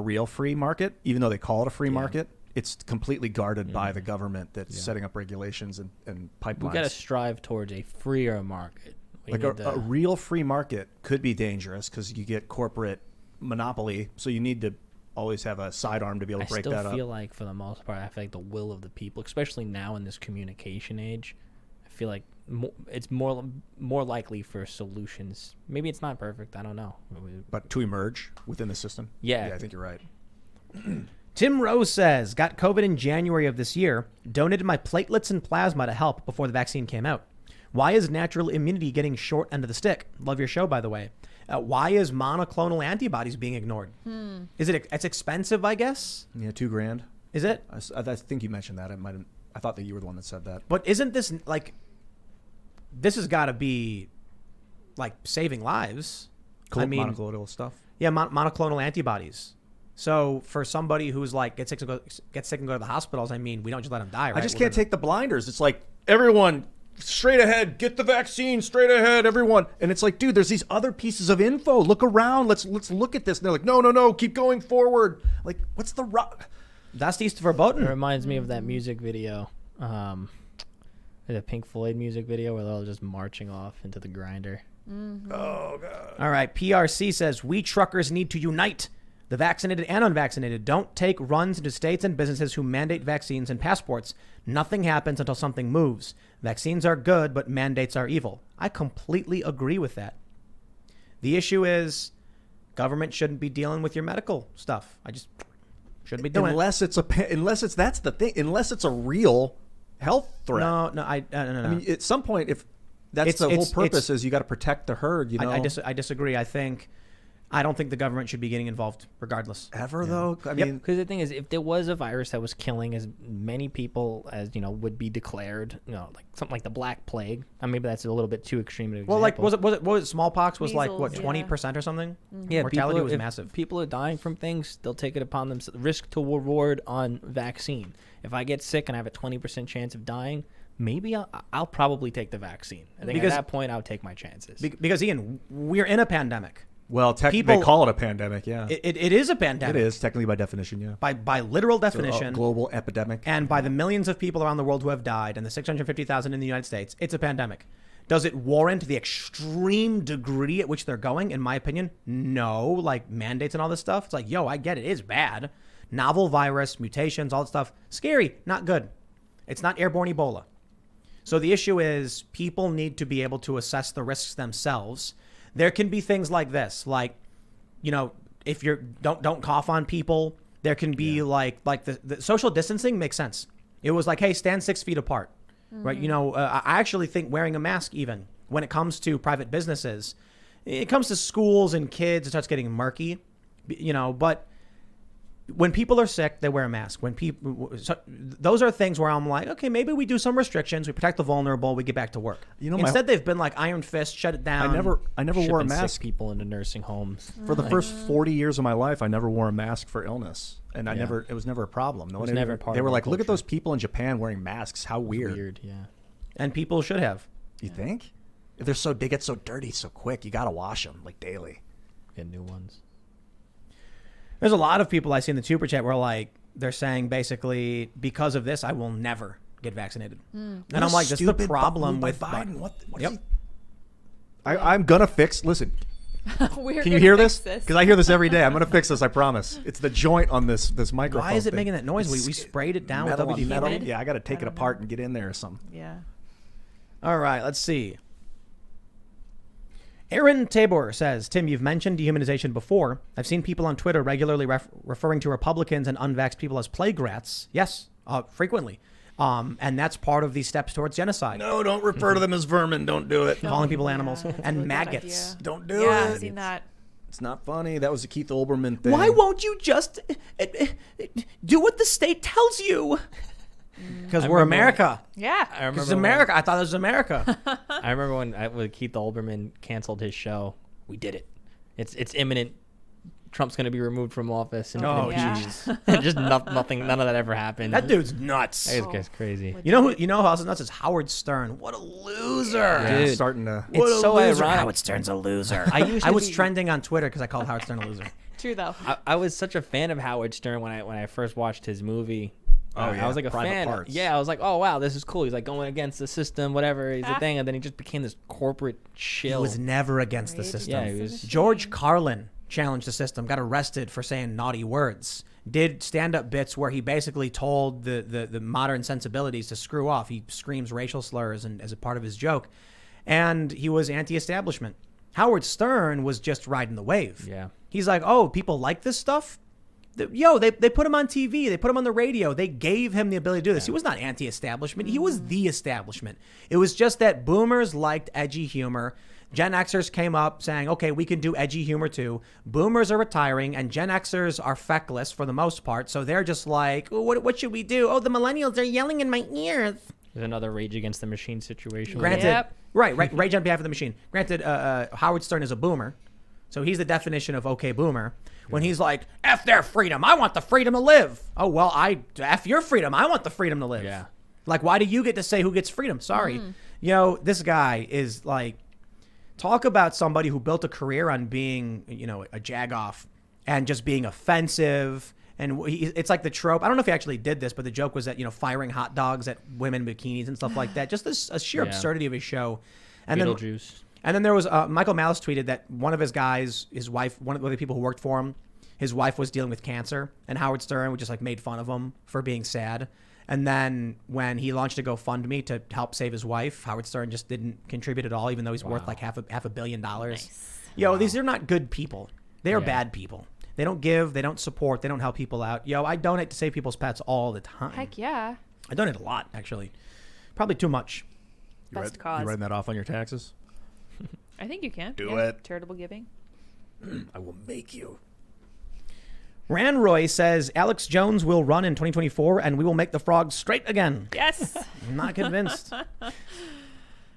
real free market, even though they call it a free market. it's completely guarded by the government that's setting up regulations and pipelines. We got to strive towards a freer market. Like a real free market could be dangerous because you get corporate monopoly. So you need to always have a sidearm to be able to break that up. I still feel like, for the most part, I feel like the will of the people, especially now in this communication age, I feel like it's more likely for solutions. Maybe it's not perfect. I don't know. But to emerge within the system. Yeah. I think you're right. Tim Rose says, got COVID in January of this year, donated my platelets and plasma to help before the vaccine came out. Why is natural immunity getting short end of the stick? Love your show, by the way. Why is monoclonal antibodies being ignored? Is it's expensive, I guess? Yeah, $2,000. Is it? I think you mentioned that. I thought that you were the one that said that. But isn't this this has got to be like saving lives? Monoclonal stuff. Yeah, monoclonal antibodies. So for somebody who's like gets sick and go to the hospitals, I mean, we don't just let them die, right? I just can't take the blinders. It's like everyone straight ahead, get the vaccine straight ahead, everyone. And it's like, dude, there's these other pieces of info. Look around. Let's look at this. And they're like, no, keep going forward. Like, what's the That's the East verboten. It reminds me of that music video, the Pink Floyd music video where they're all just marching off into the grinder. Mm-hmm. Oh God. All right, PRC says we truckers need to unite. The vaccinated and unvaccinated don't take runs into states and businesses who mandate vaccines and passports. Nothing happens until something moves. Vaccines are good, but mandates are evil. I completely agree with that. The issue is government shouldn't be dealing with your medical stuff. I just shouldn't be doing it. Unless it's that's the thing. Unless it's a real health threat. No. No. I mean, at some point, if that's the whole purpose, is you got to protect the herd. You know, I disagree. I don't think the government should be getting involved regardless. Though. I mean, because the thing is, if there was a virus that was killing as many people as, would be declared, like something like the Black Plague, maybe that's a little bit too extreme an example. Well, like, was it smallpox was Measles, like, what, 20% or something? Mm-hmm. Yeah, mortality was if massive. People are dying from things, they'll take it upon themselves. Risk to reward on vaccine. If I get sick and I have a 20% chance of dying, maybe I'll probably take the vaccine. I think at that point, I'll take my chances. Because, Ian, we're in a pandemic. Well, they call it a pandemic, yeah. It is a pandemic. It is, technically by definition, yeah. By literal definition. A global epidemic. And by the millions of people around the world who have died and the 650,000 in the United States, it's a pandemic. Does it warrant the extreme degree at which they're going? In my opinion, no. Like mandates and all this stuff. It's like, I get it. It is bad. Novel virus, mutations, all that stuff. Scary, not good. It's not airborne Ebola. So the issue is people need to be able to assess the risks themselves. There can be things like this, like, if you're don't cough on people. There can be like the social distancing makes sense. It was like, hey, stand 6 feet apart, right? I actually think wearing a mask, even when it comes to private businesses, it comes to schools and kids, it starts getting murky, But when people are sick, they wear a mask. Those are things where I'm like, okay, maybe we do some restrictions, we protect the vulnerable, we get back to work. Instead, they've been like iron fist, shut it down. I never wore a mask. Sick people into nursing homes for the first 40 years of my life. I never wore a mask for illness, and it was never a problem. No one never part They of were our like, look at culture. those people in Japan wearing masks. How weird. Weird, yeah. And people should have. You think? If they get so dirty so quick, you gotta wash them like daily. Get new ones. There's a lot of people I see in the super chat where like they're saying basically because of this I will never get vaccinated, and I'm like, that's the problem with Biden. What yep. I'm gonna fix. Listen, Can you hear this? Because I hear this every day. I'm gonna fix this. I promise. It's the joint on this microphone. Why is it thing. making that noise? We sprayed it down metal with on WD-40. metal. Yeah, I got to take it apart and get in there or something. Yeah. All right, let's see. Aaron Tabor says, Tim, you've mentioned dehumanization before. I've seen people on Twitter regularly referring to Republicans and unvaxxed people as plague rats. Yes, frequently. And that's part of the steps towards genocide. No, don't refer to them as vermin. Don't do it. Calling people animals that's and really maggots. Don't do Yeah, it. I've seen that. It's not funny. That was a Keith Olbermann thing. Why won't you just do what the state tells you? Because we're America. Yeah. I remember It's America. I thought it was America. I remember when Keith Olbermann canceled his show. We did it. It's imminent. Trump's going to be removed from office. And, Oh, Yeah. and just nothing. None of that ever happened. That dude's nuts. That guy's crazy. You know who else is nuts? Is Howard Stern. What a loser. Yeah, Dude. starting to. It's What a so loser. ironic. Howard Stern's a loser. I was trending on Twitter because I called Howard Stern a loser. True though. I was such a fan of Howard Stern when I first watched his movie. Oh, yeah. I was like a Private fan. parts. Yeah, I was like, oh wow, this is cool. He's like going against the system, whatever. He's a thing, and then he just became this corporate He shill. was never against the Rage system. Yeah, he against the was- machine. George Carlin challenged the system, got arrested for saying naughty words, did stand-up bits where he basically told the modern sensibilities to screw off. He screams racial slurs and as a part of his joke. And he was anti-establishment. Howard Stern was just riding the wave. Yeah. He's like, oh, people like this stuff? They put him on TV. They put him on the radio. They gave him the ability to do this. He was not anti-establishment. He was the establishment. It was just that boomers liked edgy humor. Gen Xers came up saying, okay, we can do edgy humor too. Boomers are retiring, and Gen Xers are feckless for the most part. So they're just like, oh, what should we do? Oh, the millennials are yelling in my ears. There's another Rage Against the Machine situation. Granted, Yep. right, rage on behalf of the machine. Granted, Howard Stern is a boomer, so he's the definition of okay boomer. When he's like, F their freedom, I want the freedom to live. Oh, well, F your freedom, I want the freedom to live. Yeah. Like, why do you get to say who gets freedom? Sorry. You know, this guy is like, talk about somebody who built a career on being, you know, a jagoff and just being offensive. And it's like the trope. I don't know if he actually did this, but the joke was that, you know, firing hot dogs at women in bikinis and stuff like that. Just this a sheer Yeah. absurdity of his show. And then Beetlejuice. and then there was Michael Malice tweeted that one of his guys, his wife, one of the people who worked for him, his wife was dealing with cancer, and Howard Stern just like made fun of him for being sad. And then when he launched a GoFundMe to help save his wife, Howard Stern just didn't contribute at all, even though he's worth like half a $1 billion. Nice. Yo, these are not good people. They are Yeah. bad people. They don't give, they don't support, they don't help people out. Yo, I donate to save people's pets all the time. Heck yeah. I donate a lot, actually. Probably too much. Best cause. You writing that off on your taxes? I think you can. Do yeah. it. Charitable giving. I will make you. Ranroy says Alex Jones will run in 2024 and we will make the frogs straight again. Yes. I'm not convinced.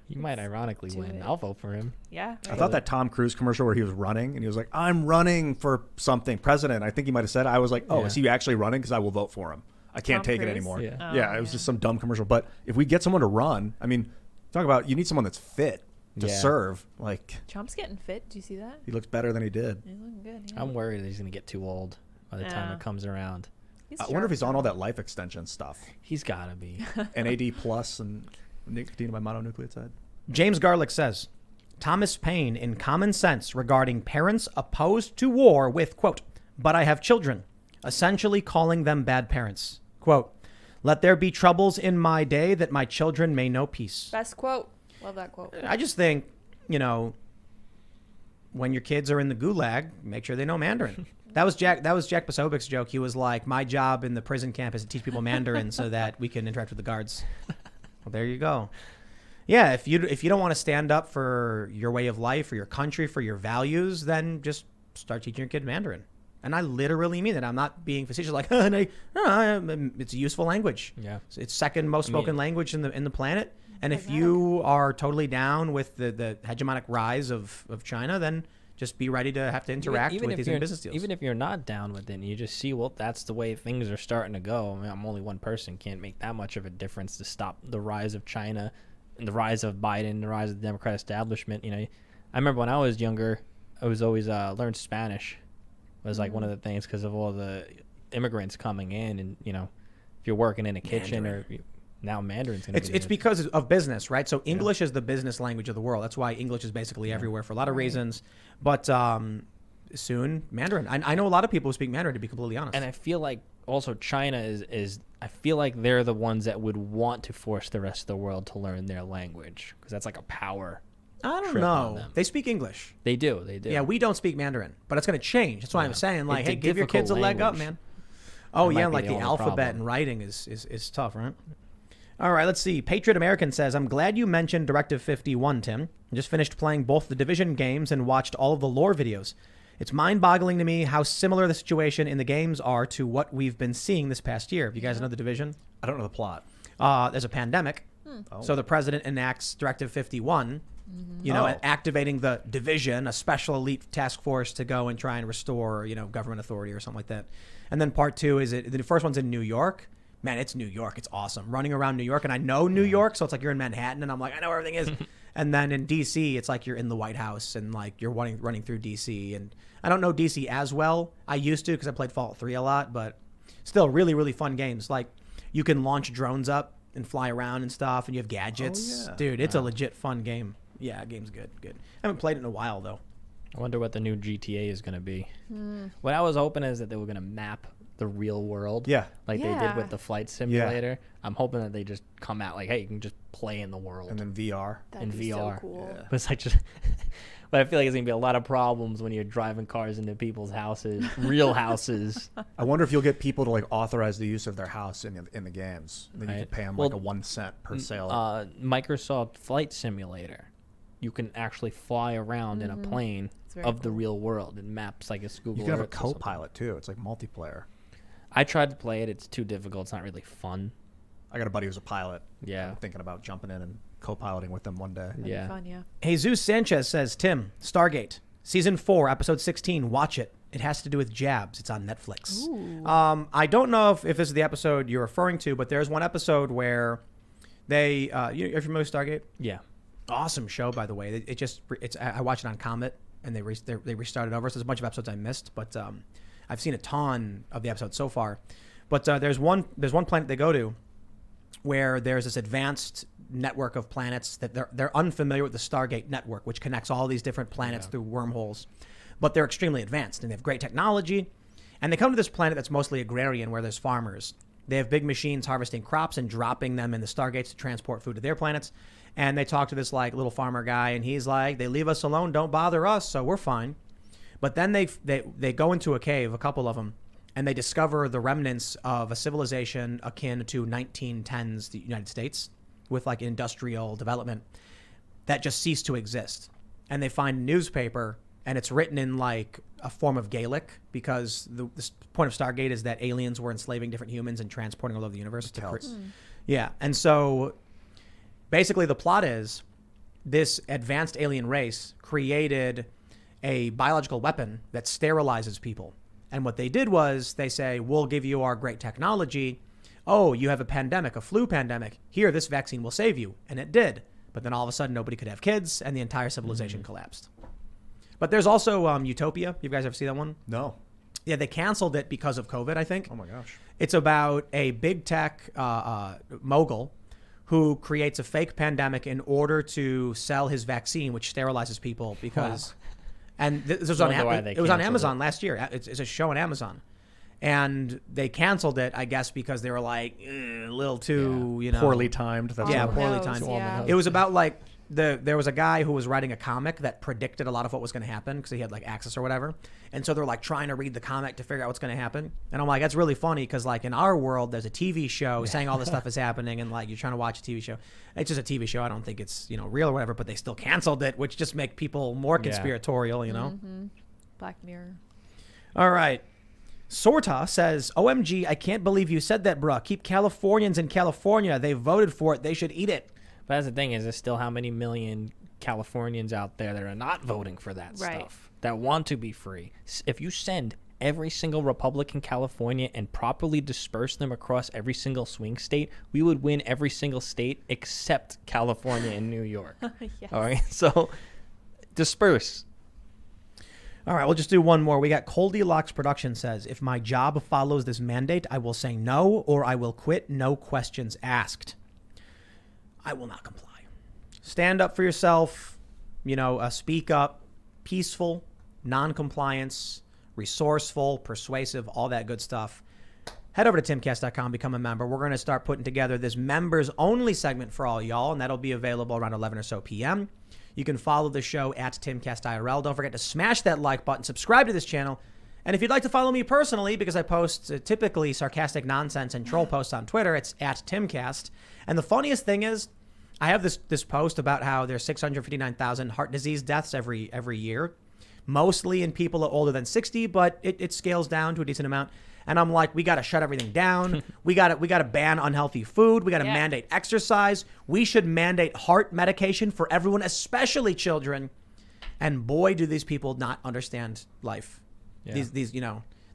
He might ironically Do win. it. I'll vote for him. Yeah. I thought that Tom Cruise commercial where he was running and he was like, I'm running for something, president. I think he might have said, I was like, oh, Yeah. is he actually running? Because I will vote for him. I can't Tom take it Cruise? anymore. Yeah. Oh, Yeah, it was yeah. just some dumb commercial. But if we get someone to run, I mean, talk about, you need someone that's fit to Yeah. serve. Like, Trump's getting fit. Do you see that? he looks better than he did. He's looking good. Yeah. I'm worried that he's going to get too old by the time Yeah. it comes around. He's I wonder if sharp, he's on all though. that life extension stuff. He's got to be. NAD plus and nicotine by mononucleotide. James Garlick says Thomas Paine in Common Sense regarding parents opposed to war with, quote, but I have children, essentially calling them bad parents. Quote, let there be troubles in my day that my children may know peace. Best quote. Love that quote. I just think, you know, when your kids are in the gulag, make sure they know Mandarin. That was Jack Posovic's joke. He was like, my job in the prison camp is to teach people Mandarin so that we can interact with the guards. Well, there you go. Yeah, if you don't want to stand up for your way of life, for your country, for your values, then just start teaching your kid Mandarin. And I literally mean that. I'm not being facetious. Like, it's a useful language. Yeah. It's second most spoken language in the planet. And if Pragmatic. you are totally down with the hegemonic rise of China, then just be ready to have to interact with these business deals. Even if you're not down with it, and you just see, well, that's the way things are starting to go. I mean, I'm only one person, can't make that much of a difference to stop the rise of China, and the rise of Biden, the rise of the Democrat establishment. You know, I remember when I was younger, I was always learned Spanish. Was like one of the things because of all the immigrants coming in, and you know, if you're working in a kitchen or now Mandarin's gonna It's because of business, right? So English is the business language of the world. That's why English is basically everywhere for a lot of reasons. But soon Mandarin. I know a lot of people who speak Mandarin, to be completely honest. And I feel like also China is I feel like they're the ones that would want to force the rest of the world to learn their language because that's like a power. I don't trip on know. them. They speak English. They do. Yeah, we don't speak Mandarin, but it's going to change. That's why I'm saying, like, It's a hey, give your difficult kids a leg up, language. man. Oh, That yeah, might be like the the only alphabet problem. and writing is tough, right? All right, let's see. Patriot American says, I'm glad you mentioned Directive 51, Tim. I just finished playing both the Division games and watched all of the lore videos. It's mind-boggling to me how similar the situation in the games are to what we've been seeing this past year. You guys know the Division? I don't know the plot. There's a pandemic. So the president enacts Directive 51, you know, Oh. activating the Division, a special elite task force to go and try and restore, you know, government authority or something like that. And then part two is the first one's in New York. Man, it's New York. It's awesome. Running around New York, and I know New York, so it's like you're in Manhattan, and I'm like, I know where everything is. And then in D.C., it's like you're in the White House, and like you're running through D.C. And I don't know D.C. as well. I used to because I played Fallout 3 a lot, but still really, really fun games. Like, You can launch drones up and fly around and stuff, and you have gadgets. yeah. Dude, it's a legit fun game. Yeah, game's good. I haven't played it in a while, though. I wonder what the new GTA is going to be. What I was hoping is that they were going to map the real world. Yeah. Like they did with the flight simulator. I'm hoping that they just come out like, hey, you can just play in the world. And then VR. That'd in be VR. so cool. Yeah. But it's like just, but I feel like there's gonna be a lot of problems when you're driving cars into people's houses, real houses. I wonder if you'll get people to like authorize the use of their house in the games. And then you Right. can pay them Well, like a 1 cent per sale. Microsoft Flight Simulator, you can actually fly around in a plane It's very of the cool. real world and maps like a Google. you can have a Earth or something. co-pilot too. It's like multiplayer. I tried to play it. It's too difficult. It's not really fun. I got a buddy who's a pilot. Yeah. I'm thinking about jumping in and co-piloting with them one day. That'd Yeah. be fun, yeah. Jesus Sanchez says, Tim, Stargate, Season 4, Episode 16, watch it. It has to do with jabs. It's on Netflix. I don't know if this is the episode you're referring to, but there's one episode where they, you're familiar with Stargate? Yeah. Awesome show, by the way. I watched it on Comet, and they restarted over. So there's a bunch of episodes I missed, but I've seen a ton of the episodes so far. But there's one planet they go to where there's this advanced network of planets that they're unfamiliar with the Stargate network, which connects all these different planets through wormholes. But they're extremely advanced and they have great technology. And they come to this planet that's mostly agrarian where there's farmers. They have big machines harvesting crops and dropping them in the Stargates to transport food to their planets. And they talk to this like little farmer guy, and he's like, they leave us alone, don't bother us, so we're fine. But then they go into a cave, a couple of them, and they discover the remnants of a civilization akin to 1910s the United States with like industrial development that just ceased to exist. And they find a newspaper, and it's written in like a form of Gaelic because the point of Stargate is that aliens were enslaving different humans and transporting all over the universe. Yeah. And so basically the plot is this advanced alien race created a biological weapon that sterilizes people. And what they did was they say, we'll give you our great technology. Oh, you have a pandemic, a flu pandemic. Here, this vaccine will save you. And it did. But then all of a sudden, nobody could have kids, and the entire civilization collapsed. But there's also Utopia. You guys ever see that one? No. Yeah, they canceled it because of COVID, I think. Oh my gosh. It's about a big tech mogul who creates a fake pandemic in order to sell his vaccine, which sterilizes people because... And this was wonder why they it was on canceled Amazon it. last year. It's a show on Amazon. And they canceled it, I guess, because they were like, a little too, Poorly timed. That's Yeah, what it poorly knows, timed. yeah. It was about like there was a guy who was writing a comic that predicted a lot of what was going to happen because he had like access or whatever. And so they're like trying to read the comic to figure out what's going to happen. And I'm like, that's really funny because like in our world, there's a TV show saying all this stuff is happening, and like you're trying to watch a TV show. It's just a TV show. I don't think it's real or whatever. But they still canceled it, which just make people more conspiratorial. Black Mirror. All right. Sorta says, OMG, I can't believe you said that, bruh. Keep Californians in California. They voted for it. They should eat it. But that's the thing is, there's still how many million Californians out there that are not voting for that Right. stuff, that want to be free. If you send every single Republican California and properly disperse them across every single swing state, we would win every single state except California and New York. Yes. All right, so disperse. All right, we'll just do one more. We got Goldilocks Production says, if my job follows this mandate, I will say no or I will quit. No questions asked. I will not comply. Stand up for yourself, speak up, peaceful, non-compliance, resourceful, persuasive, all that good stuff. Head over to timcast.com, become a member. We're going to start putting together this members only segment for all y'all, and that'll be available around 11 or so p.m. You can follow the show at Timcast IRL. Don't forget to smash that like button, subscribe to this channel. And if you'd like to follow me personally, because I post typically sarcastic nonsense and troll posts on Twitter, it's at Timcast. And the funniest thing is, I have this post about how there's 659,000 heart disease deaths every year, mostly in people older than 60, but it scales down to a decent amount. And I'm like, we got to shut everything down. we got to ban unhealthy food. We got to mandate exercise. We should mandate heart medication for everyone, especially children. And boy, do these people not understand life. Yeah. These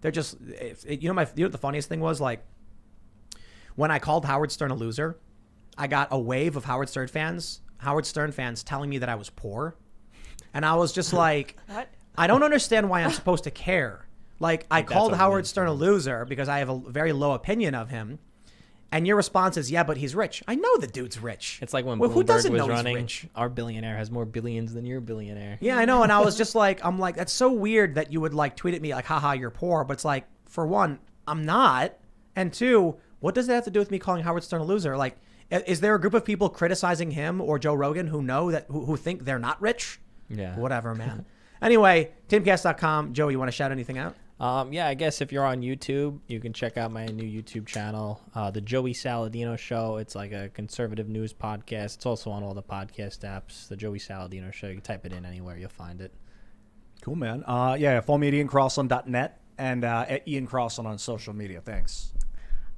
they're just, what the funniest thing was, like, when I called Howard Stern a loser, I got a wave of Howard Stern fans telling me that I was poor. And I was just like, What? I don't understand why I'm supposed to care. Like, I called Howard Stern a loser because I have a very low opinion of him. And your response is, yeah, but he's rich. I know the dude's rich. It's like when Well, who Bloomberg doesn't was know he's running. rich? Our billionaire has more billions than your billionaire. Yeah, I know. And I was just like, I'm like, that's so weird that you would like tweet at me like, haha, you're poor. But it's like, for one, I'm not. And two, what does that have to do with me calling Howard Stern a loser? Like, is there a group of people criticizing him or Joe Rogan who know that, who think they're not rich? Yeah. Whatever, man. Anyway, timcast.com. Joe, you want to shout anything out? Yeah, I guess if you're on YouTube, you can check out my new YouTube channel, The Joey Saladino Show. It's like a conservative news podcast. It's also on all the podcast apps, The Joey Saladino Show. You can type it in anywhere, you'll find it. Cool, man. Yeah, follow me at IanCrossland.net and at Ian Crossland on social media. Thanks.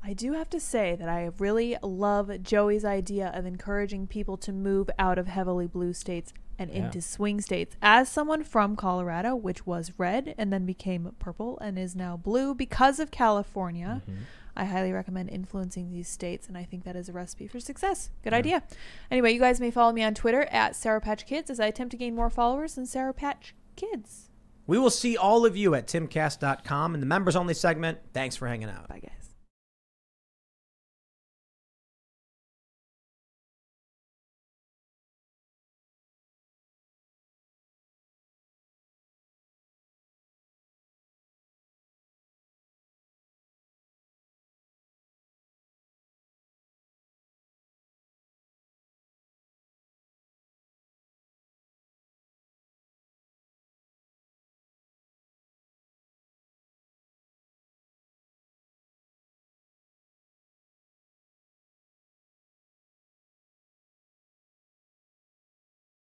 I do have to say that I really love Joey's idea of encouraging people to move out of heavily blue states and into swing states. As someone from Colorado, which was red and then became purple and is now blue because of California, I highly recommend influencing these states, and I think that is a recipe for success. Good idea. Anyway, you guys may follow me on Twitter at Sour Patch Kids as I attempt to gain more followers than Sour Patch Kids. We will see all of you at timcast.com in the members only segment. Thanks for hanging out. Bye, guys.